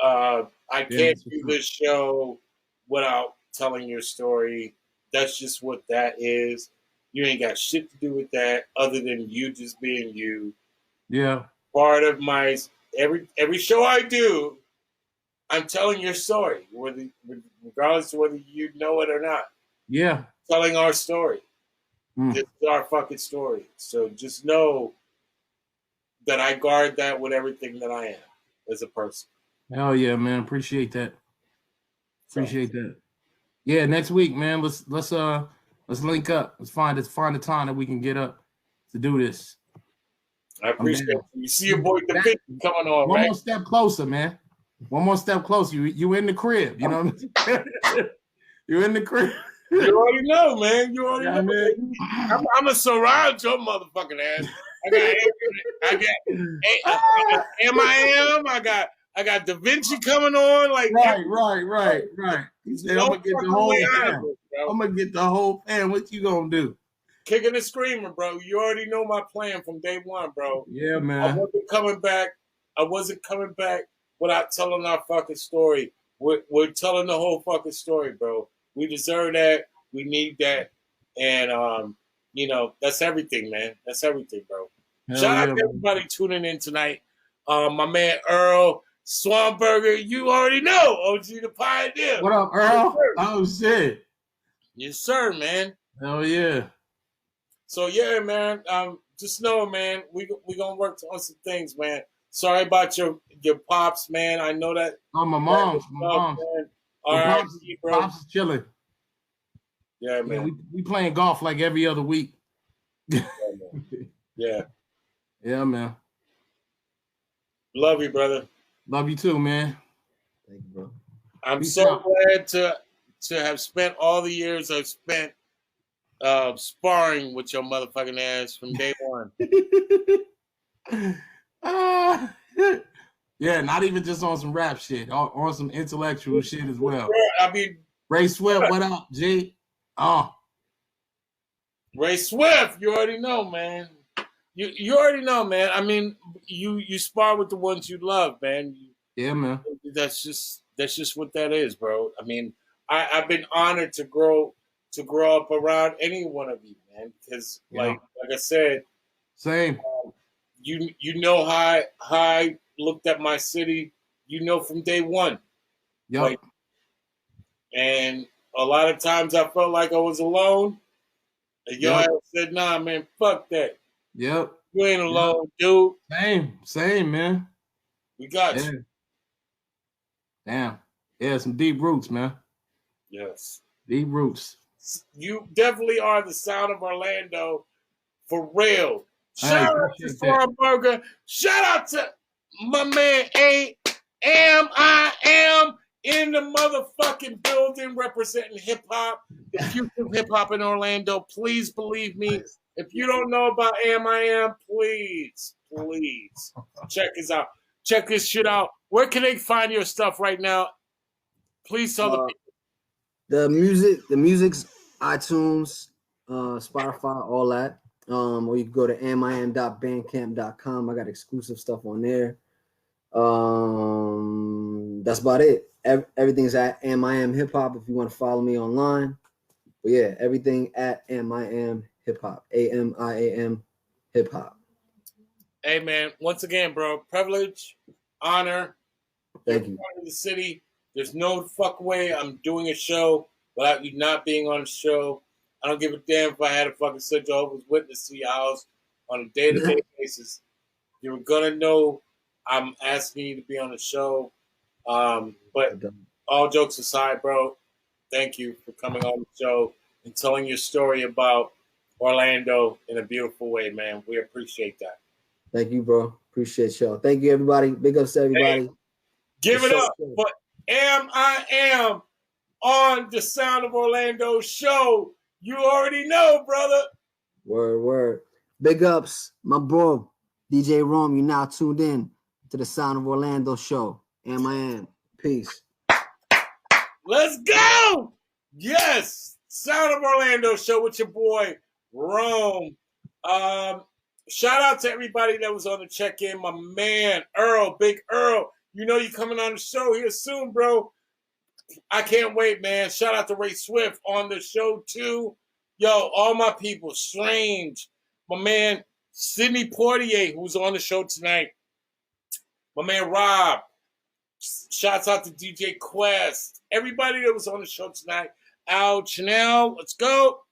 I can't do this show without telling your story. That's just what that is. You ain't got shit to do with that other than you just being you. Yeah. Part of my every show I do, I'm telling your story, regardless of whether you know it or not. Yeah. Telling our story. This is our fucking story. So just know that I guard that with everything that I am as a person. Hell yeah, man. Appreciate that. Appreciate that. Yeah, next week, man. Let's link up. Let's find a time that we can get up to do this. I appreciate it. You see your boy Da Vinci coming on, One more step closer, man. One more step closer. You in the crib, you know what I'm saying? You're in the crib. You already know, man. You already know. Man. I'm a surround your motherfucking ass. I got Amiam. I got Da Vinci coming on. Like right. He said, I'm gonna get the whole fam. I'm gonna get the whole fam. What you gonna do? Kicking and screaming, bro. You already know my plan from day one, bro. Yeah, man. I wasn't coming back without telling our fucking story. We're telling the whole fucking story, bro. We deserve that. We need that. And, that's everything, man. That's everything, bro. Shout out to everybody tuning in tonight. My man Earl Swanberger, you already know. OG the Pioneer. What up, Earl? Oh, shit. Yes, sir, man. Hell yeah. So, yeah, man. Just know, man, we going to work on some things, man. Sorry about your pops, man. I know that. Oh, my mom's. All right, bro. Pops is chilling. Yeah, man. Yeah, we playing golf like every other week. Yeah. Yeah, man. Love you, brother. Love you too, man. Thank you, bro. I'm so glad to have spent all the years I've spent sparring with your motherfucking ass from day one. Yeah, not even just on some rap shit, on some intellectual shit as well. I mean, Ray Swift, what up, G? Ray Swift, you already know, man. You already know, man. I mean, you spar with the ones you love, man. Yeah, man. That's just what that is, bro. I mean, I've been honored to grow up around any one of you, man. Because like I said, same. You know how I looked at my city. You know from day one. Yep. Like, and a lot of times I felt like I was alone. And y'all said, "Nah, man, fuck that. Yep. You ain't alone, dude. Same, man. We got you." Damn. Yeah, some deep roots, man. Yes. Deep roots. You definitely are the sound of Orlando for real. Shout out to Farburger. Shout out to my man Amiam in the motherfucking building representing hip hop, the future of hip hop in Orlando. Please believe me. If you don't know about Amiam, please check us out. Check this shit out. Where can they find your stuff right now? Please tell the people. The music's iTunes, Spotify, all that. Or you can go to amiam.bandcamp.com. I got exclusive stuff on there. That's about it. Everything's at Amiam Hip Hop if you want to follow me online. But yeah, everything at Amiam Hip Hop. AMIAM Hip Hop. Hey man, once again, bro, privilege, honor. Thank you. Part of the city. There's no fuck way I'm doing a show without you not being on the show. I don't give a damn if I had a fucking send Jehovah's Witness to your house on a day-to-day basis. You're gonna know I'm asking you to be on the show. But all jokes aside, bro, thank you for coming on the show and telling your story about Orlando in a beautiful way, man. We appreciate that. Thank you, bro. Appreciate y'all. Thank you, everybody. Big ups to everybody. Hey, give it up for Am on the Sound of Orlando show. You already know, brother. Word. Big ups, my bro, DJ Rome. You now tuned in to the Sound of Orlando show. Am. Peace. Let's go. Yes. Sound of Orlando show with your boy, Rome. Shout out to everybody that was on the check-in. My man, Earl, Big Earl. You know you coming on the show here soon, bro. I can't wait, man. Shout out to Ray Swift on the show, too. Yo, all my people, Strange. My man, Sidney Portier, who's on the show tonight. My man, Rob. Shouts out to DJ Quest. Everybody that was on the show tonight. Al Chanel, let's go.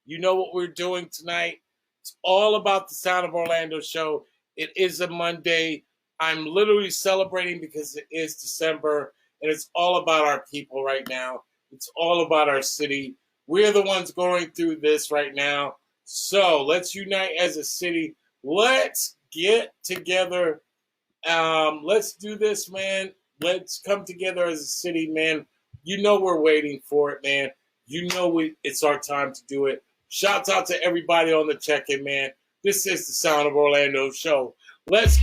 You know what we're doing tonight. It's all about the Sound of Orlando show. It is a Monday. I'm literally celebrating because it is December, and it's all about our people right now. It's all about our city. We're the ones going through this right now. So let's unite as a city. Let's get together. Let's do this, man. Let's come together as a city, man. You know we're waiting for it, man. You know it's our time to do it. Shouts out to everybody on the check-in, man. This is the Sound of Orlando show. Let's